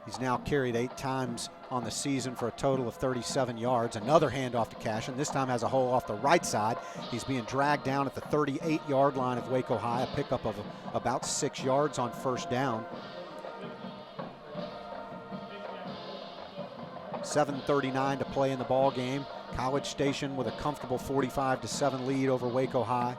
He's now carried 8 times on the season for a total of 37 yards. Another handoff to Cashin. This time has a hole off the right side. He's being dragged down at the 38-yard line of Waco High, a pickup of about 6 yards on first down. 7:39 to play in the ball game. College Station with a comfortable 45-7 lead over Waco High.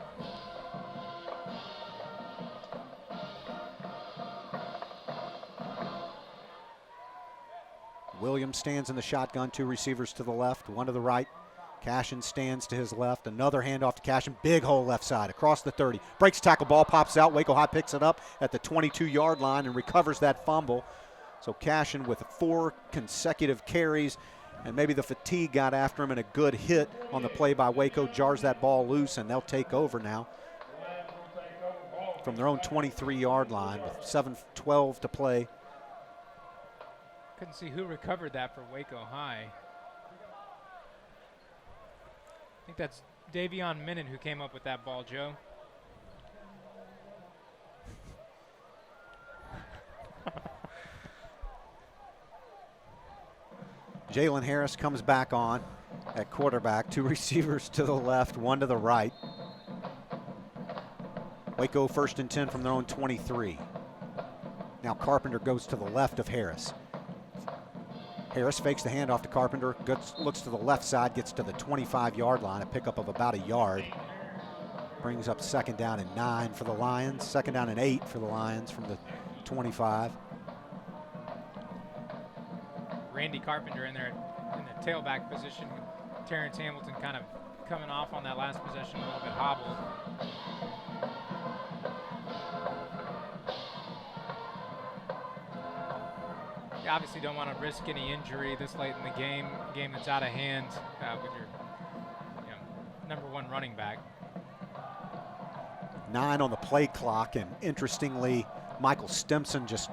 Williams stands in the shotgun, 2 receivers to the left, 1 to the right. Cashin stands to his left. Another handoff to Cashin. Big hole left side across the 30. Breaks tackle, ball pops out. Waco High picks it up at the 22-yard line and recovers that fumble. So Cashin with 4 consecutive carries, and maybe the fatigue got after him, and a good hit on the play by Waco jars that ball loose, and they'll take over now from their own 23-yard line with 7:12 to play. Couldn't see who recovered that for Waco High. I think that's Davion Minnan who came up with that ball, Joe. Jalen Harris comes back on at quarterback. 2 receivers to the left, 1 to the right. Waco 1st and 10 from their own 23. Now Carpenter goes to the left of Harris. Harris fakes the handoff to Carpenter, looks to the left side, gets to the 25-yard line, a pickup of about a yard. Brings up 2nd down and 9 for the Lions, 2nd down and 8 for the Lions from the 25. Randy Carpenter in there in the tailback position. Terrence Hamilton kind of coming off on that last possession a little bit hobbled. You obviously don't want to risk any injury this late in the game that's out of hand with your number 1 running back. 9 on the play clock, and interestingly, Michael Stimson just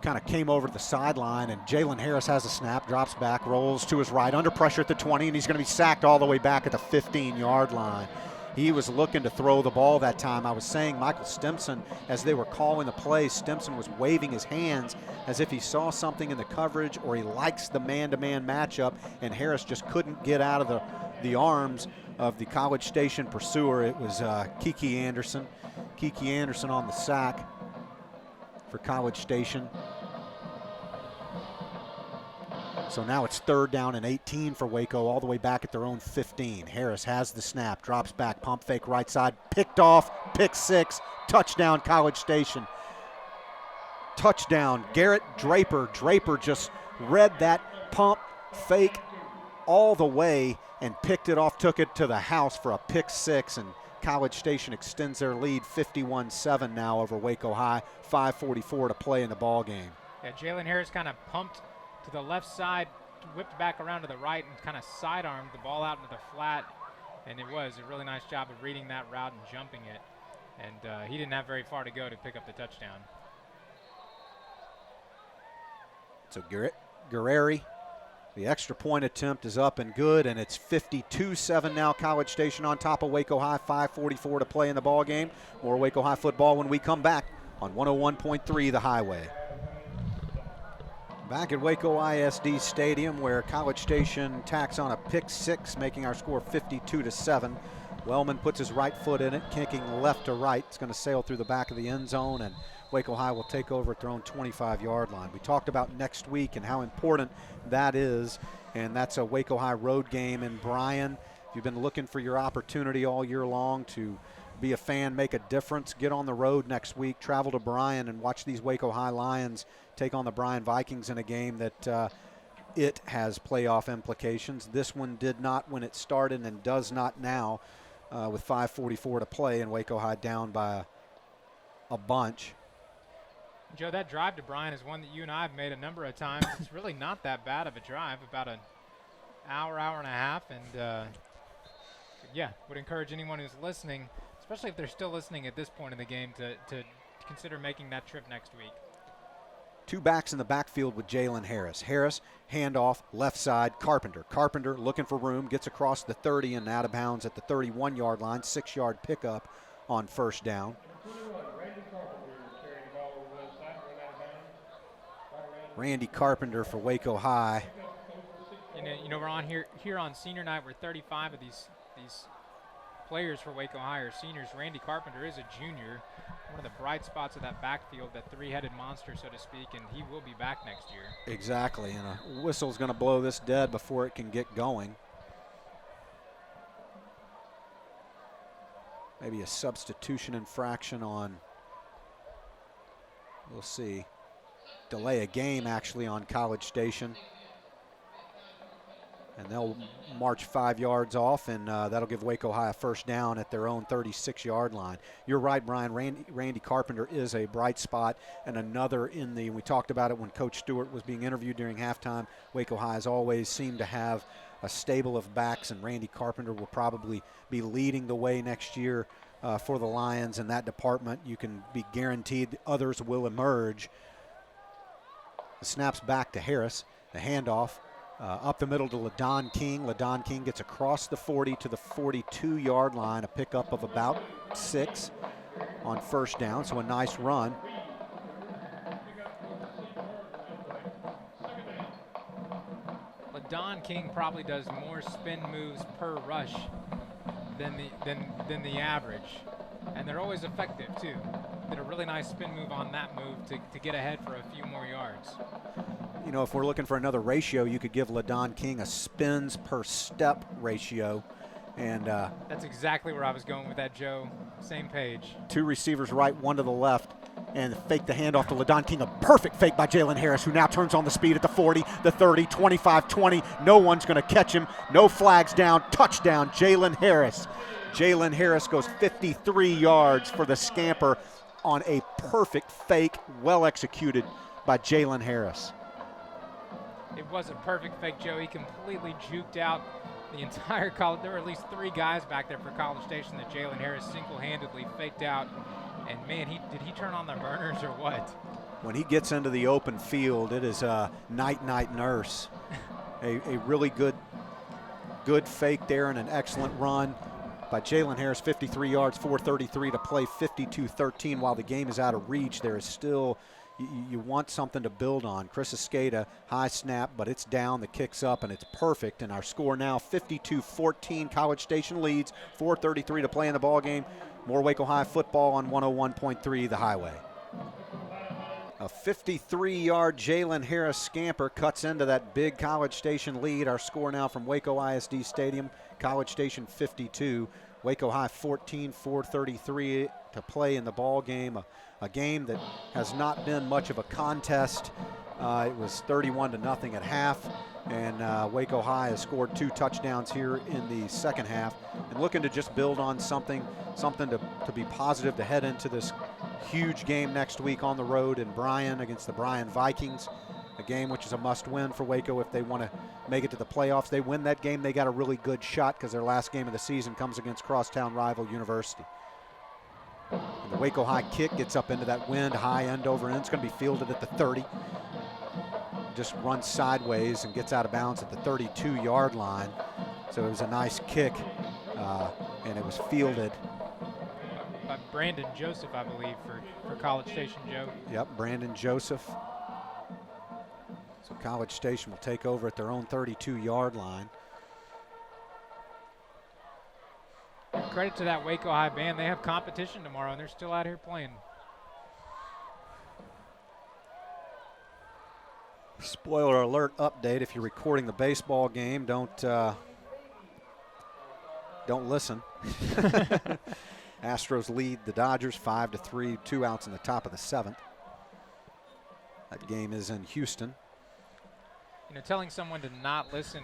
kind of came over to the sideline, and Jalen Harris has a snap, drops back, rolls to his right, under pressure at the 20, and he's going to be sacked all the way back at the 15-yard line. He was looking to throw the ball that time. I was saying Michael Stimson, as they were calling the play, Stimson was waving his hands as if he saw something in the coverage or he likes the man-to-man matchup, and Harris just couldn't get out of the arms of the College Station pursuer. It was Kiki Anderson. Kiki Anderson on the sack for College Station. So now it's 3rd down and 18 for Waco, all the way back at their own 15. Harris has the snap, drops back, pump fake right side, picked off, pick 6, touchdown College Station. Touchdown, Garrett Draper. Draper just read that pump fake all the way and picked it off, took it to the house for a pick 6, and College Station extends their lead 51-7 now over Waco High. 5:44 to play in the ball game. Yeah, Jalen Harris kind of pumped to the left side, whipped back around to the right, and kind of sidearmed the ball out into the flat. And it was a really nice job of reading that route and jumping it. And he didn't have very far to go to pick up the touchdown. So Guerreri, the extra point attempt is up and good, and it's 52-7 now. College Station on top of Waco High. 5:44 to play in the ball game. More Waco High football when we come back on 101.3 The Highway. Back at Waco ISD Stadium, where College Station tacks on a pick 6, making our score 52-7. Wellman puts his right foot in it, kicking left to right. It's going to sail through the back of the end zone, and Waco High will take over at their own 25-yard line. We talked about next week and how important that is, and that's a Waco High road game in Bryan. If you've been looking for your opportunity all year long to be a fan, make a difference, get on the road next week, travel to Bryan and watch these Waco High Lions take on the Bryan Vikings in a game that it has playoff implications. This one did not when it started and does not now with 5:44 to play, and Waco High down by a bunch. Joe, that drive to Bryan is one that you and I have made a number of times. It's really not that bad of a drive, about an hour and a half, and yeah, would encourage anyone who's listening, especially if they're still listening at this point in the game, to consider making that trip next week. 2 backs in the backfield with Jalen Harris. Harris, handoff, left side, Carpenter. Carpenter looking for room, gets across the 30 and out of bounds at the 31-yard line. 6-yard pickup on 1st down. Randy Carpenter for Waco High. You know, we're on here on senior night, where 35 of these players for Waco High are seniors. Randy Carpenter is a junior, one of the bright spots of that backfield, that 3-headed monster, so to speak, and he will be back next year. Exactly, and a whistle's going to blow this dead before it can get going. Maybe a substitution infraction on, we'll see, delay a game actually on College Station. And they'll march 5 yards off, and that'll give Waco High a 1st down at their own 36-yard line. You're right, Brian. Randy Carpenter is a bright spot, and another we talked about it when Coach Stewart was being interviewed during halftime. Waco High has always seemed to have a stable of backs, and Randy Carpenter will probably be leading the way next year for the Lions in that department. You can be guaranteed others will emerge. The snap's back to Harris. The handoff. Up the middle to LaDon King. LaDon King gets across the 40 to the 42-yard line, a pickup of about 6 on first down, so a nice run. LaDon King probably does more spin moves per rush than the average, and they're always effective too. Did a really nice spin move on that move to get ahead for a few more yards. You know, if we're looking for another ratio, you could give LaDon King a spins per step ratio. And that's exactly where I was going with that, Joe. Same page. 2 receivers right, 1 to the left, and fake the handoff to LaDon King. A perfect fake by Jalen Harris, who now turns on the speed at the 40, the 30, 25, 20. No one's going to catch him. No flags down. Touchdown, Jalen Harris. Jalen Harris goes 53 yards for the scamper on a perfect fake, well executed by Jalen Harris. It was a perfect fake, Joe. He completely juked out the entire college. There were at least 3 guys back there for College Station that Jalen Harris single-handedly faked out. And man, did he turn on the burners or what? When he gets into the open field, it is a night nurse. a really good fake there and an excellent run by Jalen Harris. 53 yards, 4:33 to play, 52-13. While the game is out of reach, there is still, you want something to build on. Chris Escada, high snap, but it's down, the kick's up, and it's perfect. And our score now 52-14. College Station leads, 4:33 to play in the ball game. More Waco High football on 101.3 The Highway. A 53-yard Jalen Harris scamper cuts into that big College Station lead. Our score now from Waco ISD Stadium, College Station 52, Waco High 14, 4:33 to play in the ball game. A game that has not been much of a contest. It was 31-0 at half, and Waco High has scored 2 touchdowns here in the second half, and looking to just build on something to be positive to head into this huge game next week on the road in Bryan against the Bryan Vikings, a game which is a must-win for Waco if they want to make it to the playoffs. They win that game, they got a really good shot because their last game of the season comes against crosstown rival University. And the Waco High kick gets up into that wind, high end over end. It's going to be fielded at the 30. Just runs sideways and gets out of bounds at the 32-yard line. So it was a nice kick, and it was fielded by Brandon Joseph, I believe, for College Station, Joe. Yep, Brandon Joseph. So College Station will take over at their own 32-yard line. Credit to that Waco High band. They have competition tomorrow, and they're still out here playing. Spoiler alert update: if you're recording the baseball game, don't listen. Astros lead the Dodgers 5-3, 2 outs in the top of the 7th. That game is in Houston. You know, telling someone to not listen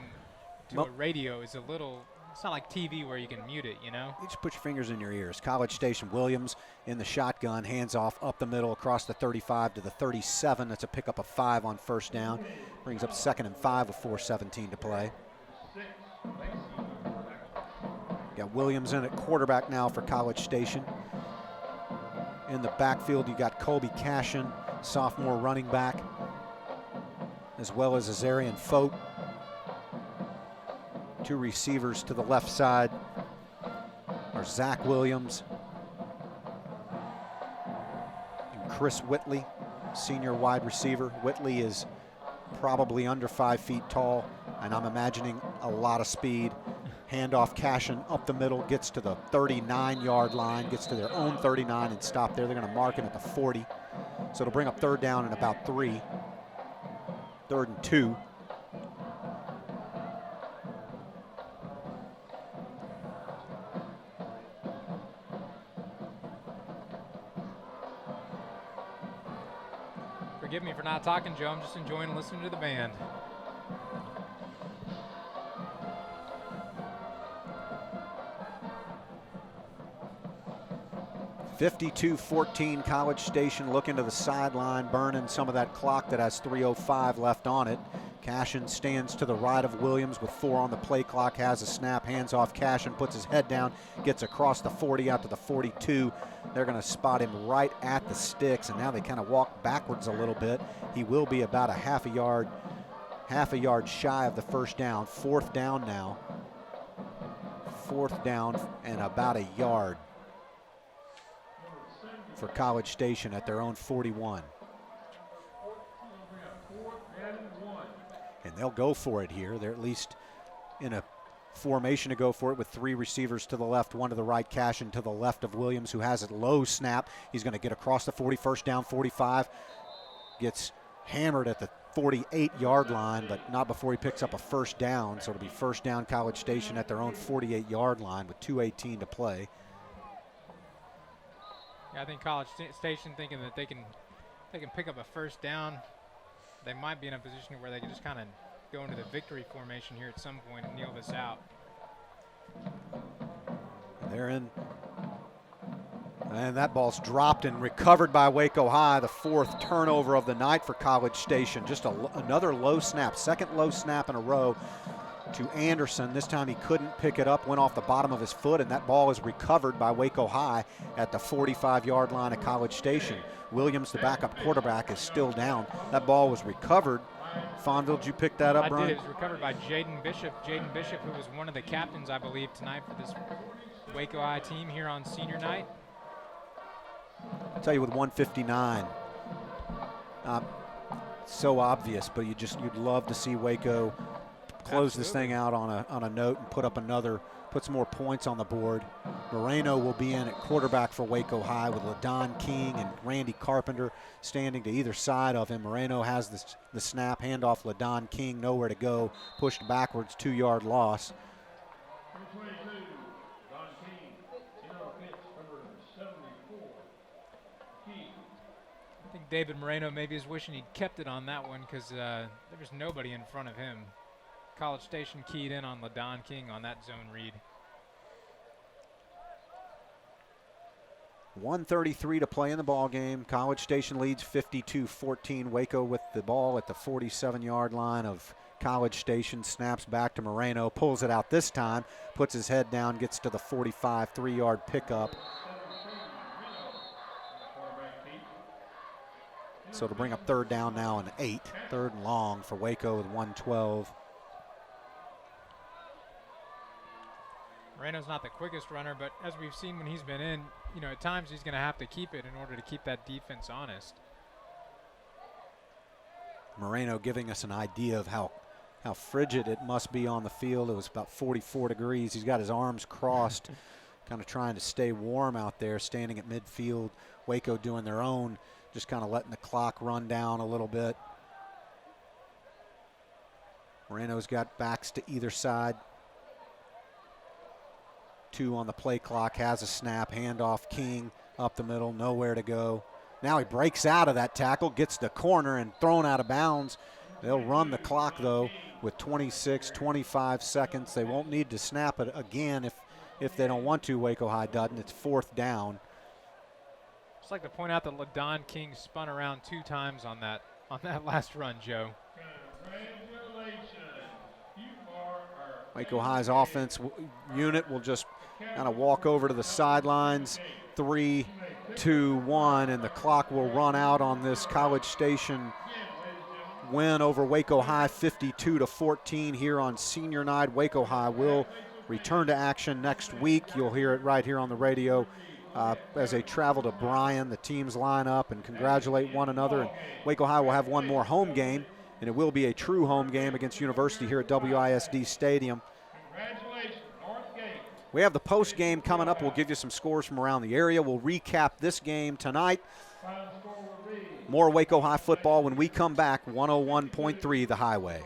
to a radio is a little, it's not like TV where you can mute it, you know? You just put your fingers in your ears. College Station, Williams in the shotgun, hands off up the middle across the 35 to the 37. That's a pickup of 5 on first down. Brings up 2nd and 5 with 4:17 to play. Got Williams in at quarterback now for College Station. In the backfield, you got Colby Cashin, sophomore running back, as well as Azarian Fote. 2 receivers to the left side are Zach Williams and Chris Whitley, senior wide receiver. Whitley is probably under 5 feet tall, and I'm imagining a lot of speed. Handoff Cashin up the middle, gets to the 39-yard line, gets to their own 39 and stop there. They're going to mark it at the 40. So it'll bring up 3rd down and about 3. 3rd and 2. Forgive me for not talking, Joe. I'm just enjoying listening to the band. (52-14) College Station looking to the sideline, burning some of that clock that has 3:05 left on it. Cashin stands to the right of Williams with 4 on the play clock, has a snap, hands off Cashin, puts his head down, gets across the 40 out to the 42. They're going to spot him right at the sticks, and now they kind of walk backwards a little bit. He will be about a half a yard half a yard shy of the first down. 4th down now. 4th down and about a yard for College Station at their own 41. And they'll go for it here. They're at least in a formation to go for it with 3 receivers to the left, 1 to the right, Cashin to the left of Williams, who has it low snap. He's going to get across the 40, first down, 45. Gets hammered at the 48-yard line, but not before he picks up a first down. So it'll be first down College Station at their own 48-yard line with 2:18 to play. Yeah, I think College Station thinking that they can pick up a first down. They might be in a position where they can just kind of go into the victory formation here at some point and kneel this out. They're in. And that ball's dropped and recovered by Waco High, the 4th turnover of the night for College Station. Just another low snap, 2nd low snap in a row to Anderson. This time he couldn't pick it up, went off the bottom of his foot, and that ball is recovered by Waco High at the 45-yard line of College Station. Williams, the backup quarterback, is still down. That ball was recovered. Fonville, did you pick that up, Brian? I did. It was recovered by Jaden Bishop. Jaden Bishop, who was one of the captains, I believe, tonight for this Waco High team here on senior night. I'll tell you, with 1:59, so obvious, but you'd love to see Waco close this thing out on a note and put some more points on the board. Moreno will be in at quarterback for Waco High with LaDon King and Randy Carpenter standing to either side of him. Moreno has the snap, handoff LaDon King, nowhere to go, pushed backwards, 2-yard loss. I think David Moreno maybe is wishing he'd kept it on that one because there was nobody in front of him. College Station keyed in on LaDon King on that zone read. 1:33 to play in the ball game. College Station leads 52-14. Waco with the ball at the 47-yard line of College Station. Snaps back to Moreno, pulls it out this time, puts his head down, gets to the 45, 3-yard pickup. So to bring up 3rd down now and 8, 3rd and long for Waco with 1:12. Moreno's not the quickest runner, but as we've seen when he's been in, at times he's going to have to keep it in order to keep that defense honest. Moreno giving us an idea of how frigid it must be on the field. It was about 44 degrees. He's got his arms crossed, kind of trying to stay warm out there, standing at midfield. Waco doing their own, just kind of letting the clock run down a little bit. Moreno's got backs to either side. 2 on the play clock, has a snap, handoff King up the middle, nowhere to go. Now he breaks out of that tackle, gets the corner and thrown out of bounds. They'll run the clock though with 26, 25 seconds. They won't need to snap it again if they don't want to. Waco High doesn't. It's 4th down. Just like to point out that LaDon King spun around 2 times on that last run, Joe. Waco High's offense unit will just kind of walk over to the sidelines. 3, 2, 1, and the clock will run out on this College Station win over Waco High, 52-14 here on senior night. Waco High will return to action next week. You'll hear it right here on the radio as they travel to Bryan. The teams line up and congratulate one another. And Waco High will have one more home game, and it will be a true home game against University here at WISD Stadium. We have the post game coming up. We'll give you some scores from around the area. We'll recap this game tonight. More Waco High football when we come back. 101.3 The Highway.